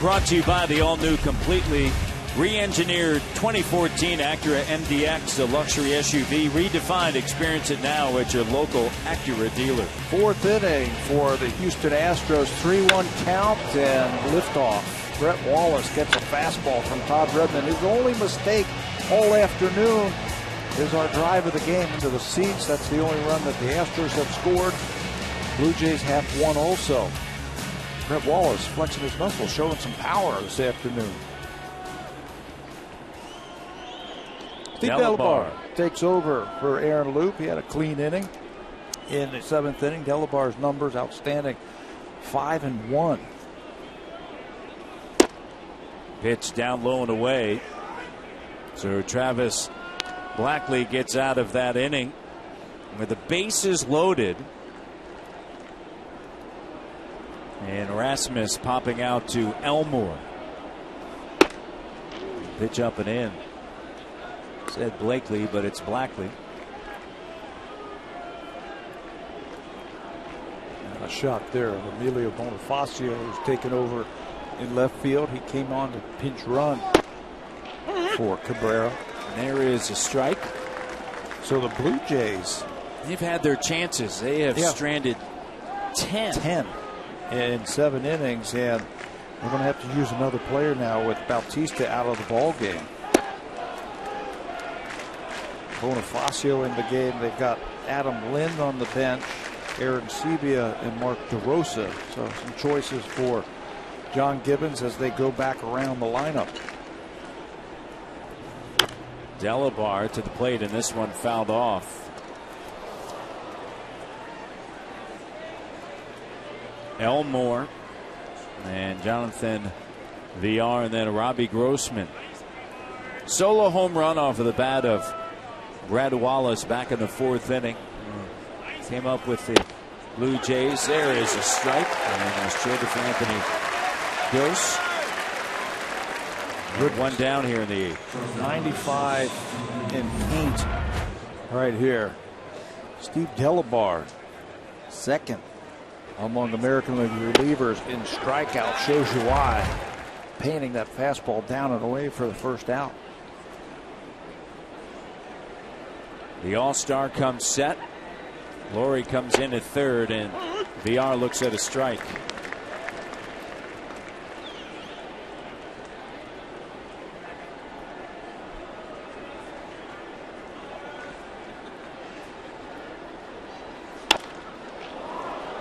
Brought to you by the all-new, completely re-engineered 2014 Acura MDX, the luxury SUV redefined. Experience it now at your local Acura dealer. 4th inning for the Houston Astros. 3-1 count and liftoff. Brett Wallace gets a fastball from Todd Redmond. His only mistake all afternoon is our drive of the game into the seats. That's the only run that the Astros have scored. Blue Jays have one also. Brett Wallace flexing his muscles, showing some power this afternoon. Steve Delabar takes over for Aaron Loop. He had a clean inning in the 7th inning. Delabar's numbers outstanding, 5-1. Pitch down low and away. So Travis Blackley gets out of that inning with the bases loaded. And Erasmus popping out to Elmore. Pitch up and in. Said Blakely, but it's Blackley. And a shot there of Emilio Bonifacio, who's taken over in left field. He came on to pinch run for Cabrera. And there is a strike. So the Blue Jays, they've had their chances. They have stranded 10 in 7 innings, and they're going to have to use another player now with Bautista out of the ball game. Bonifacio in the game. They've got Adam Lind on the bench, Aaron Sebia, and Mark DeRosa. So some choices for John Gibbons as they go back around the lineup. Delabar to the plate, and this one fouled off. Elmore and Jonathan VR, and then Robbie Grossman. Solo home run off of the bat of Brad Wallace back in the 4th inning. Came up with the Blue Jays. There is a strike, and was traded for Anthony Gross. Good one down here in the 8th. 95 in paint right here. Steve Delabar, second among American League relievers in strikeout. Shows you why. Painting that fastball down and away for the first out. The All-Star comes set. Laurie comes in at 3rd, and VR looks at a strike.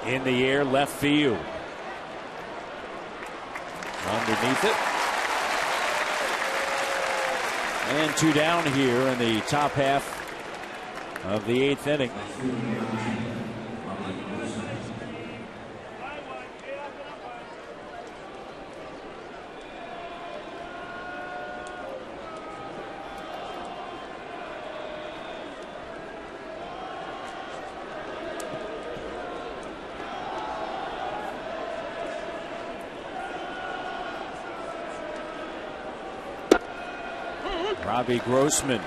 In the air, left field. Underneath it. And 2 down here in the top half of the 8th inning. Robbie Grossman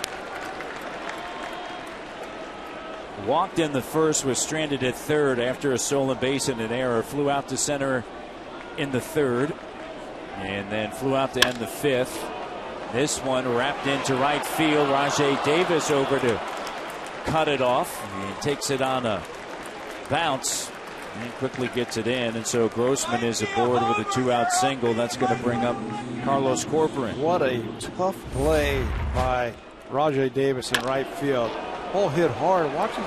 walked in the 1st, was stranded at 3rd after a stolen base and an error. Flew out to center in the 3rd, and then flew out to end the 5th. This one wrapped into right field. Rajai Davis over to cut it off. He takes it on a bounce and quickly gets it in. And so Grossman is aboard with a 2-out single. That's going to bring up Carlos Corcoran. What a tough play by Rajai Davis in right field. Ball hit hard. Watch him.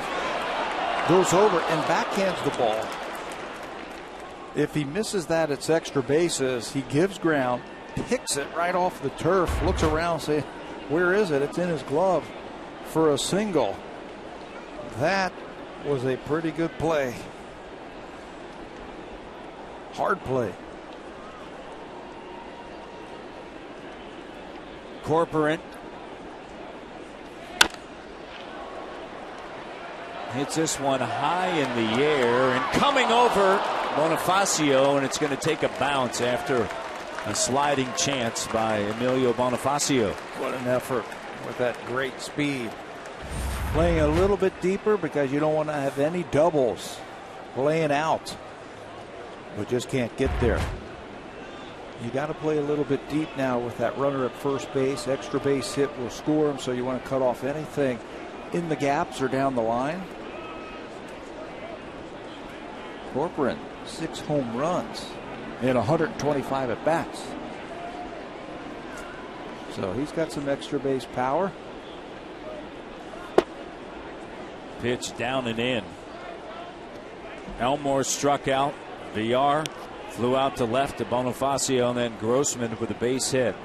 Goes over and backhands the ball. If he misses that, it's extra bases. He gives ground, picks it right off the turf, looks around, saying, where is it? It's in his glove for a single. That was a pretty good play. Hard play. Corcoran hits this one high in the air and coming over Bonifacio, and it's going to take a bounce after a sliding chance by Emilio Bonifacio. What an effort with that great speed. Playing a little bit deeper because you don't want to have any doubles laying out, but just can't get there. You got to play a little bit deep now with that runner at first base. Extra base hit will score him, so you want to cut off anything in the gaps or down the line. Corcoran, 6 home runs and 125 at bats. So he's got some extra base power. Pitch down and in. Elmore struck out. VR flew out to left to Bonifacio, and then Grossman with a base hit.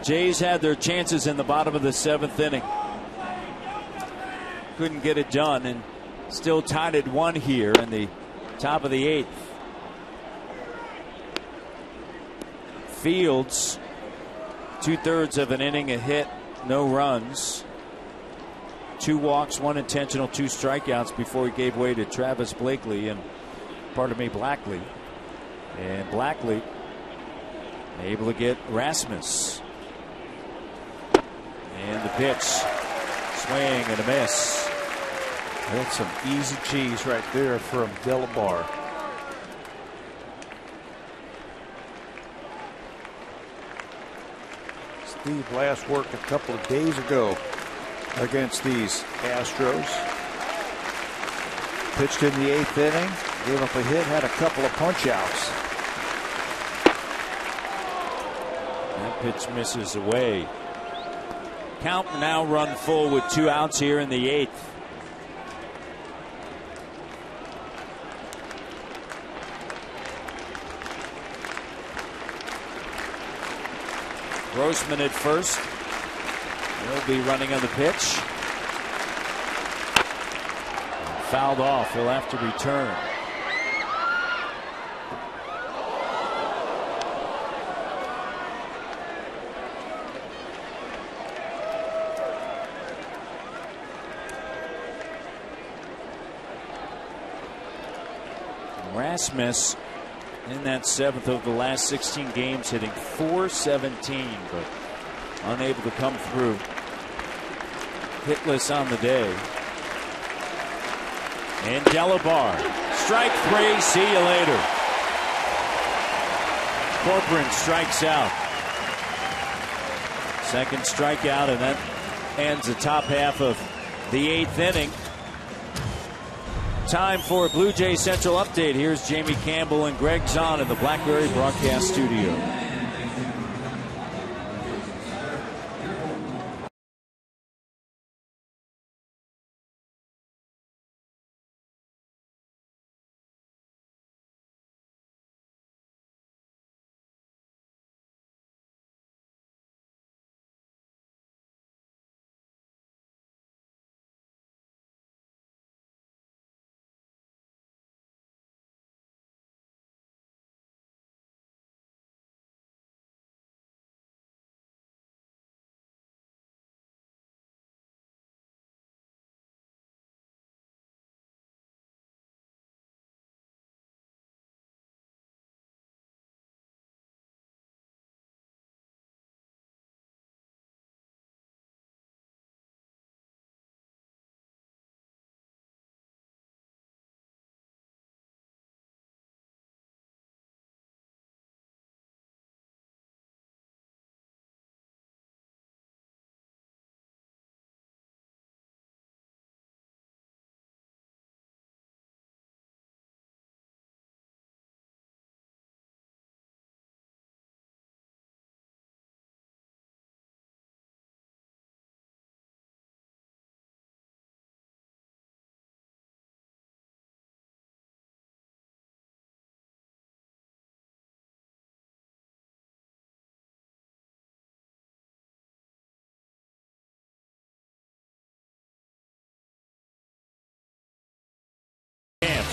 Jays had their chances in the bottom of the 7th inning. Couldn't get it done, and still tied at 1 here in the top of the 8th. Fields, 2/3 of an inning, a hit, no runs. 2 walks, 1 intentional, 2 strikeouts before he gave way to Travis Blackley. And Blackley able to get Rasmus. And the pitch, swing and a miss. That's some easy cheese right there from Delabar. Steve last worked a couple of days ago against these Astros. Pitched in the 8th inning, gave up a hit, had a couple of punch-outs. That pitch misses away. Count now run full with 2 outs here in the 8th. Grossman at first. He'll be running on the pitch. Fouled off. He'll have to return. Rasmus in that 7th of the last 16 games, hitting .417, but unable to come through. Hitless on the day. And Delabar, strike 3, see you later. Corcoran strikes out. Second strikeout, and that ends the top half of the 8th inning. Time for a Blue Jays Central update. Here's Jamie Campbell and Greg Zahn in the Blackberry broadcast studio.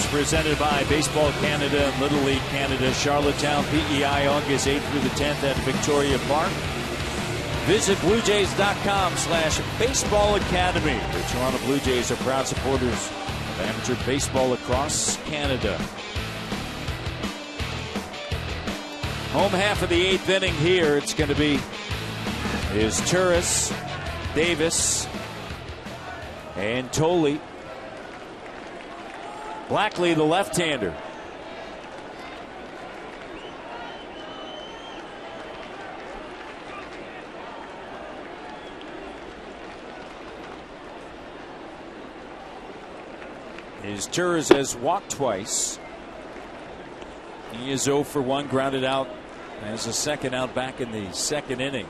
Presented by Baseball Canada and Little League Canada, Charlottetown, PEI, August 8th through the 10th at Victoria Park. Visit BlueJays.com/Baseball Academy. The Toronto Blue Jays are proud supporters of amateur baseball across Canada. Home half of the 8th inning here. It's going to be Turris, Davis, and Tolley. Blackley, the left-hander. Turris has walked twice. He is 0 for 1, grounded out as a second out back in the 2nd inning.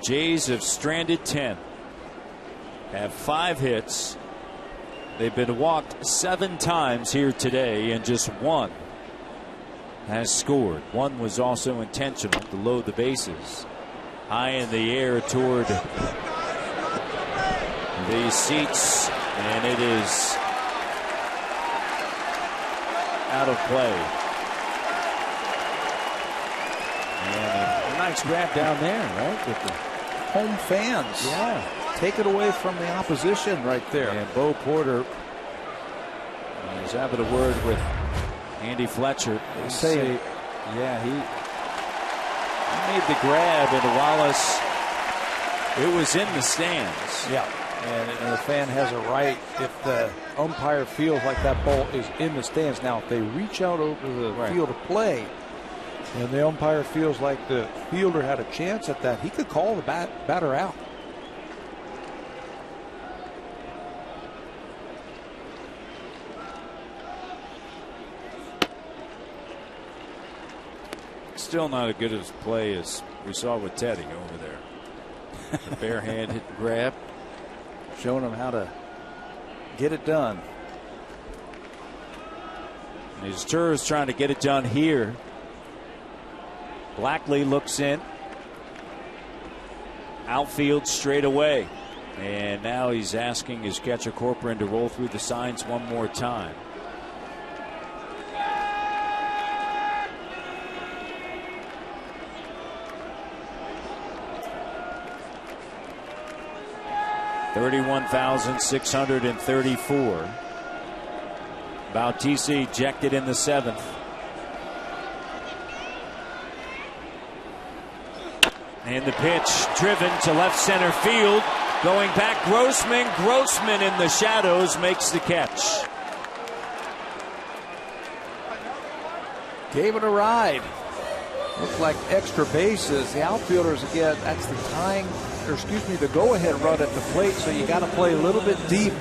Jays have stranded 10. Have 5 hits. They've been walked 7 times here today, and just 1 has scored. 1 was also intentional to load the bases. High in the air toward the seats, and it is out of play. And a nice grab down there, right? With the home fans. Yeah. Take it away from the opposition right there. And Bo Porter is having a word with Andy Fletcher. Yeah, he made the grab, and Wallace, it was in the stands. Yeah, and the fan has a right, if the umpire feels like that ball is in the stands. Now, if they reach out over the field of play, And the umpire feels like the fielder had a chance at that. He could call the batter out. Still not as good as play as we saw with Teddy over there. The barehanded grab. Showing him how to get it done. As Tur is trying to get it done here. Blackley looks in. Outfield straight away. And now he's asking his catcher Corcoran to roll through the signs one more time. $31,634. Bautista ejected in the 7th. And the pitch driven to left center field. Going back, Grossman. Grossman in the shadows makes the catch. Gave it a ride. Looked like extra bases. The outfielders again, that's the the go-ahead run at the plate, so you got to play a little bit deep.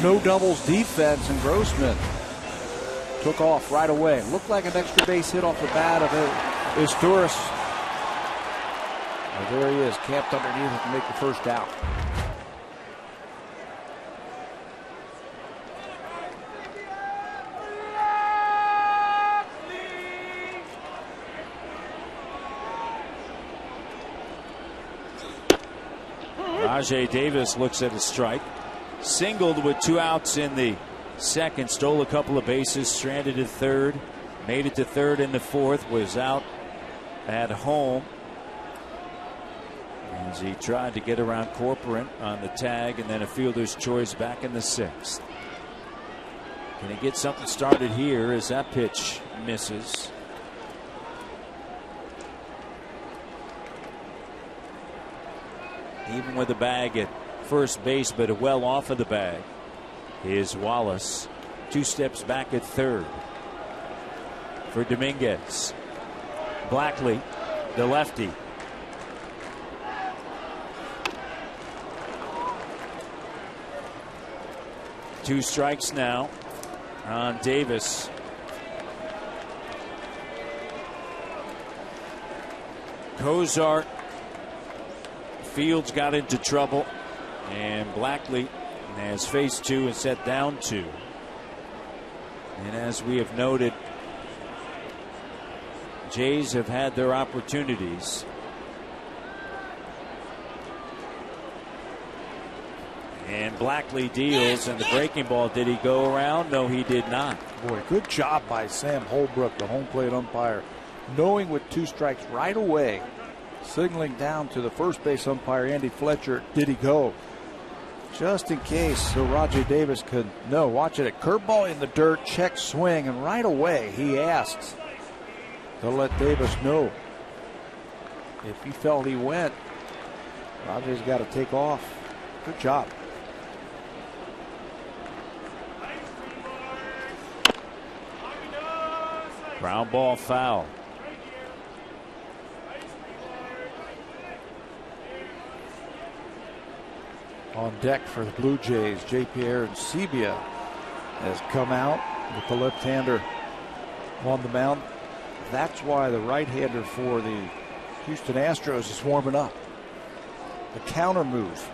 No doubles defense, and Grossman took off right away. Looked like an extra base hit off the bat of Astros. Well, there he is, camped underneath it to make the first out. Rajai Davis looks at a strike. Singled with 2 outs in the 2nd. Stole a couple of bases. Stranded at 3rd. Made it to 3rd in the 4th. Was out at home as he tried to get around Corcoran on the tag, and then a fielder's choice back in the 6th. Can he get something started here as that pitch misses? Even with the bag at first base, but well off of the bag, is Wallace. 2 steps back at 3rd for Dominguez. Blackley, the lefty. Two strikes now on Davis. Cozart. Fields got into trouble, and Blackley has faced 2 and set down 2. And as we have noted, Jays have had their opportunities. And Blackley deals, and the breaking ball, did he go around? No, he did not. Boy, good job by Sam Holbrook, the home plate umpire, knowing with 2 strikes right away, signaling down to the first base umpire, Andy Fletcher, did he go? Just in case, so Rajai Davis could know. Watch it, a curveball in the dirt, check swing, and right away he asks to let Davis know if he felt he went. Rajai's got to take off. Good job. Ground ball foul. On deck for the Blue Jays, J.P. Sebia has come out with the left-hander on the mound. That's why the right-hander for the Houston Astros is warming up. The counter move.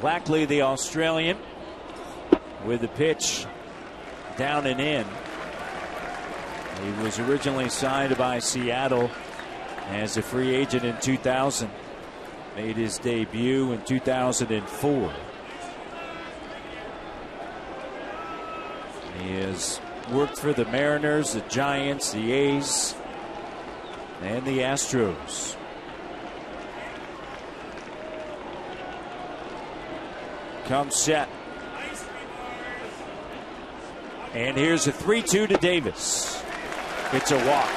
Blackley, the Australian, with the pitch down and in. He was originally signed by Seattle as a free agent in 2000. Made his debut in 2004. He has worked for the Mariners, the Giants, the A's, and the Astros. Comes set. And here's a 3-2 to Davis. It's a walk.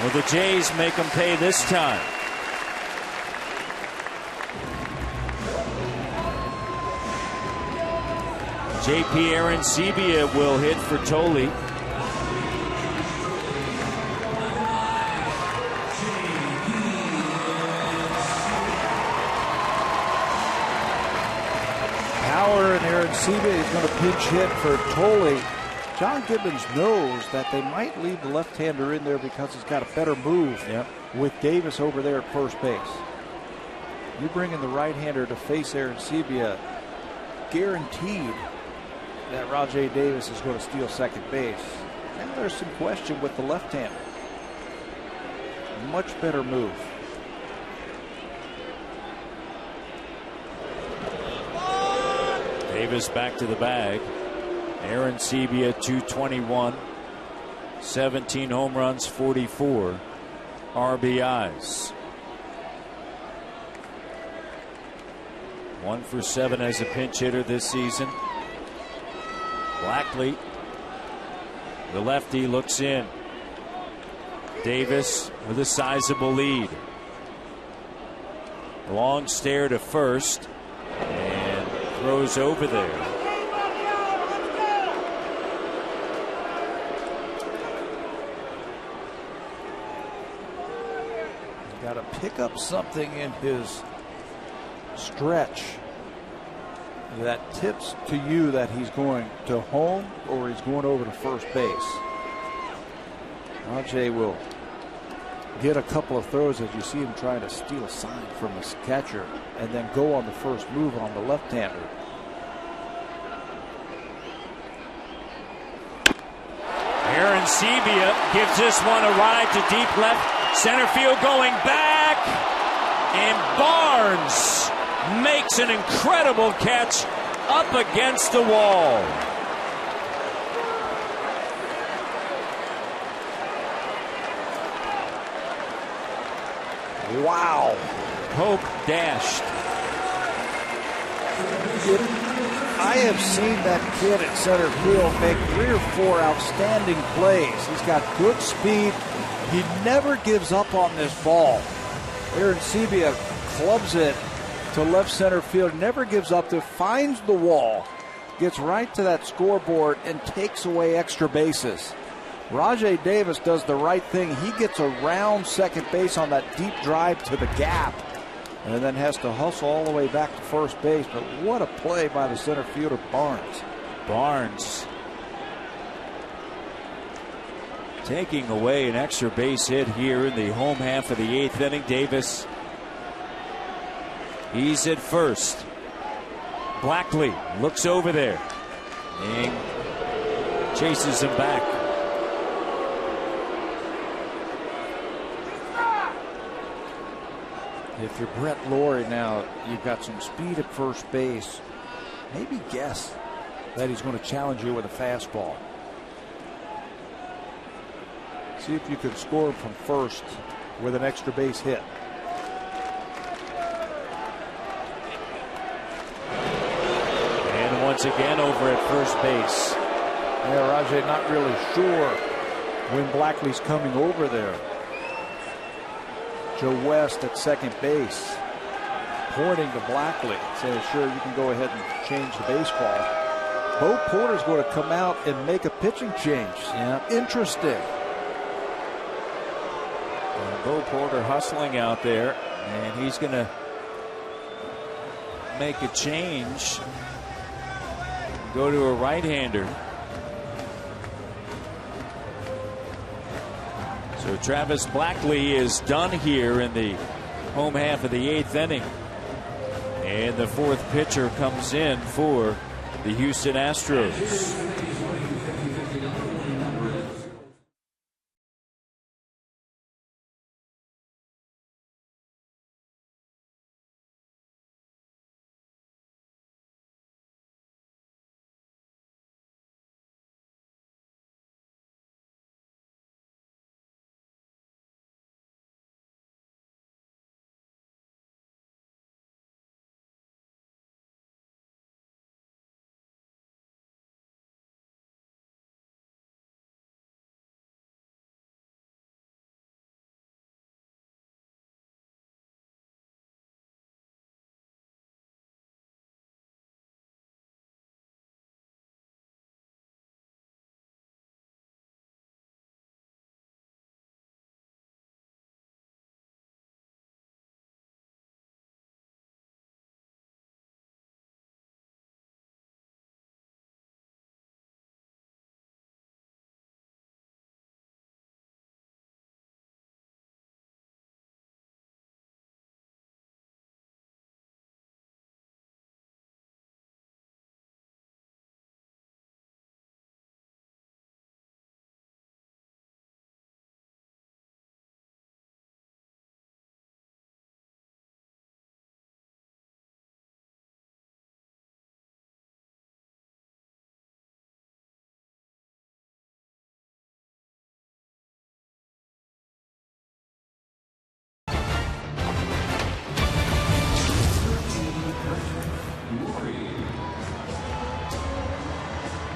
Will the Jays make them pay this time? JP Arancibia will hit for Tolle. Power and Arancibia is going to pinch hit for Tolle. John Gibbons knows that they might leave the left-hander in there because he's got a better move with Davis over there at first base. You bring in the right-hander to face Arancibia, guaranteed that Rajay Davis is going to steal second base. Now there's some question with the left-hander. Much better move. Davis back to the bag. Arancibia 221, 17 home runs, 44 RBIs. 1 for 7 as a pinch hitter this season. Blackley, the lefty, looks in. Davis with a sizable lead. Long stare to first and throws over there. Got to pick up something in his stretch that tips to you that he's going to home or he's going over to first base. Rajay will get a couple of throws as you see him trying to steal a sign from his catcher and then go on the first move on the left-hander. Arancibia gives this one a ride to deep left center field, going back, and Barnes makes an incredible catch up against the wall. Wow. Hope dashed. I have seen that kid at center field make 3 or 4 outstanding plays. He's got good speed. He never gives up on this ball. Arancibia clubs it to left center field, never gives up, finds the wall, gets right to that scoreboard and takes away extra bases. Rajay Davis does the right thing. He gets around second base on that deep drive to the gap and then has to hustle all the way back to first base. But what a play by the center fielder, Barnes. Barnes taking away an extra base hit here in the home half of the 8th inning. Davis, he's at first. Blackley looks over there and chases him back. If you're Brett Lawrie now, you've got some speed at first base. Maybe guess that he's going to challenge you with a fastball. See if you can score him from first with an extra base hit. And once again over at first base. Yeah, Rajay not really sure when Blackley's coming over there. Joe West at second base, pointing to Blackley, saying, sure, you can go ahead and change the baseball. Bo Porter's going to come out and make a pitching change. Yeah. Interesting. Bo Porter hustling out there, and he's going to make a change, go to a right-hander. So Travis Blackley is done here in the home half of the 8th inning. And the 4th pitcher comes in for the Houston Astros.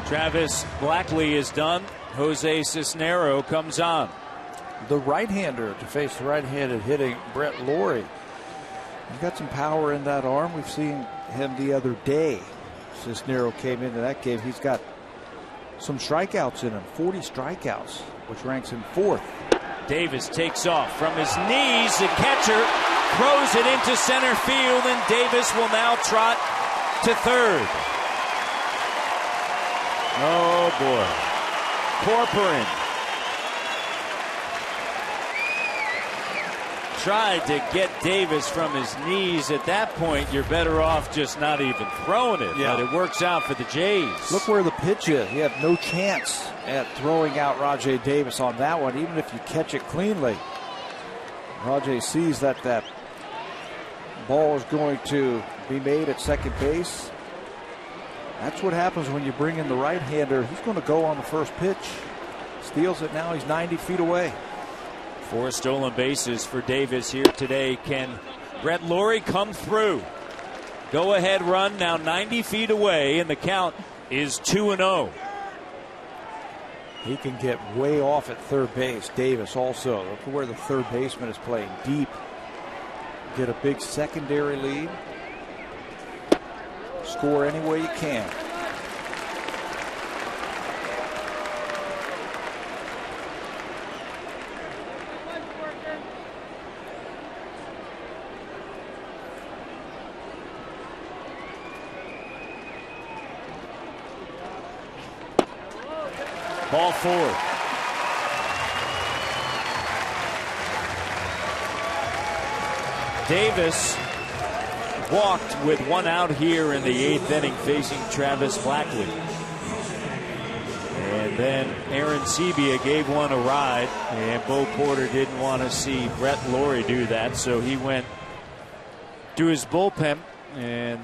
Travis Blackley is done. Jose Cisnero comes on. The right-hander to face the right-handed hitting Brett Lawrie. He's got some power in that arm. We've seen him the other day. Cisnero came into that game. He's got some strikeouts in him, 40 strikeouts, which ranks him 4th. Davis takes off from his knees. The catcher throws it into center field, and Davis will now trot to third. Oh, boy. Corcoran tried to get Davis from his knees. At that point, you're better off just not even throwing it. Yeah. But it works out for the Jays. Look where the pitch is. You have no chance at throwing out Rajai Davis on that one, even if you catch it cleanly. Rajai sees that that ball is going to be made at second base. That's what happens when you bring in the right-hander. He's going to go on the first pitch. Steals it now. He's 90 feet away. 4 stolen bases for Davis here today. Can Brett Lawrie come through? Go ahead run now 90 feet away, and the count is 2-0. He can get way off at third base. Davis also. Look at where the third baseman is playing deep. Get a big secondary lead. Score any way you can. Ball 4. Davis walked with 1 out here in the 8th inning facing Travis Blackley. And then Aaron Sebia gave one a ride, and Bo Porter didn't want to see Brett Lawrie do that, so he went to his bullpen, and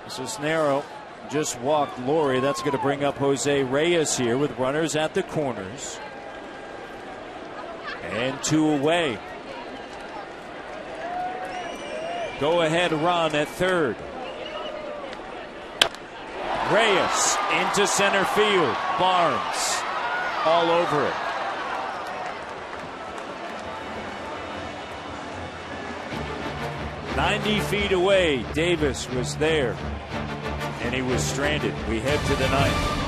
Cisnero just walked Lawrie. That's going to bring up Jose Reyes here with runners at the corners. And 2 away. Go ahead run at third. Reyes into center field. Barnes all over it. "90 feet away, Davis was there, and he was stranded." We head to the 9th.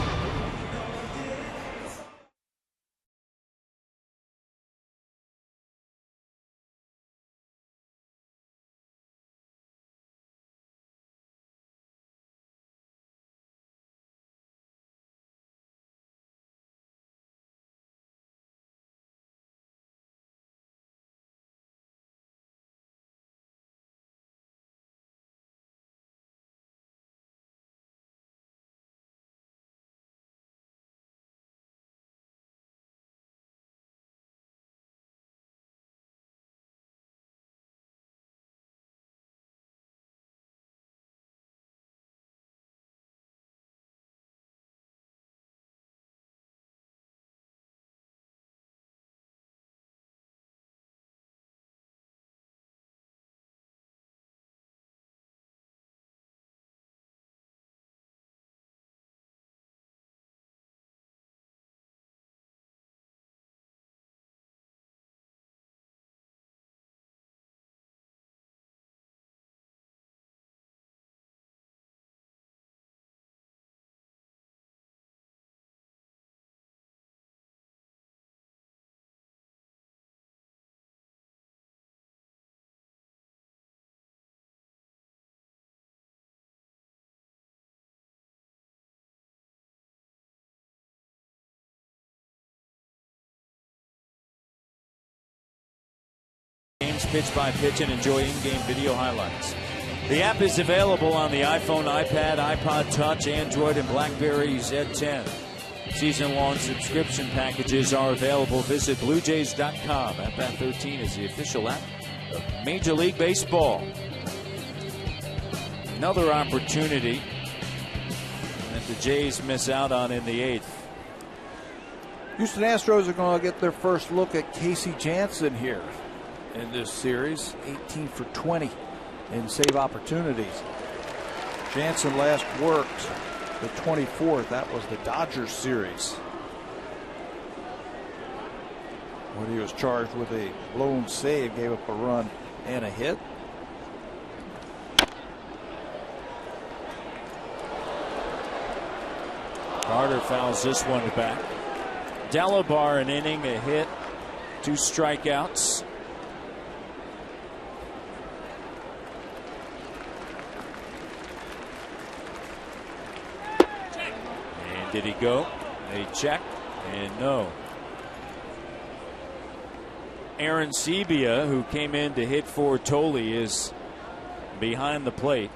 Games pitch by pitch and enjoy in-game video highlights. The app is available on the iPhone, iPad, iPod Touch, Android, and BlackBerry Z10. Season-long subscription packages are available. Visit BlueJays.com. At-Bat13 is the official app of Major League Baseball. Another opportunity that the Jays miss out on in the 8th. Houston Astros are going to get their first look at Casey Janssen here in this series. 18 for 20 in save opportunities. Janssen last worked the 24th. That was the Dodgers series, when he was charged with a blown save, gave up a run and a hit. Carter fouls this one back. Delabar an inning, a hit, 2 strikeouts. And did he go? They check, and no. Aaron Sebia, who came in to hit for Tolle, is behind the plate.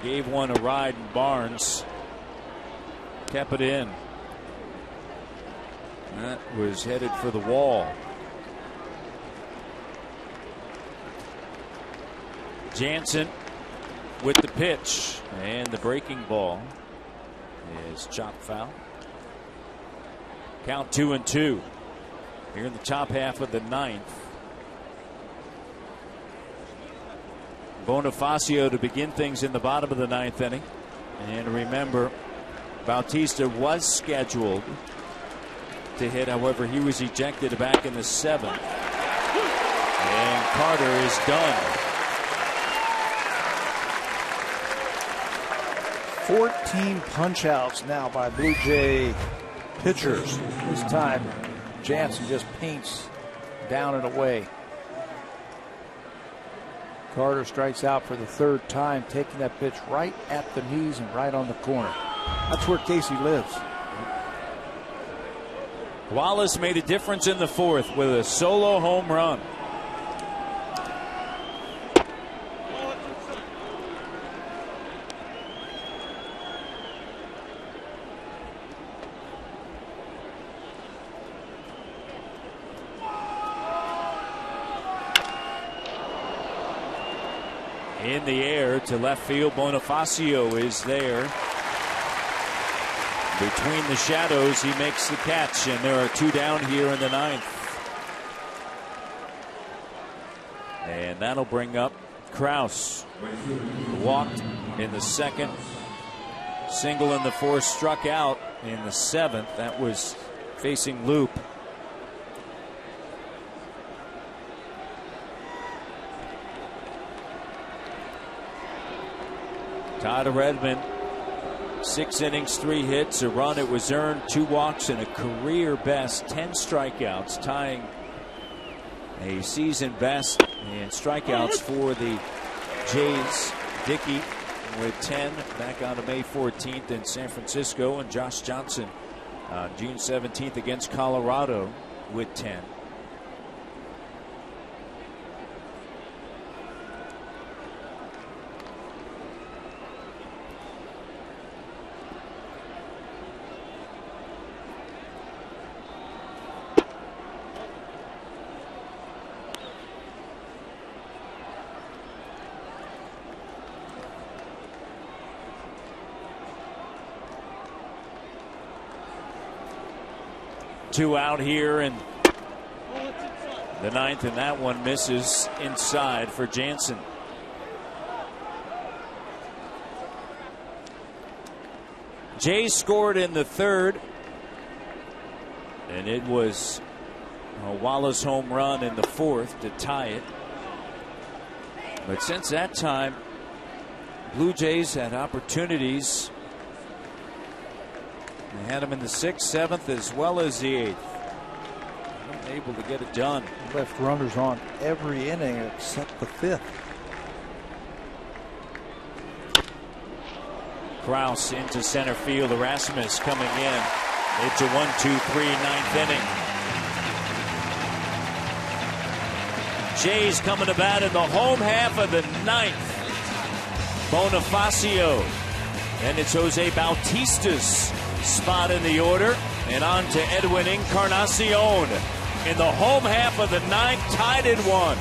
Gave one a ride, and Barnes kept it in. That was headed for the wall. Jansen with the pitch, and the breaking ball is chopped foul. Count 2-2 here in the top half of the 9th. Bonifacio to begin things in the bottom of the 9th inning. And remember, Bautista was scheduled to hit. However, he was ejected back in the 7th. And Carter is done. 14 punch-outs now by Blue Jay pitchers. This time, Jansen just paints down and away. Carter strikes out for the 3rd time, taking that pitch right at the knees and right on the corner. That's where Casey lives. Wallace made a difference in the 4th with a solo home run. In the air to left field, Bonifacio is there. Between the shadows, he makes the catch, and there are 2 down here in the 9th. And that'll bring up Kraus. Walked in the 2nd, single in the 4th, struck out in the 7th. That was facing Loop. Todd Redmond, 6 innings, 3 hits, a run. It was earned, 2 walks, and a career best 10 strikeouts, tying a season best in strikeouts for the Jays. Dickey with 10 back on May 14th in San Francisco, and Josh Johnson on June 17th against Colorado with 10. Two out here in the 9th, and that one misses inside for Jansen. Jay scored in the 3rd, and it was a Wallace home run in the 4th to tie it. But since that time, Blue Jays had opportunities. They had him in the 6th, 7th, as well as the 8th. Unable to get it done. Left runners on every inning except the 5th. Kraus into center field. Erasmus coming in. It's a 1-2-3 9th inning. Jays coming to bat in the home half of the 9th. Bonifacio. And it's Jose Bautista's spot in the order, and on to Edwin Encarnacion in the home half of the 9th, tied at 1.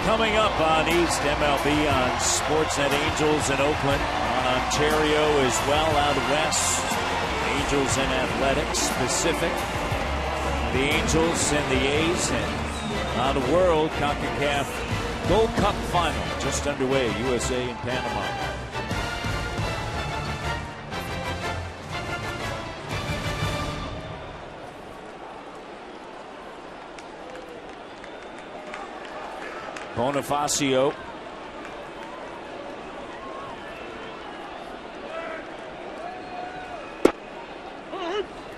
Coming up on East MLB on Sportsnet, Angels in Oakland, on Ontario as well out west. Angels and Athletics Pacific. The Angels and the A's, and on the World CONCACAF Gold Cup final just underway, USA and Panama. Bonifacio.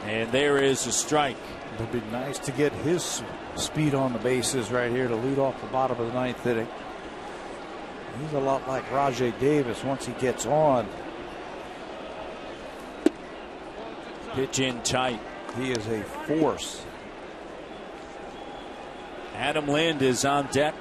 And there is a strike. It'll be nice to get his speed on the bases right here to lead off the bottom of the ninth inning. He's a lot like Rajay Davis once he gets on. Pitch in tight. He is a force. Adam Lind is on deck.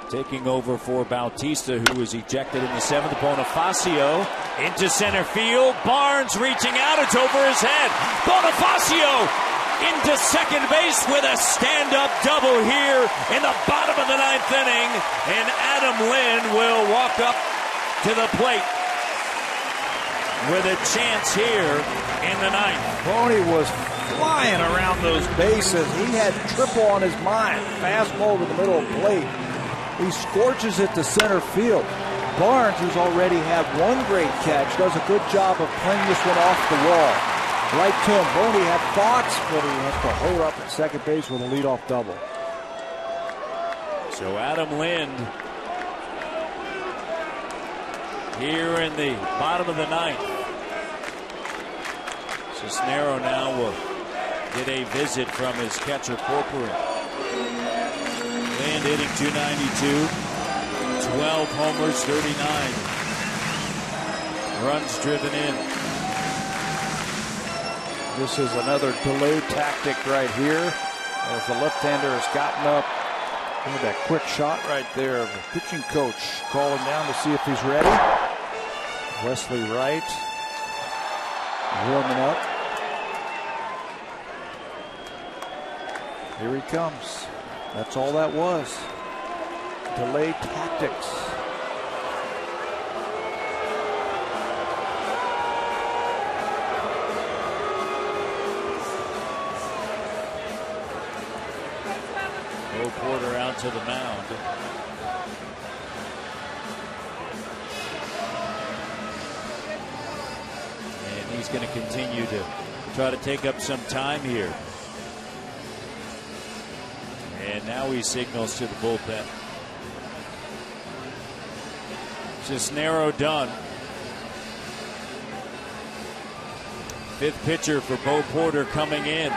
Taking over for Bautista, who was ejected in the seventh. Bonifacio into center field. Barnes reaching out. It's over his head. Bonifacio into second base with a stand-up double here in the bottom of the ninth inning. And Adam Lind will walk up to the plate with a chance here in the ninth. Boney was flying around those bases. He had triple on his mind. Fastball to the middle of the plate. He scorches it to center field. Barnes, who's already had one great catch, does a good job of playing this one off the wall. Right to him. Boney had thoughts, but he has to hold up at second base with a leadoff double. So Adam Lind here in the bottom of the ninth. Cisnero now will get a visit from his catcher Corcoran. Lind hitting .292, 12 homers, 39 runs driven in. This is another delay tactic right here as the left-hander has gotten up. Look at that quick shot right there. The pitching coach calling down to see if he's ready. Wesley Wright warming up. Here he comes. That's all that was. Delay tactics. Bo Porter out to the mound. And he's going to continue to try to take up some time here. And now he signals to the bullpen. Cisnero done. Fifth pitcher for Bo Porter coming in.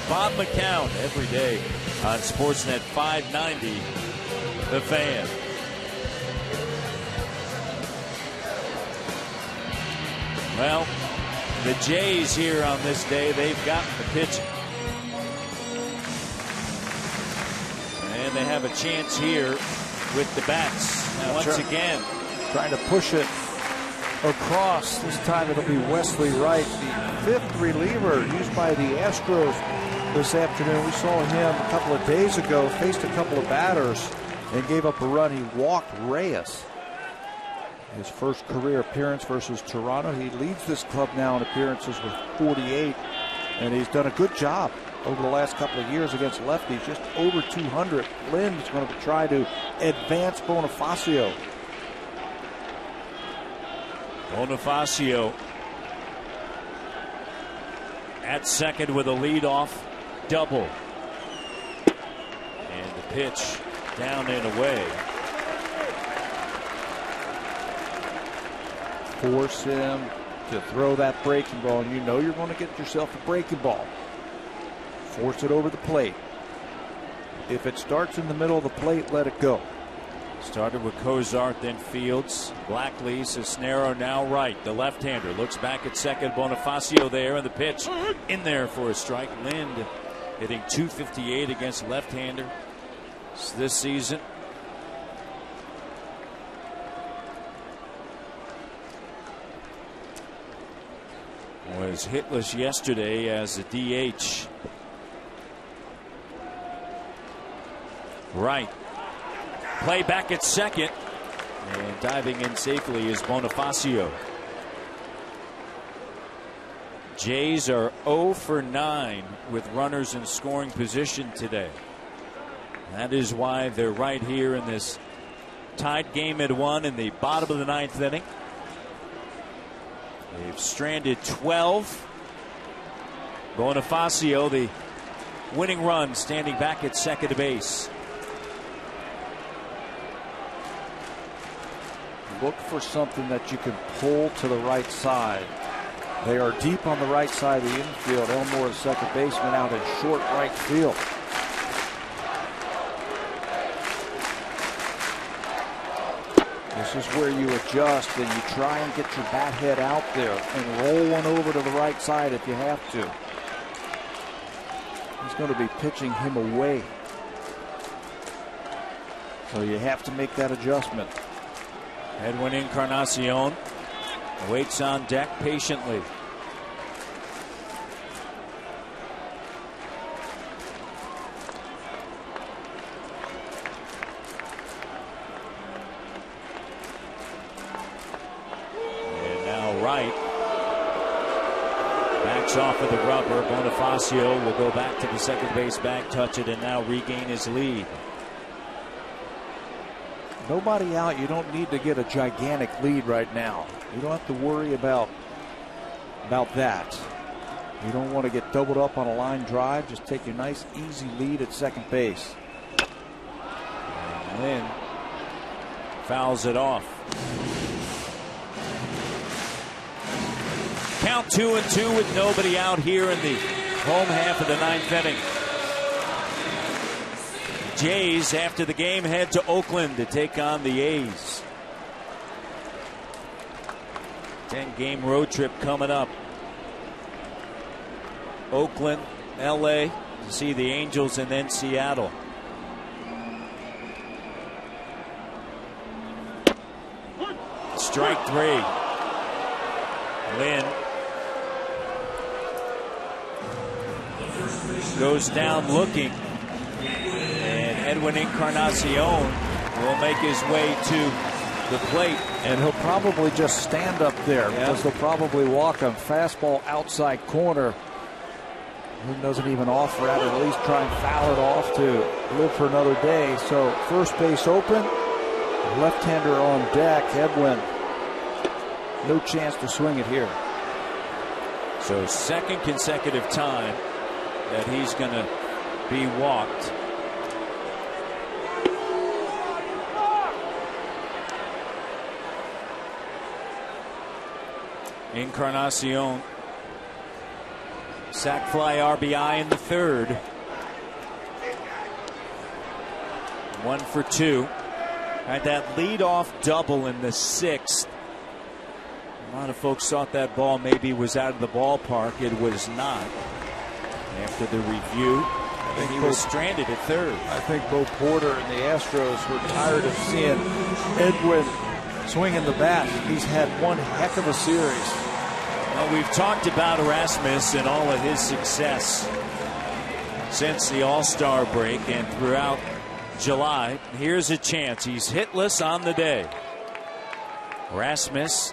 Bob McCown every day on Sportsnet 590, The Fan. Well, the Jays here on this day, they've got the pitching. And they have a chance here with the bats. Now, once again, trying to push it across. This time it'll be Wesley Wright, the fifth reliever used by the Astros this afternoon. We saw him a couple of days ago, faced a couple of batters and gave up a run. He walked Reyes. His first career appearance versus Toronto. He leads this club now in appearances with 48, and he's done a good job over the last couple of years against lefties, just over 200. Lynn is going to try to advance Bonifacio. Bonifacio at second with a leadoff double. And the pitch down and away. Force him to throw that breaking ball, and you know you're going to get yourself a breaking ball. Force it over the plate. If it starts in the middle of the plate, let it go. Started with Cozart, then Fields. Blackley, Cisnero now right. The left-hander looks back at second. Bonifacio there, and the pitch in there for a strike. Lind hitting .258 against left-hander this season. Was hitless yesterday as a DH. Right. Play back at second. And diving in safely is Bonifacio. Jays are 0 for 9 with runners in scoring position today. That is why they're right here in this tied game at 1 in the bottom of the 9th inning. They've stranded 12. Bonifacio, the winning run, standing back at second base. Look for something that you can pull to the right side. They are deep on the right side of the infield. Elmore, the second baseman, out in short right field. This is where you adjust and you try and get your bat head out there and roll one over to the right side if you have to. He's going to be pitching him away. So you have to make that adjustment. Edwin Encarnacion waits on deck patiently. And now Wright backs off of the rubber. Bonifacio will go back to the second base bag, touch it, and now regain his lead. Nobody out. You don't need to get a gigantic lead right now. You don't have to worry about that. You don't want to get doubled up on a line drive. Just take your nice easy lead at second base. And Lynn fouls it off. Count 2-2 with nobody out here in the home half of the 9th inning. Jays, after the game, head to Oakland to take on the A's. 10-game road trip coming up. Oakland, LA, to see the Angels, and then Seattle. Strike 3. Lynn goes down looking. Edwin Encarnacion will make his way to the plate. And he'll probably just stand up there because they'll probably walk him. Fastball outside corner. He doesn't even offer at it. At least try and foul it off to live for another day. So first base open. Left-hander on deck. Edwin. No chance to swing it here. So second consecutive time that he's going to be walked. Encarnacion, sac fly RBI in the third. 1 for 2. Had that leadoff double in the 6th. A lot of folks thought that ball maybe was out of the ballpark. It was not. After the review, and he was stranded at third. I think both Porter and the Astros were tired of seeing Edwin swinging the bat. He's had one heck of a series. Well, we've talked about Erasmus and all of his success since the All-Star break and throughout July. Here's a chance. He's hitless on the day. Erasmus,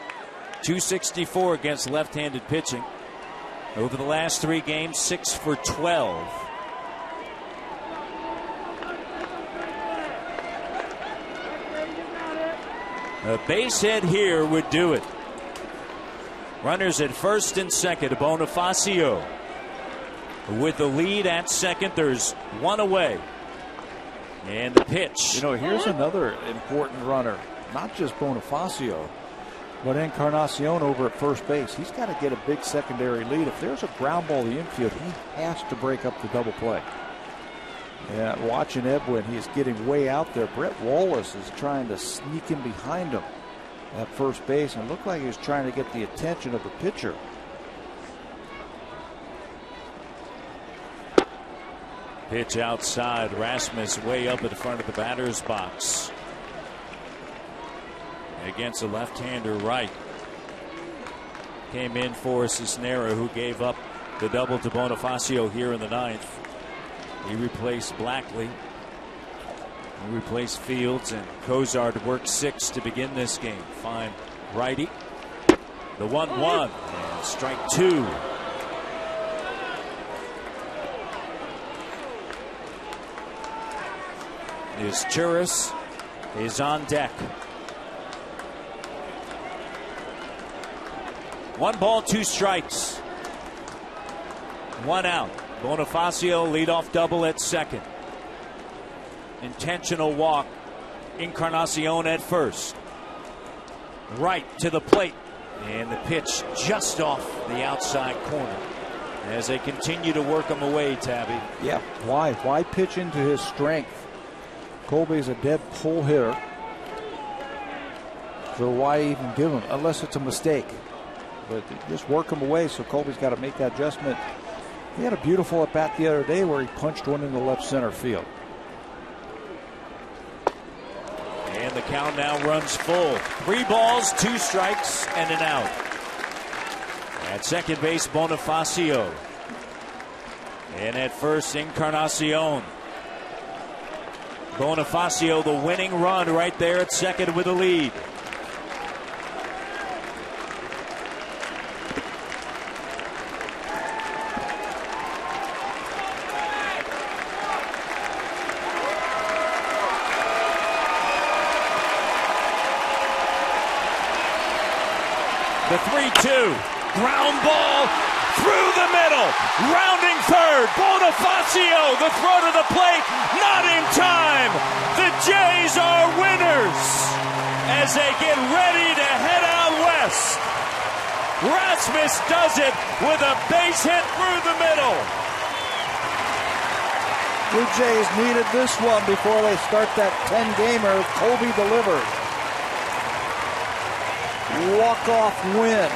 .264 against left-handed pitching. Over the last 3 games, 6 for 12. A base hit here would do it. Runners at first and second. Bonifacio with the lead at second. There's one away. And the pitch. You know, here's another important runner. Not just Bonifacio, but Encarnacion over at first base. He's got to get a big secondary lead. If there's a ground ball in the infield, he has to break up the double play. And watching Edwin, he is getting way out there. Brett Wallace is trying to sneak in behind him at first base, and it looked like he was trying to get the attention of the pitcher. Pitch outside. Rasmus way up at the front of the batter's box. Against a left-hander right. Came in for Cisnero, who gave up the double to Bonifacio here in the 9th. He replaced Blackley. He replaced Fields, and Cozart worked 6 to begin this game. Fine righty. The 1-1 and strike 2. His Churis is on deck. 1 ball, 2 strikes. 1 out. Bonifacio leadoff double at second. Intentional walk. Encarnacion at first. Right to the plate. And the pitch just off the outside corner. As they continue to work him away, Tabby. Yeah, why? Why pitch into his strength? Colby's a dead pull hitter. So why even give him, unless it's a mistake? But just work him away, so Colby's got to make that adjustment. He had a beautiful at bat the other day where he punched one in the left center field. And the count now runs full. 3 balls, 2 strikes, and an out. At second base, Bonifacio. And at first, Encarnacion. Bonifacio, the winning run right there at second with the lead. The 3-2, ground ball through the middle, rounding third. Bonifacio, the throw to the plate, not in time. The Jays are winners as they get ready to head out west. Rasmus does it with a base hit through the middle. Blue Jays needed this one before they start that 10-gamer. Colby delivered. Walk-off win.